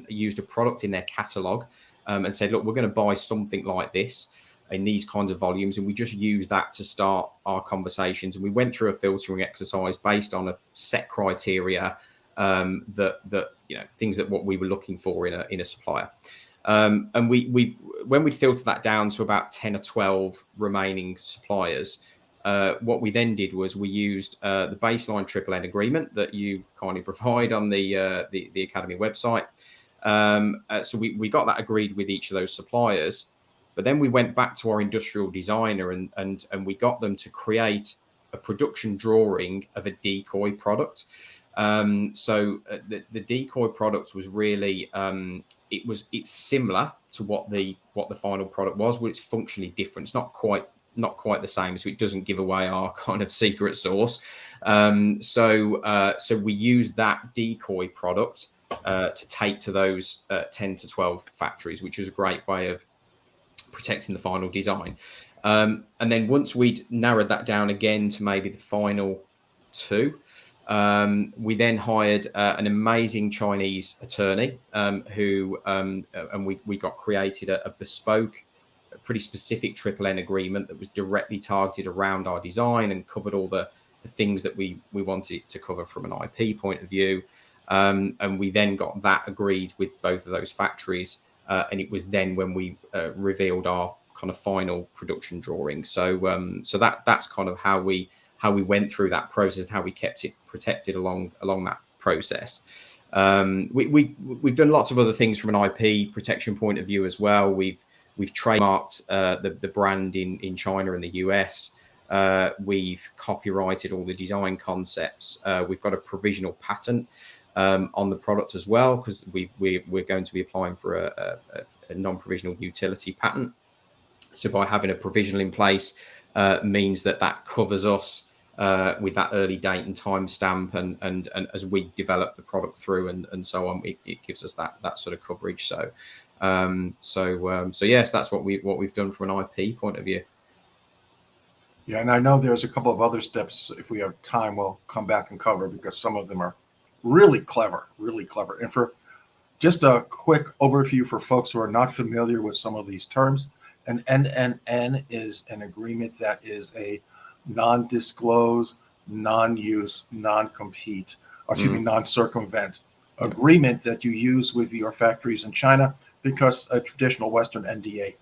used a product in their catalog, and said, look, we're going to buy something like this in these kinds of volumes, and we just used that to start our conversations. And we went through a filtering exercise based on a set criteria, that things that what we were looking for in a supplier. And we when we filtered that down to about 10 or 12 remaining suppliers, what we then did was we used the baseline triple-N agreement that you kindly provide on the Academy website. So we got that agreed with each of those suppliers, but then we went back to our industrial designer and we got them to create a production drawing of a decoy product. So the decoy product was really it's similar to what the final product was, but it's functionally different. It's not quite the same, so it doesn't give away our kind of secret sauce. So we used that decoy product to take to those 10 to 12 factories, which was a great way of protecting the final design. And then once we'd narrowed that down again to maybe the final 2, we then hired an amazing Chinese attorney, who and we got created a bespoke, a pretty specific triple-N agreement that was directly targeted around our design and covered all the things that we wanted it to cover from an IP point of view. And we then got that agreed with both of those factories, and it was then when we revealed our kind of final production drawing. So that's kind of how we went through that process and how we kept it protected along that process. We've done lots of other things from an IP protection point of view as well. We've trademarked the brand in China and the US. We've copyrighted all the design concepts. We've got a provisional patent on the product as well, because we're going to be applying for a non-provisional utility patent. So by having a provisional in place means that covers us with that early date and timestamp, and as we develop the product through and so on, it gives us that sort of coverage. So yes, that's what we've done from an IP point of view.
Yeah, and I know there's a couple of other steps. If we have time, we'll come back and cover, because some of them are really clever. And for just a quick overview for folks who are not familiar with some of these terms, an NNN is an agreement that is a non-disclose, non-use, non-compete, non-circumvent agreement that you use with your factories in China, because a traditional Western NDA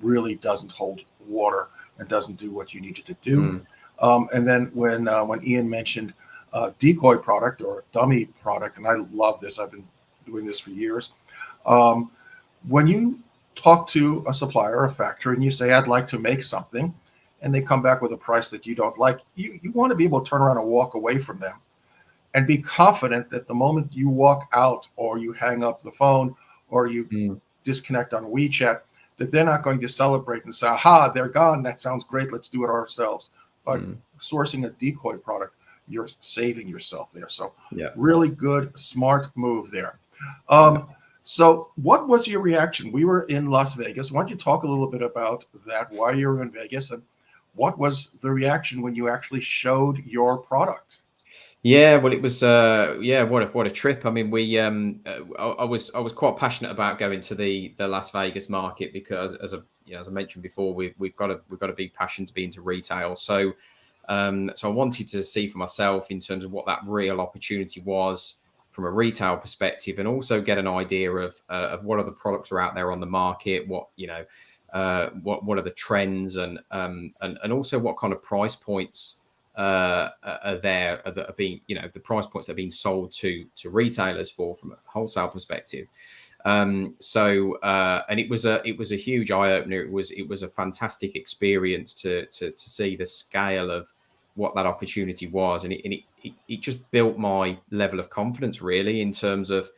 really doesn't hold water and doesn't do what you need it to do. And then when Ian mentioned decoy product or dummy product, and I love this, I've been doing this for years. When you talk to a supplier or a factory and you say, I'd like to make something, and they come back with a price that you don't like, you want to be able to turn around and walk away from them and be confident that the moment you walk out or you hang up the phone or you disconnect on WeChat, that they're not going to celebrate and say, aha, they're gone. That sounds great. Let's do it ourselves. But sourcing a decoy product, you're saving yourself there. So really good, smart move there. So what was your reaction? We were in Las Vegas. Why don't you talk a little bit about that, why you were in Vegas, and what was the reaction when you actually showed your product?
Yeah, well, it was what a trip. I mean, I was quite passionate about going to the Las Vegas market because, as I mentioned before, we've got a big passion to be into retail. So I wanted to see for myself in terms of what that real opportunity was from a retail perspective, and also get an idea of what other products are out there on the market, what are the trends, and also what kind of price points are there that are being, the price points that are being sold to retailers from a wholesale perspective. And it was a huge eye opener. It was a fantastic experience to see the scale of what that opportunity was, and it just built my level of confidence really in terms of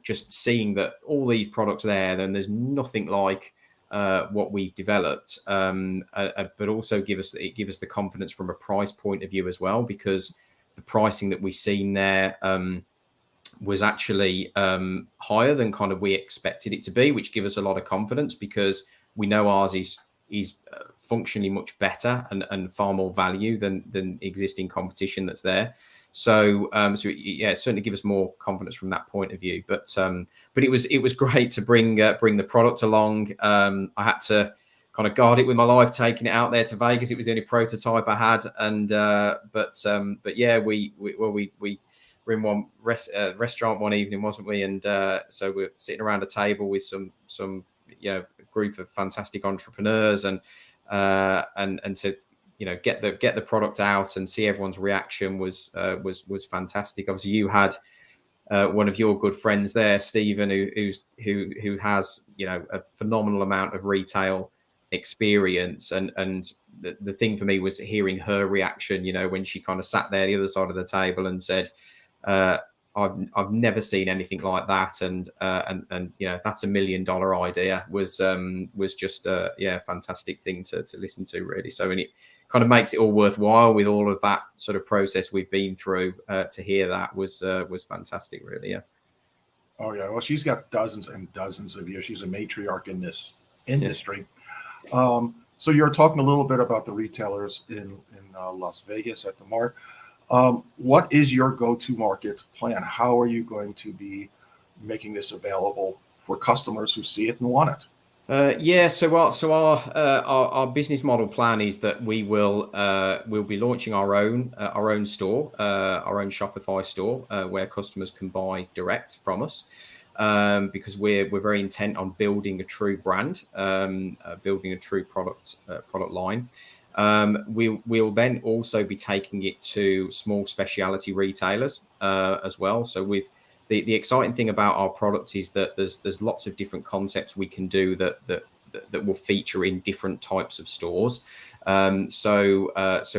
just seeing that all these products there, then there's nothing like what we've developed, but also give us the confidence from a price point of view as well, because the pricing that we've seen there was actually higher than kind of we expected it to be, which gives us a lot of confidence because we know ours is functionally much better and far more value than existing competition that's there. So it certainly gives us more confidence from that point of view. But it was great to bring the product along. I had to kind of guard it with my life, taking it out there to Vegas. It was the only prototype I had, and but yeah, we were in one restaurant one evening, wasn't we? And so we're sitting around a table with some group of fantastic entrepreneurs, and to get the product out and see everyone's reaction was fantastic. Obviously, you had one of your good friends there, Stephen, who has a phenomenal amount of retail experience, and the thing for me was hearing her reaction. When she kind of sat there the other side of the table and said, I've never seen anything like that, and that's $1 million idea was just a fantastic thing to listen to, really. So, and it kind of makes it all worthwhile with all of that sort of process we've been through. To hear that was fantastic, really. Yeah.
Oh yeah, well, she's got dozens and dozens of years. She's a matriarch in this industry. Yeah. So you're talking a little bit about the retailers in Las Vegas at the Mart. What is your go-to market plan? How are you going to be making this available for customers who see it and want it?
So our business model plan is that we'll be launching our own store, our own Shopify store, where customers can buy direct from us, because we're very intent on building a true brand, building a true product line. We'll then also be taking it to small specialty retailers as well. So the exciting thing about our product is that there's lots of different concepts we can do that will feature in different types of stores. So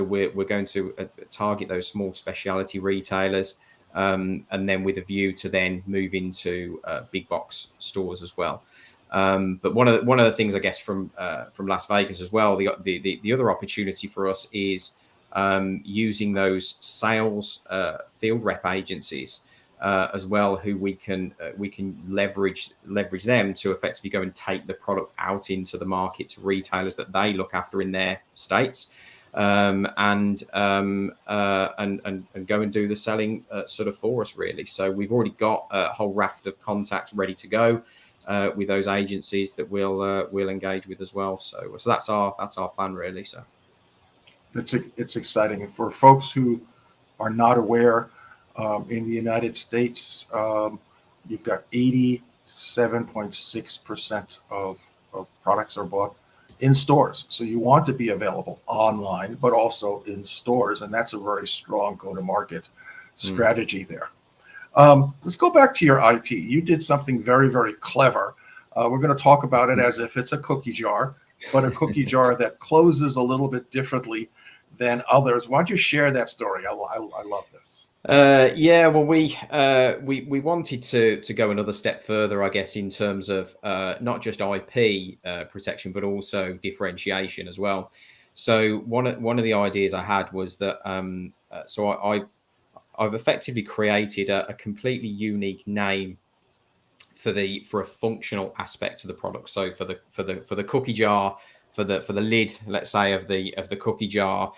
we're going to target those small specialty retailers, and then with a view to then move into big box stores as well. But one of the things, I guess, from Las Vegas as well, the other opportunity for us is using those sales field rep agencies as well, who we can leverage them to effectively go and take the product out into the market to retailers that they look after in their states, and go and do the selling sort of for us, really. So we've already got a whole raft of contacts ready to go with those agencies that we'll engage with as well. So that's our plan, really. So
it's exciting. And for folks who are not aware, in the United States, you've got 87.6% of products are bought in stores. So you want to be available online, but also in stores. And that's a very strong go-to-market strategy there. Let's go back to your IP. You did something very, very clever. We're going to talk about it as if it's a cookie jar, but a cookie jar that closes a little bit differently than others. Why don't you share that story? I love this.
Well, we wanted to go another step further, I guess, in terms of not just IP protection, but also differentiation as well. So one of the ideas I had was that I've effectively created a completely unique name for a functional aspect of the product. So for the cookie jar, for the lid, let's say, of the cookie jar,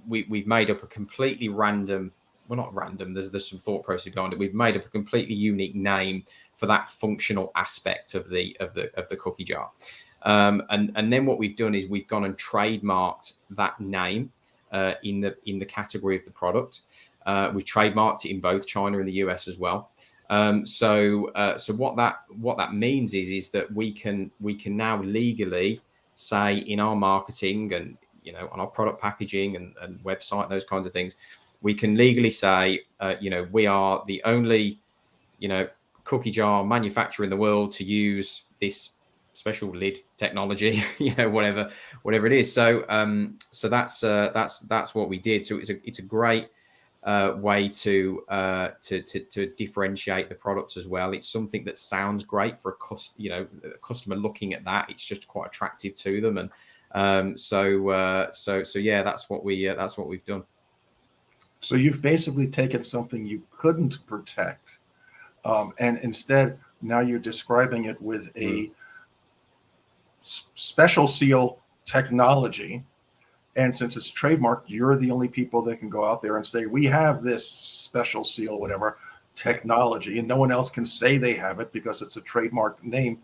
we've made up a completely random, well, not random, there's some thought process behind it. We've made up a completely unique name for that functional aspect of the cookie jar. And then what we've done is we've gone and trademarked that name in the category of the product. We've trademarked it in both China and the US as well. So what that means is that we can now legally say in our marketing and on our product packaging and website and those kinds of things, we can legally say we are the only cookie jar manufacturer in the world to use this special lid technology, whatever it is. So that's what we did. So it's a great way to differentiate the products as well. It's something that sounds great for a customer looking at that. It's just quite attractive to them, and so yeah, that's what we've done.
So you've basically taken something you couldn't protect, and instead now you're describing it with a special seal technology. And since it's trademarked, you're the only people that can go out there and say, we have this special seal, whatever technology, and no one else can say they have it because it's a trademarked name.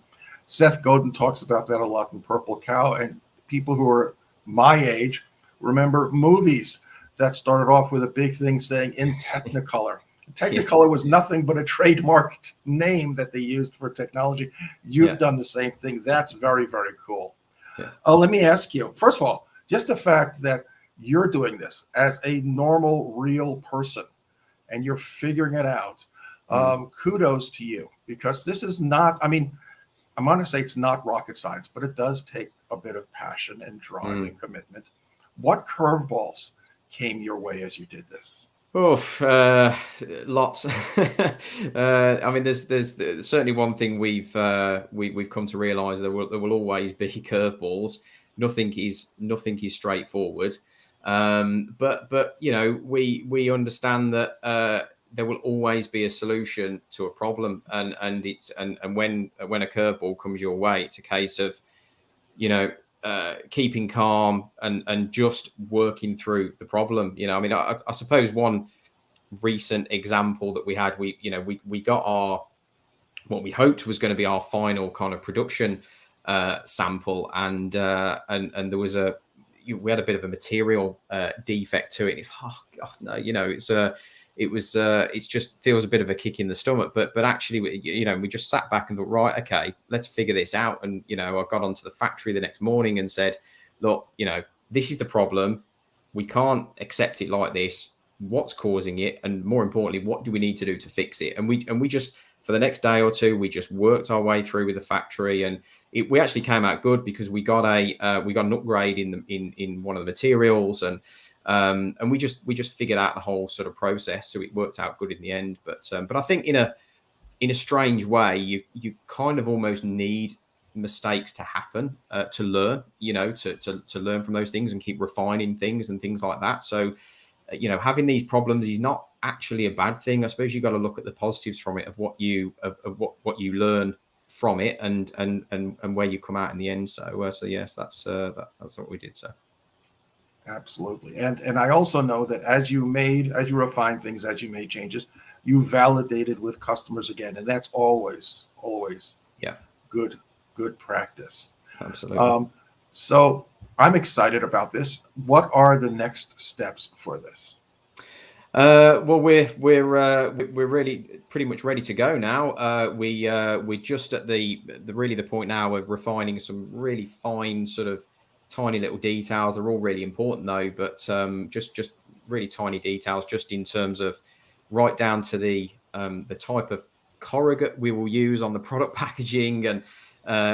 Seth Godin talks about that a lot in Purple Cow. And people who are my age remember movies that started off with a big thing saying in Technicolor. Technicolor was nothing but a trademarked name that they used for technology. You've done the same thing. That's very, very cool.
Yeah.
Let me ask you, first of all, just the fact that you're doing this as a normal, real person and you're figuring it out, kudos to you, because this is not, I'm going to say it's not rocket science, but it does take a bit of passion and drive and commitment. What curveballs came your way as you did this?
Lots. There's certainly one thing we've come to realize there will always be curveballs. Nothing is straightforward. But we understand that there will always be a solution to a problem, and when a curveball comes your way, it's a case of keeping calm and just working through the problem. I suppose one recent example that we had, we got our what we hoped was going to be our final kind of production sample, and there was we had a bit of a material defect to it. And it's it just feels a bit of a kick in the stomach, but actually we just sat back and thought, right, okay, let's figure this out. And I got onto the factory the next morning and said, look, this is the problem, we can't accept it like this, what's causing it, and more importantly, what do we need to do to fix it? And we just, for the next day or two, we just worked our way through with the factory, and we actually came out good because we got an upgrade in one of the materials, and we just figured out the whole sort of process, so it worked out good in the end. But I think in a strange way, you kind of almost need mistakes to happen to learn, to learn from those things and keep refining things and things like that. So having these problems is not actually a bad thing. I suppose you got to look at the positives from it, of what you learn from it, and where you come out in the end. So yes, that's what we did. So
absolutely. And I also know that as you refine things, as you made changes, you validated with customers again, and that's always good practice.
Absolutely.
So I'm excited about this. What are the next steps for this?
Well, we're really pretty much ready to go now. We're just at the point now of refining some really fine, sort of tiny little details. They're all really important though, but just really tiny details, just in terms of right down to the type of corrugate we will use on the product packaging, and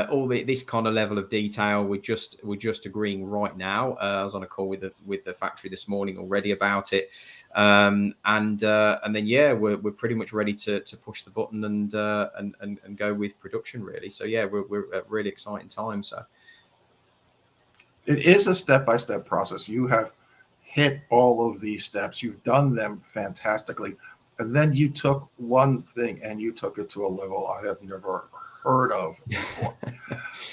all this kind of level of detail. We're just agreeing right now. I was on a call with the factory this morning already about it, and then we're pretty much ready to push the button and go with production, really. So we're at really exciting time. So
it is a step-by-step process. You have hit all of these steps. You've done them fantastically, and then you took one thing and you took it to a level I have never heard of before.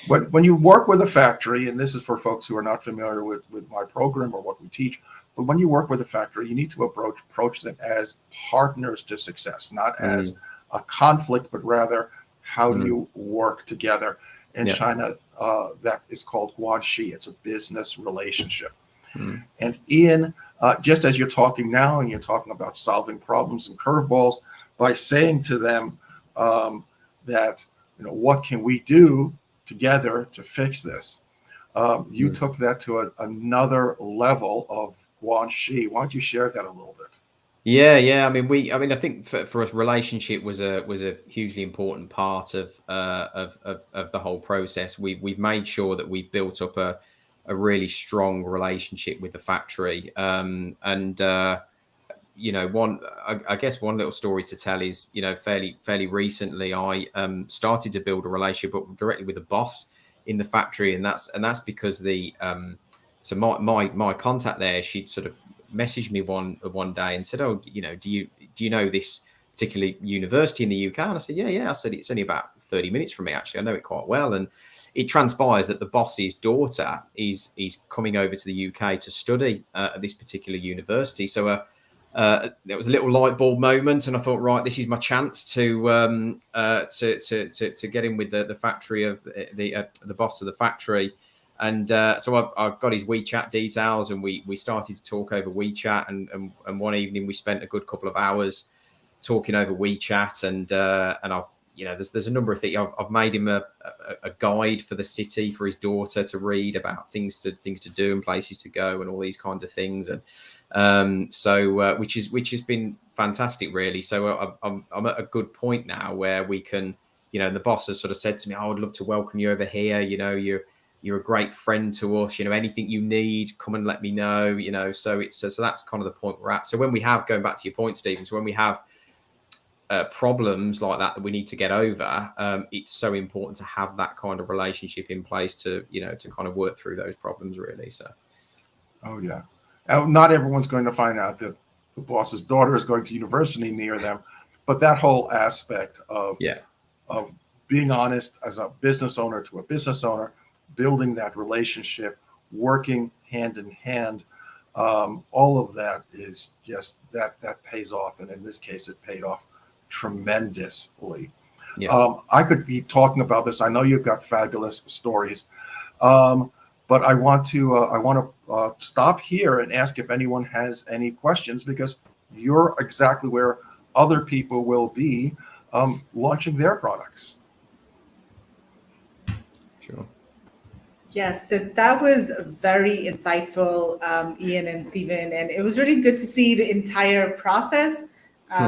When you work with a factory, and this is for folks who are not familiar with my program or what we teach, but when you work with a factory, you need to approach them as partners to success, not as a conflict, but rather how do you work together. In China, that is called guanxi. It's a business relationship. And Ian, just as you're talking now and you're talking about solving problems and curveballs, by saying to them that, what can we do together to fix this? You took that to another level of guanxi. Why don't you share that a little bit?
Yeah. I mean, I think for us, relationship was a hugely important part of the whole process. We've made sure that we've built up a really strong relationship with the factory. I guess one little story to tell is, fairly recently, I started to build a relationship directly with the boss in the factory, and that's because so my contact there, she'd sort of messaged me one day and said, "Oh, do you know this particular university in the UK?" And I said, "Yeah." I said, "It's only about 30 minutes from me, actually. I know it quite well." And it transpires that the boss's daughter is coming over to the UK to study at this particular university. So there was a little light bulb moment, and I thought, right, this is my chance to get in with the factory of the boss of the factory. And so I got his WeChat details, and we started to talk over WeChat. And one evening we spent a good couple of hours talking over WeChat. And I've there's a number of things. I've made him a guide for the city for his daughter to read about things to do and places to go and all these kinds of things. And which has been fantastic, really. So I'm at a good point now where we can, the boss has sort of said to me, "I would love to welcome you over here. You're a great friend to us. Anything you need, come and let me know." So that's kind of the point we're at. So when we have, going back to your point, Stephen, so when we have problems like that we need to get over, it's so important to have that kind of relationship in place to kind of work through those problems, really. So
not everyone's going to find out that the boss's daughter is going to university near them, but that whole aspect of being honest as a business owner to a business owner, building that relationship, working hand in hand, all of that is just that pays off. And in this case, it paid off tremendously. I could be talking about this. I know you've got fabulous stories, but I want to stop here and ask if anyone has any questions, because you're exactly where other people will be launching their products.
Sure.
Yes, so that was very insightful, Ian and Stephen, and it was really good to see the entire process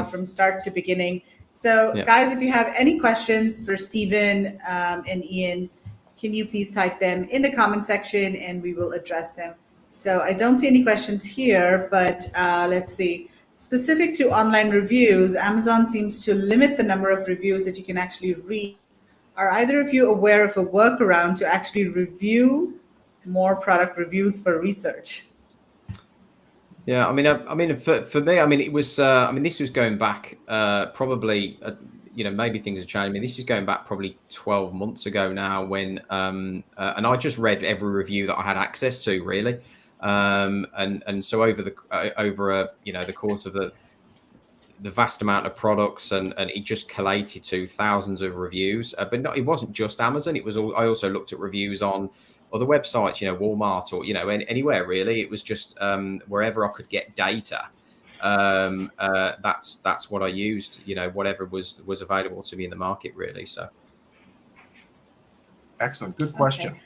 from start to beginning. So guys, if you have any questions for Stephen and Ian, can you please type them in the comment section and we will address them. So I don't see any questions here, but let's see. Specific to online reviews, Amazon seems to limit the number of reviews that you can actually read. Are either of you aware of a workaround to actually review more product reviews for research?
Yeah, I mean, for me, it was, this was going back probably, maybe things have changed. I mean, this is going back probably 12 months ago now, when, and I just read every review that I had access to, really, and so over the course of the vast amount of products, and it just collated to thousands of reviews. But it wasn't just Amazon. It was I also looked at reviews on other websites, Walmart, or anywhere really. It was just wherever I could get data. That's what I used. Whatever was available to me in the market, really. So.
Excellent. Good question.
Okay.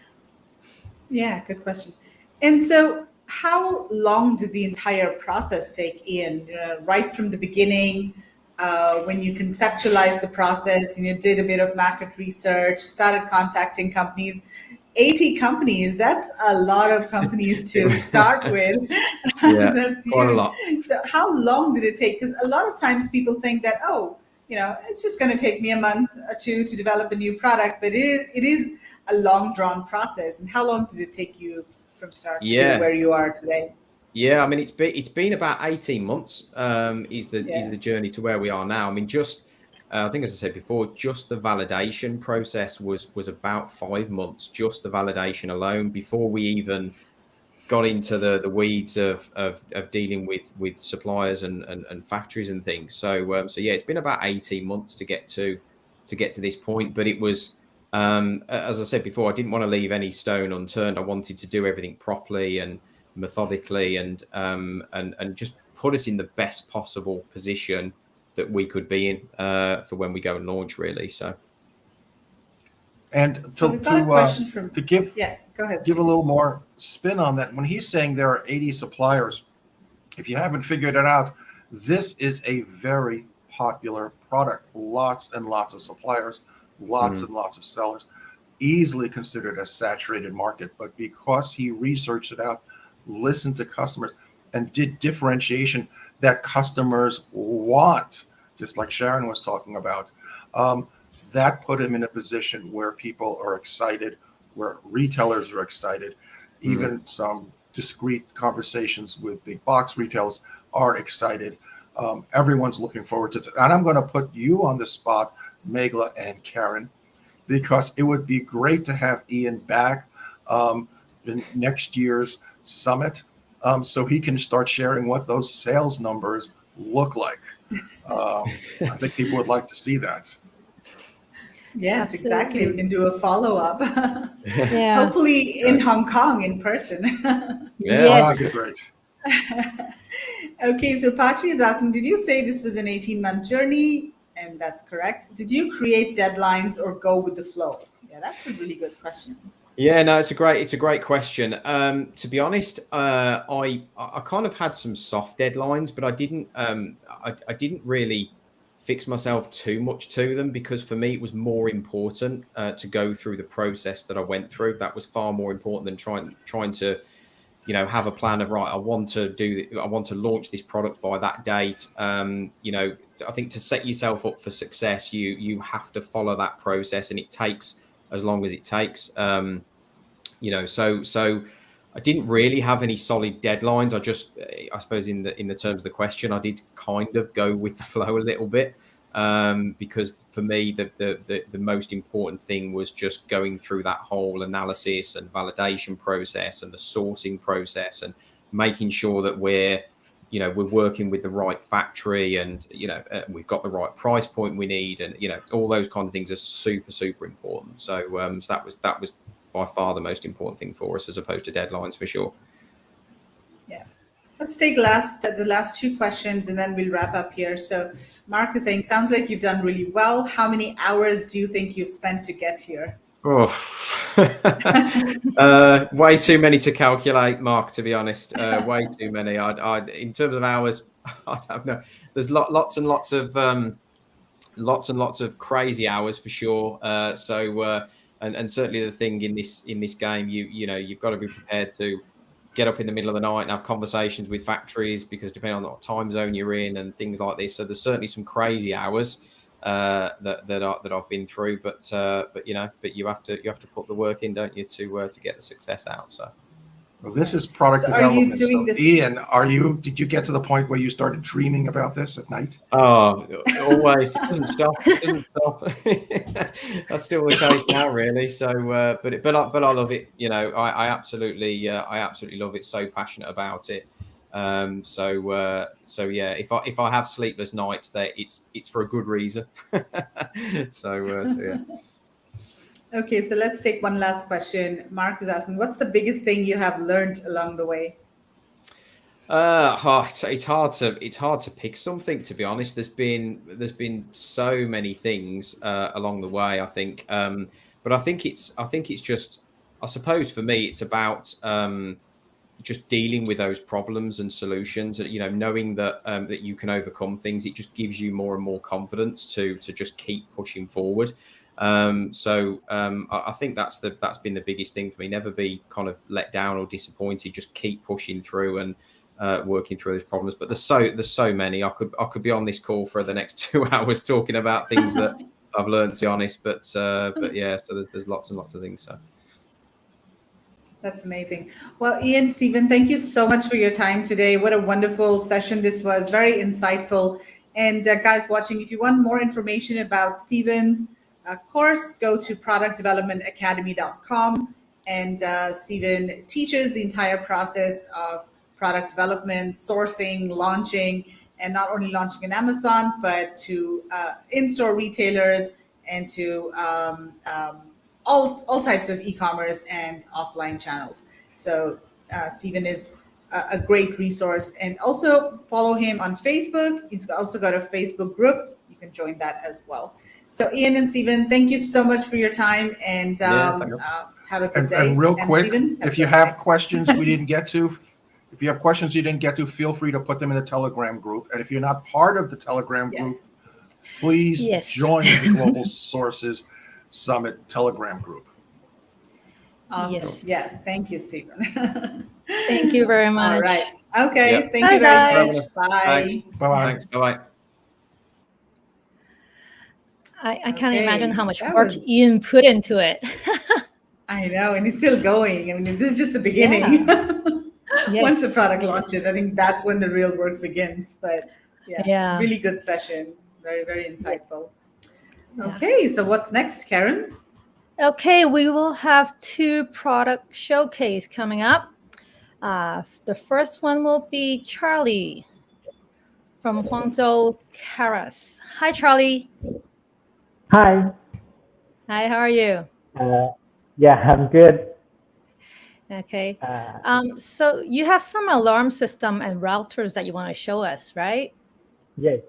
Yeah, good question. And so, how long did the entire process take, Ian? Right from the beginning, when you conceptualized the process, did a bit of market research, started contacting companies. 80 companies, that's a lot of companies to start with.
Yeah,
that's huge.
Quite a lot.
So how long did it take? Because a lot of times people think that, it's just going to take me a month or two to develop a new product, but it is a long drawn process. And how long did it take you from start to where you are today?
Yeah, it's been about 18 months is the journey to where we are now. Just I think, as I said before, just the validation process was about 5 months, just the validation alone, before we even got into the weeds of dealing with suppliers and factories and things. So yeah, it's been about 18 months to get to this point. But it was, as I said before, I didn't want to leave any stone unturned. I wanted to do everything properly and methodically, and just put us in the best possible position that we could be in for when we go and launch, really. So.
And
So we've got a question from
to give
go ahead.
give a little more spin on that. When he's saying there are 80 suppliers, if you haven't figured it out, this is a very popular product. Lots and lots of suppliers, lots and lots of sellers, easily considered a saturated market. But because he researched it out, listened to customers, and did differentiation that customers want, just like Sharon was talking about, that put him in a position where people are excited, where retailers are excited. Even some discrete conversations with big box retailers are excited. Everyone's looking forward to it. And I'm going to put you on the spot, Megla and Karen, because it would be great to have Ian back in next year's summit, so he can start sharing what those sales numbers look like. I think people would like to see that.
Yes, exactly. We can do a follow-up.
Yeah.
Hopefully in Hong Kong in person.
Yes.
That'd be great.
Okay, so Pachi is asking, did you say this was an 18-month journey? And that's correct. Did you create deadlines or go with the flow? Yeah, that's a really good question.
Yeah, no, it's a great question. To be honest, I kind of had some soft deadlines, but I didn't really fix myself too much to them, because for me it was more important to go through the process that I went through. That was far more important than trying to, have a plan of, right, I want to launch this product by that date. I think to set yourself up for success, you have to follow that process, and it takes as long as it takes. So I didn't really have any solid deadlines. I suppose in the terms of the question, I did kind of go with the flow a little bit, because for me the most important thing was just going through that whole analysis and validation process and the sourcing process, and making sure that we're working with the right factory, and we've got the right price point we need, and all those kind of things are super important. So that was by far the most important thing for us, as opposed to deadlines, for sure.
Yeah. Let's take the last two questions, and then we'll wrap up here. So Mark is saying, sounds like you've done really well. How many hours do you think you've spent to get here?
Oh, way too many to calculate, Mark, to be honest. Way too many. In terms of hours, I don't know. There's lots and lots of crazy hours, for sure. And certainly the thing in this game, you've got to be prepared to get up in the middle of the night and have conversations with factories, because depending on what time zone you're in and things like this. So there's certainly some crazy hours that I've been through, but you have to put the work in, don't you, to get the success out. So.
Well, this is product development.
Are you doing this?
Ian, did you get to the point where you started dreaming about this at night?
Oh, always. It doesn't stop. That's still the case now, really. So, but I love it. I absolutely love it. So passionate about it. So yeah, if I have sleepless nights, it's for a good reason. So yeah.
Okay, so let's take one last question. Mark is asking, what's the biggest thing you have learned along the way?
It's hard to pick something, to be honest. There's been so many things along the way, I think. But I think it's just, I suppose for me, it's about just dealing with those problems and solutions. Knowing that that you can overcome things. It just gives you more and more confidence to just keep pushing forward. I think that's been the biggest thing for me. Never be kind of let down or disappointed. Just keep pushing through and working through those problems. But there's so many. I could be on this call for the next 2 hours talking about things that I've learned, to be honest. But yeah, so there's lots and lots of things. So.
That's amazing. Well, Ian, Stephen, thank you so much for your time today. What a wonderful session this was. Very insightful. And guys watching, if you want more information about Stephen's course, go to productdevelopmentacademy.com. And Stephen teaches the entire process of product development, sourcing, launching, and not only launching in Amazon, but to in-store retailers and to all types of e-commerce and offline channels. So Stephen is a great resource. And also follow him on Facebook. He's also got a Facebook group. You can join that as well. So Ian and Stephen, thank you so much for your time, and have a good day.
And real quick,
Stephen,
if you have questions we didn't get to, if you have questions you didn't get to, feel free to put them in the Telegram group. And if you're not part of the Telegram group, please join the Global Sources Summit Telegram group.
Awesome. Yes. Thank you, Stephen.
Thank you very much.
All right. Okay.
Yep.
Thank you very much. Bye.
Thanks.
Bye-bye.
Thanks. Bye-bye.
I can't imagine how much
that
work
was-
Ian put into it.
I know, and he's still going. I mean, this is just the beginning. Once the product launches, I think that's when the real work begins. But yeah, really good session. Very, very insightful. Okay, so what's next, Karen?
Okay, we will have 2 product showcase coming up. The first one will be Charlie from Huangzhou Karas. Hi, Charlie.
Hi.
Hi, how are you?
Yeah, I'm good.
Okay. So you have some alarm system and routers that you want to show us, right?
Yes.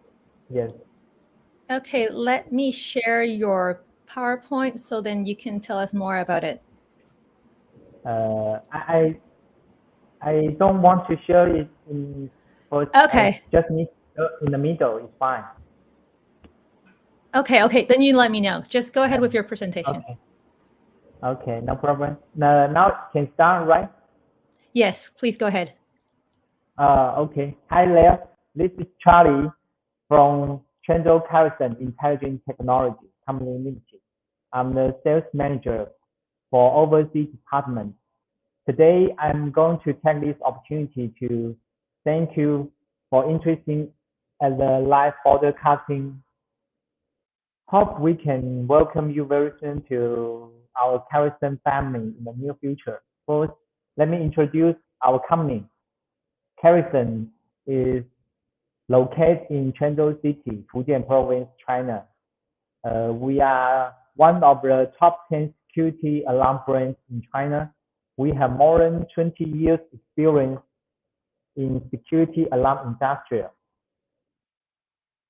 Yes.
Okay, let me share your PowerPoint so then you can tell us more about it.
I don't want to share it in first.
Okay.
Just need in the middle. It's fine.
Okay. Then you let me know. Just go ahead with your presentation.
Okay, no problem. Now can start, right?
Yes, please go ahead.
Okay. Hi there. This is Charlie from Chenzhou Carlson Intelligent Technology Company Limited. I'm the sales manager for overseas department. Today, I'm going to take this opportunity to thank you for interesting at the live broadcasting. Hope we can welcome you very soon to our Carlson family in the near future. First, let me introduce our company. Carlson is located in Chenzhou City, Fujian Province, China. We are one of the top 10 security alarm brands in China. We have more than 20 years experience in security alarm industry.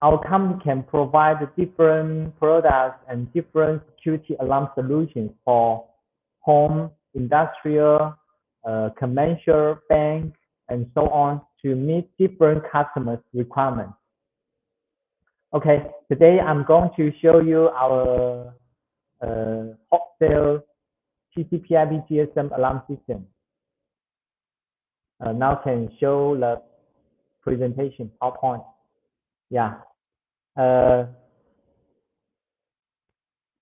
Our company can provide different products and different security alarm solutions for home, industrial, commercial, bank, and so on to meet different customers' requirements. Okay, today I'm going to show you our wholesale TCP/IP GSM alarm system. Now can show the presentation PowerPoint. Yeah.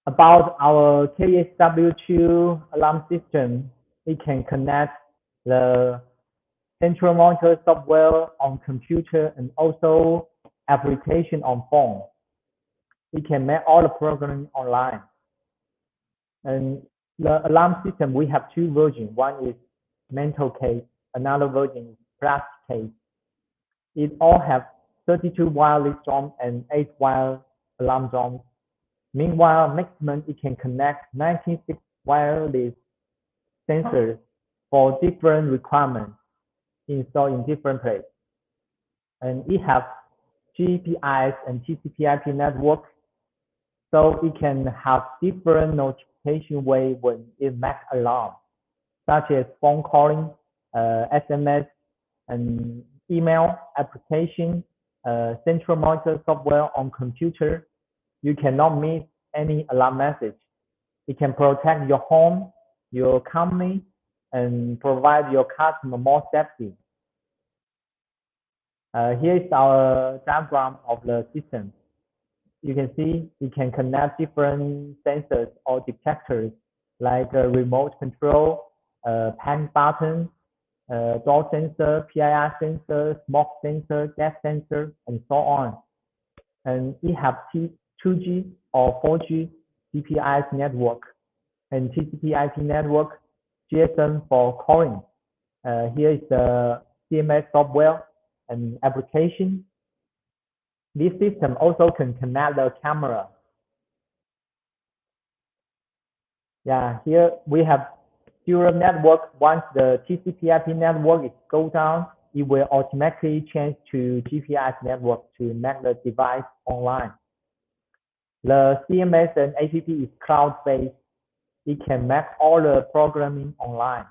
About our KSW2 alarm system, it can connect the central monitor software on computer and also application on phone. It can make all the programming online. And the alarm system, we have 2 versions. One is mental case, another version is plastic case. It all have 32 wireless drums and 8 wireless alarm drums. Meanwhile, maximum it can connect 96 wireless sensors for different requirements installed in different places. And it has GPS and TCP/IP network, so it can have different notification way when it makes alarm, such as phone calling, SMS, and email application, central monitor software on computer. You cannot miss any alarm message. It can protect your home, your company, and provide your customer more safety. Here is our diagram of the system. You can see it can connect different sensors or detectors like remote control, panic button, door sensor, PIR sensor, smoke sensor, gas sensor, and so on. and it have 2G or 4G GPRS network and TCP/IP network, GSM for calling. Here is the CMS software and application. This system also can connect the camera. Yeah, here we have dual network. Once the TCP/IP network is go down, it will automatically change to GPRS network to make the device online. The CMS and APP is cloud-based. It can make all the programming online.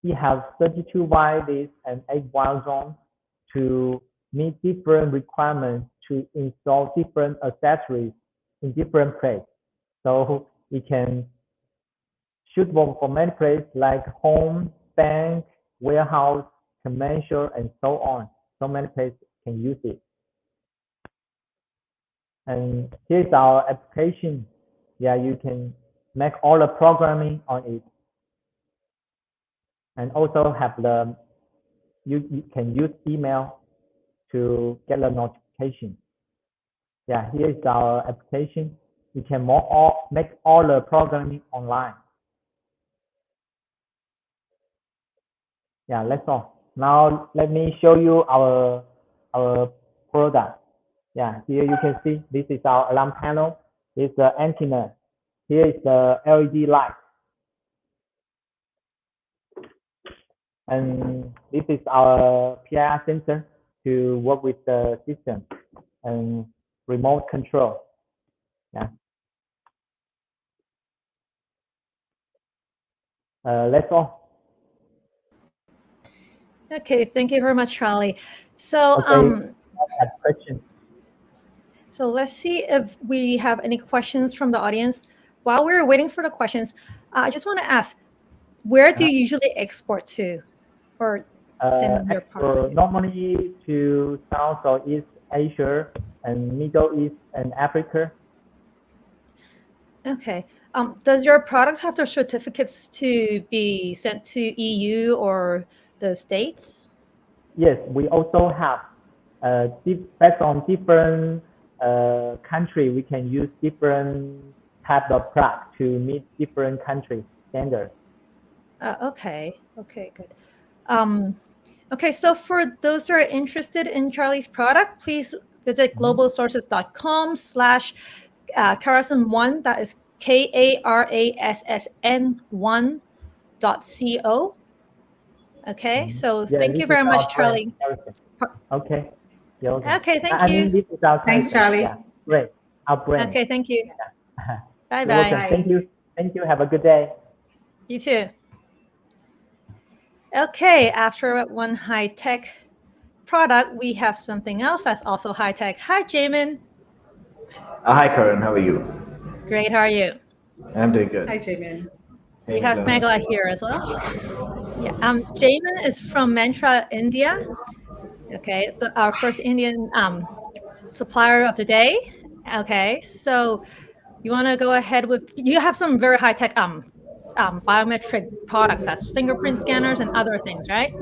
It has 32 wireless and 8 wired zones to meet different requirements to install different accessories in different places. So it can suitable for many places like home, bank, warehouse, commercial, and so on. So many places can use it. And here's our application. Yeah, you can make all the programming on it. And also have the, you can use email to get the notification. Yeah, here is our application. You can make all the programming online. Yeah, that's all. Now let me show you our product. Yeah, here you can see this is our alarm panel. This is the antenna. Here is the LED light. And this is our PIR sensor to work with the system and remote control. Yeah. That's all.
Okay, thank you very much, Charlie. So,
Okay. Question.
So let's see if we have any questions from the audience. While we're waiting for the questions, I just want to ask, where do you usually export to, or send your parts to?
Normally to South or East Asia and Middle East and Africa.
Okay. Does your product have the certificates to be sent to EU or the States?
Yes, we also have. Based on different country, we can use different type of product to meet different country standards.
Okay. Okay, good. Okay, so for those who are interested in Charlie's product, please visit globalsources.com/Karasan1. That is KARASSN1.co. Okay, so
Yeah,
thank you very much, Charlie.
Okay. Yeah, okay.
Okay, thank
I
you.
mean, this is our
Thanks, Charlie.
Yeah, great. Our brand.
Okay, thank you.
You're
Bye-bye.
welcome. Thank you. Thank you. Have a good day.
You too. Okay, after one high-tech product, we have something else that's also high-tech. Hi, Jamin.
Hi, Karan. How are you?
Great, how are you?
I'm doing good.
Hi, Jamin.
We have Megla here as well. Yeah, Jamin is from Mantra, India. Okay, our first Indian supplier of the day. Okay, so you want to go ahead with, you have some very high-tech biometric products as fingerprint scanners and other things, right?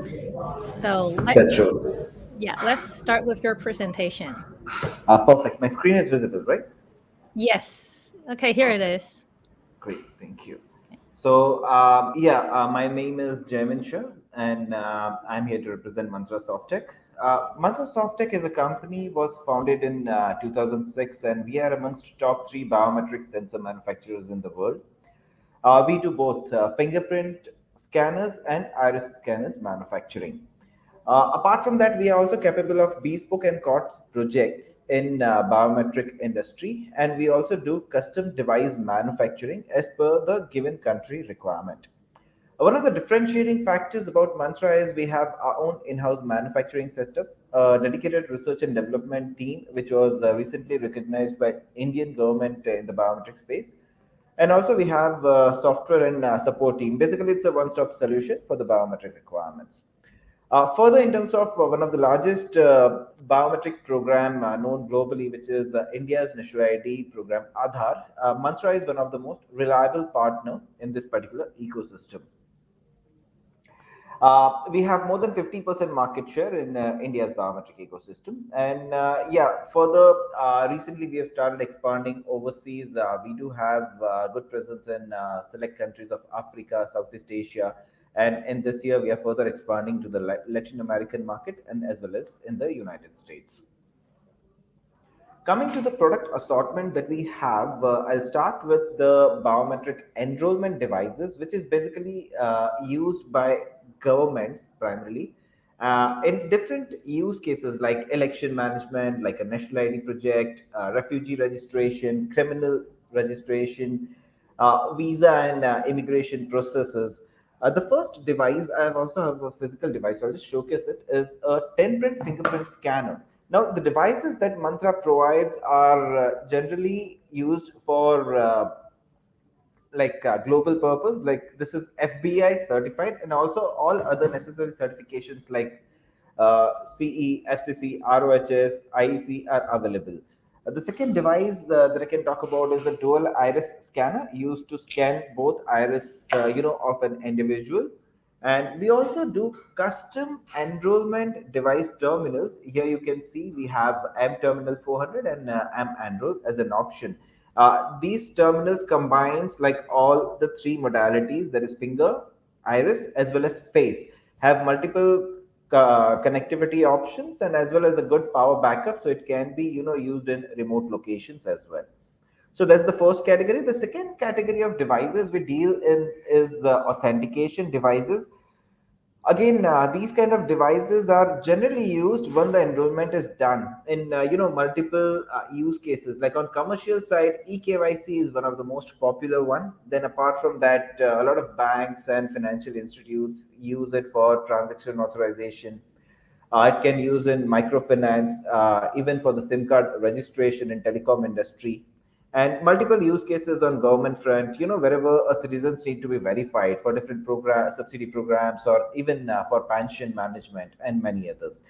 So
That's true.
Yeah, let's start with your presentation.
Perfect. My screen is visible, right?
Yes. Okay, here it is.
Great. Thank you. So, my name is Jaimin Shah, and I'm here to represent Mantra Softtech. Mantra Softtech as a company was founded in 2006, and we are amongst top 3 biometric sensor manufacturers in the world. We do both fingerprint scanners and iris scanners manufacturing. Apart from that, we are also capable of bespoke and COTS projects in biometric industry, and we also do custom device manufacturing as per the given country requirement. One of the differentiating factors about Mantra is we have our own in-house manufacturing setup, a dedicated research and development team, which was recently recognized by Indian government in the biometric space. And also we have software and support team. Basically, it's a one-stop solution for the biometric requirements. Further, in terms of one of the largest biometric program known globally, which is India's National ID program, Aadhaar, Mantra is one of the most reliable partner in this particular ecosystem. We have more than 50% market share in India's biometric ecosystem. And yeah, further, recently we have started expanding overseas. We do have good presence in select countries of Africa, Southeast Asia. And in this year, we are further expanding to the Latin American market and as well as in the United States. Coming to the product assortment that we have, I'll start with the biometric enrollment devices, which is basically used by governments primarily in different use cases like election management, like a national ID project, refugee registration, criminal registration, visa and immigration processes. The first device, I also have a physical device, so I'll just showcase it, is a 10 print fingerprint scanner. Now, the devices that Mantra provides are generally used for global purpose. Like this is FBI certified, and also all other necessary certifications like CE, FCC, ROHS, IEC are available. The second device that I can talk about is the dual iris scanner used to scan both iris, of an individual. And we also do custom enrollment device terminals. Here you can see we have M Terminal 400 and M Enroll as an option. These terminals combines like all the three modalities, that is finger, iris, as well as face, have multiple connectivity options and as well as a good power backup, so it can be used in remote locations as well. So that's the first category. The second category of devices we deal in is authentication devices. Again, these kind of devices are generally used when the enrollment is done in multiple use cases. Like on commercial side, eKYC is one of the most popular one. Then apart from that, a lot of banks and financial institutes use it for transaction authorization. It can use in microfinance, even for the SIM card registration in telecom industry, and multiple use cases on government front. Wherever a citizens need to be verified for different program, subsidy programs, or even for pension management and many others.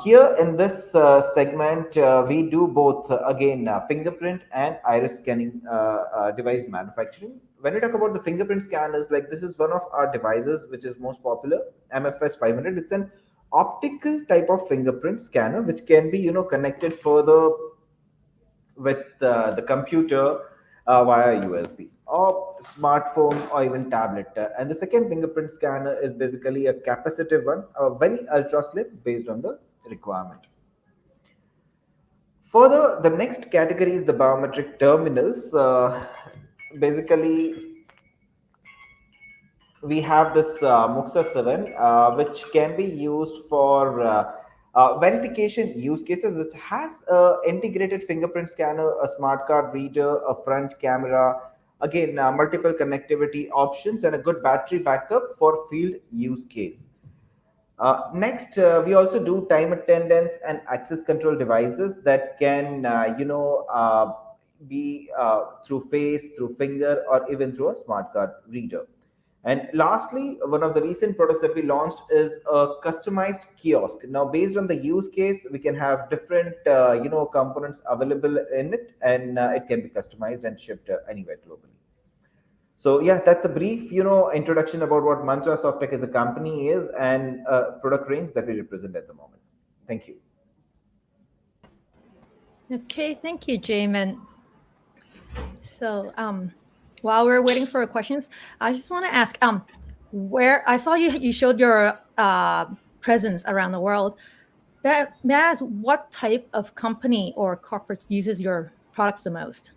Here in this segment, we do both again fingerprint and iris scanning device manufacturing. When we talk about the fingerprint scanners, like this is one of our devices which is most popular, MFS 500. It's an optical type of fingerprint scanner which can be connected further with the computer via USB or smartphone or even tablet. And the second fingerprint scanner is basically a capacitive one, a very ultra slim based on the requirement. Further, the next category is the biometric terminals. Basically, we have this Muxa 7, which can be used for verification use cases. It has a integrated fingerprint scanner, a smart card reader, a front camera, again, multiple connectivity options, and a good battery backup for field use case. Next, we also do time attendance and access control devices that can, be through face, through finger, or even through a smart card reader. And lastly, one of the recent products that we launched is a customized kiosk. Now, based on the use case, we can have different, components available in it, and it can be customized and shipped anywhere globally. So yeah, that's a brief, introduction about what Mantra Softech as a company is and product range that we represent at the moment. Thank you.
Okay, thank you, Jamin. So while we're waiting for questions, I just want to ask, where I saw you showed your presence around the world. May I ask what type of company or corporates uses your products the most?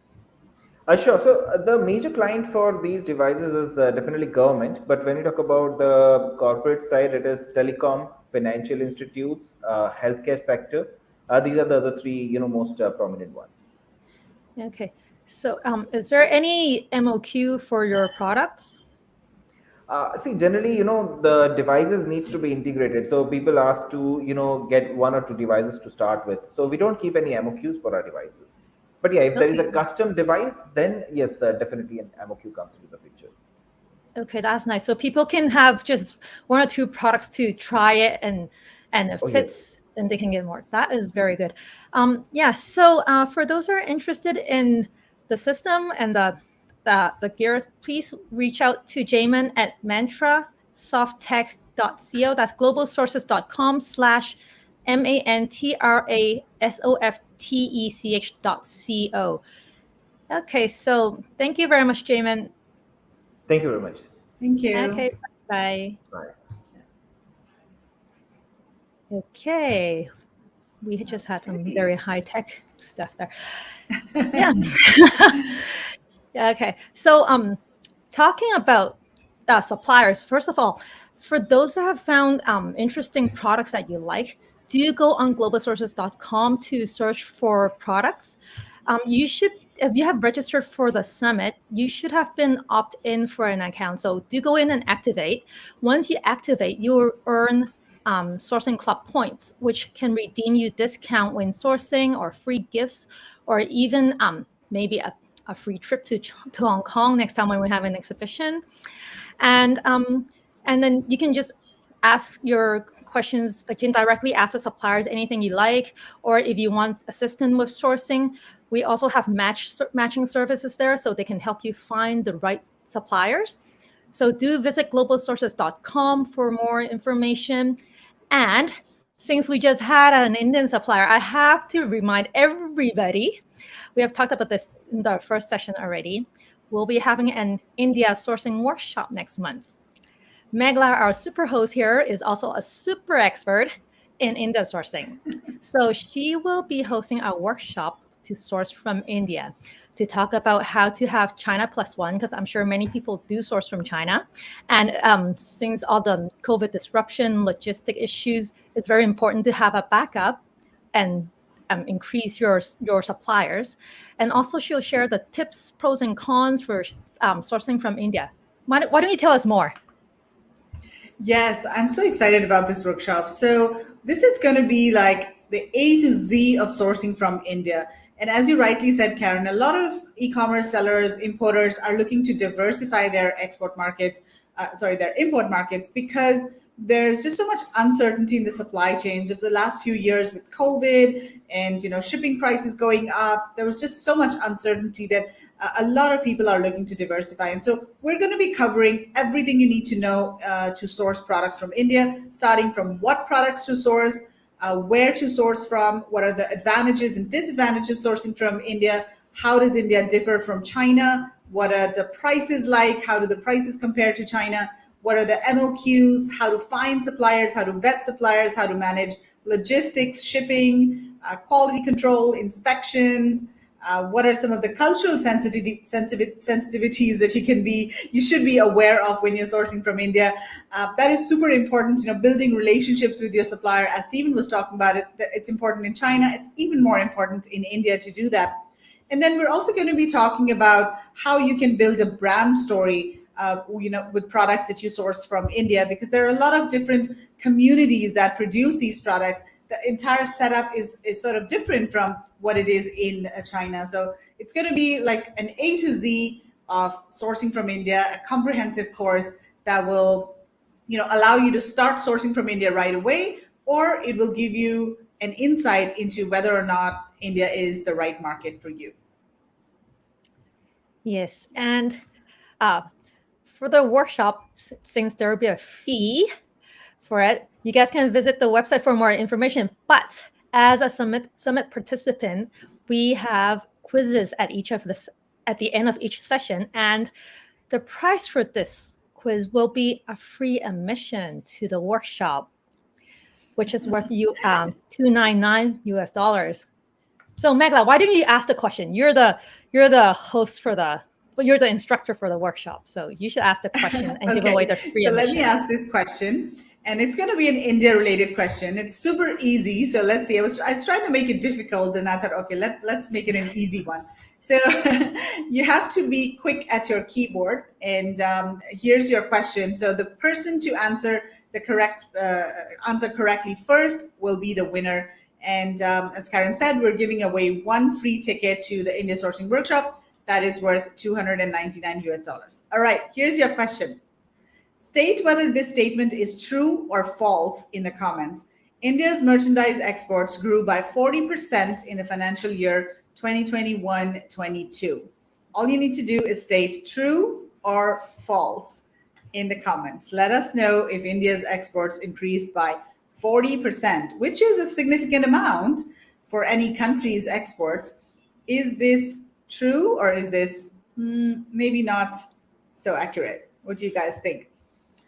Sure. So the major client for these devices is definitely government. But when you talk about the corporate side, it is telecom, financial institutes, healthcare sector. These are the other three, most prominent ones.
Okay. So is there any MOQ for your products?
See, generally, the devices needs to be integrated. So people ask to, get one or two devices to start with. So we don't keep any MOQs for our devices. But yeah, if there is a custom device, then yes, definitely an MOQ comes into the picture.
Okay, that's nice. So people can have just one or two products to try it, and if it fits, then they can get more. That is very good. Yeah. So for those who are interested in the system and the gear, please reach out to Jamin at Mantra globalsourcetech.co. That's globalsources.com/mantrasoftech.co. Okay, so thank you very much, Jamin.
Thank you very much.
Thank you.
Okay, bye.
Bye.
Okay, we just had some
Okay.
very high-tech stuff there. Yeah. Yeah, okay. So talking about suppliers, first of all, for those that have found interesting products that you like, do you go on globalsources.com to search for products? You should, if you have registered for the summit, you should have been opt-in for an account. So do go in and activate. Once you activate, you will earn sourcing club points, which can redeem you discount when sourcing or free gifts, or even maybe a free trip to Hong Kong next time when we have an exhibition. And then you can just ask your questions, like you can directly ask the suppliers anything you like, or if you want assistance with sourcing, we also have matching services there, so they can help you find the right suppliers. So do visit globalsources.com for more information. And since we just had an Indian supplier, I have to remind everybody, we have talked about this in the first session already. We'll be having an India sourcing workshop next month. Megla, our super host here, is also a super expert in India sourcing. So she will be hosting a workshop to source from India, to talk about how to have China plus one, because I'm sure many people do source from China. And since all the COVID disruption, logistic issues, it's very important to have a backup and increase your suppliers. And also she'll share the tips, pros and cons for sourcing from India. Why don't you tell us more?
Yes, I'm so excited about this workshop. So this is going to be like the A to Z of sourcing from India. And as you rightly said, Karen, a lot of e-commerce sellers, importers are looking to diversify their export markets, their import markets, because there's just so much uncertainty in the supply chains of the last few years with COVID and shipping prices going up. There was just so much uncertainty that a lot of people are looking to diversify. And so we're going to be covering everything you need to know to source products from India, starting from what products to source, where to source from, what are the advantages and disadvantages sourcing from India, how does India differ from China, what are the prices like, how do the prices compare to China, what are the MOQs, how to find suppliers, how to vet suppliers, how to manage logistics, shipping, quality control, inspections, what are some of the cultural sensitivities that you should be aware of when you're sourcing from India. That is super important. Building relationships with your supplier, as Stephen was talking about it, it's important in China. It's even more important in India to do that. And then we're also going to be talking about how you can build a brand story with products that you source from India, because there are a lot of different communities that produce these products. The entire setup is sort of different from what it is in China. So it's going to be like an A to Z of sourcing from India, a comprehensive course that will allow you to start sourcing from India right away, or it will give you an insight into whether or not India is the right market for you.
Yes, and for the workshop, since there will be a fee for it, you guys can visit the website for more information. But as a summit participant, we have quizzes at the end of each session, and the price for this quiz will be a free admission to the workshop, which is worth you $299 US. So Megla, why didn't you ask the question? You're the host you're the instructor for the workshop, so you should ask the question and give away the free admission.
So let me ask this question, and it's going to be an India-related question. It's super easy. So let's see. I was trying to make it difficult, and I thought, okay, let's make it an easy one. So you have to be quick at your keyboard, and here's your question. So the person to answer the answer correctly first will be the winner. And as Karen said, we're giving away one free ticket to the India Sourcing Workshop that is worth $299 US. All right, here's your question. State whether this statement is true or false in the comments. India's merchandise exports grew by 40% in the financial year 2021-22. All you need to do is state true or false. in the comments. Let us know if India's exports increased by 40%, which is a significant amount for any country's exports. Is this true, or is this maybe not so accurate? What do you guys think?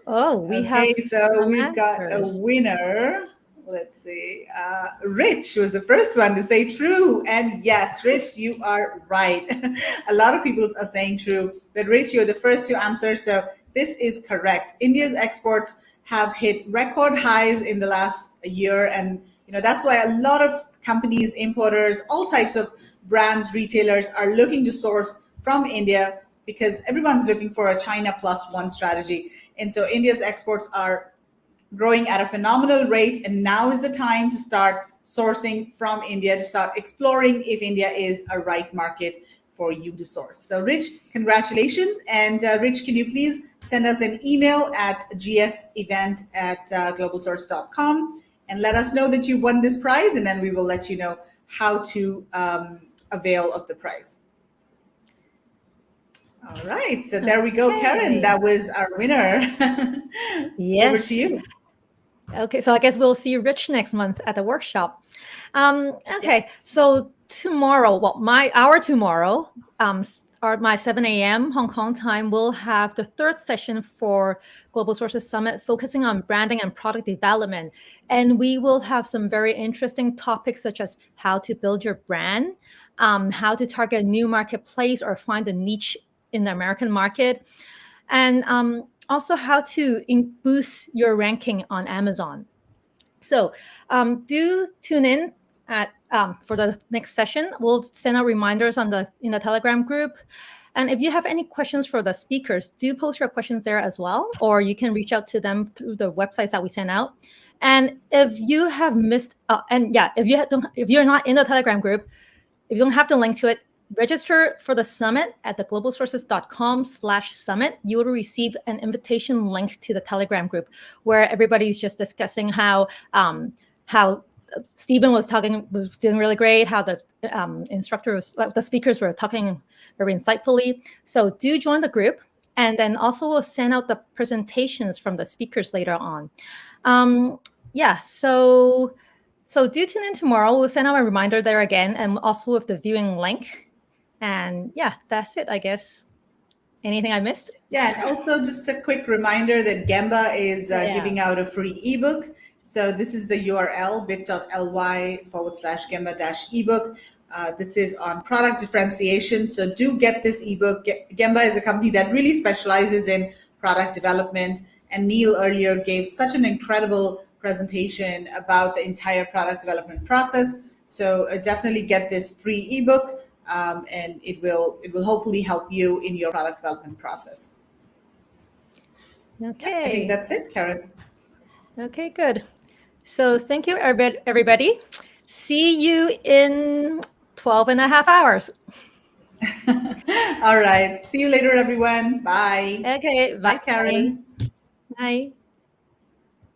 Oh, we have
so
some
we've got a
answers.
winner. Let's see. Rich was the first one to say true. And yes, Rich, you are right. A lot of people are saying true, but Rich, you're the first to answer. So this is correct. India's exports have hit record highs in the last year. And that's why a lot of companies, importers, all types of brands, retailers are looking to source from India, because everyone's looking for a China plus one strategy. And so India's exports are growing at a phenomenal rate. And now is the time to start sourcing from India, to start exploring if India is a right market for you to source. So Rich, congratulations. And Rich, can you please send us an email at gsevent@globalsource.com and let us know that you won this prize, and then we will let you know how to avail of the prize. All right, so there we go, Karen. That was our winner.
Yes.
Over to you.
Okay, so I guess we'll see Rich next month at the workshop. Okay, so tomorrow, well, tomorrow, my 7 a.m. Hong Kong time, we'll have the third session for Global Sources Summit, focusing on branding and product development. And we will have some very interesting topics, such as how to build your brand, how to target a new marketplace or find a niche in the American market, and also how to boost your ranking on Amazon. So do tune in for the next session. We'll send out reminders in the Telegram group. And if you have any questions for the speakers, do post your questions there as well, or you can reach out to them through the websites that we send out. And if you have missed, if you're not in the Telegram group, if you don't have the link to it, register for the summit at the globalsources.com/summit. You will receive an invitation link to the Telegram group, where everybody's just discussing how Stephen was doing really great, how the the speakers were talking very insightfully. So do join the group, and then also we'll send out the presentations from the speakers later on. So do tune in tomorrow. We'll send out a reminder there again, and also with the viewing link. And yeah, that's it, I guess. Anything I missed?
Yeah, and also just a quick reminder that Gemba is giving out a free ebook. So this is the URL, bit.ly/Gemba-ebook. This is on product differentiation. So do get this ebook. Gemba is a company that really specializes in product development. And Neil earlier gave such an incredible presentation about the entire product development process. So definitely get this free ebook. And it will hopefully help you in your product development process.
Okay.
Yeah, I think that's it, Karen.
Okay, good. So thank you, everybody. See you in 12 and a half hours.
All right. See you later, everyone. Bye.
Okay.
Bye, Karen.
Bye.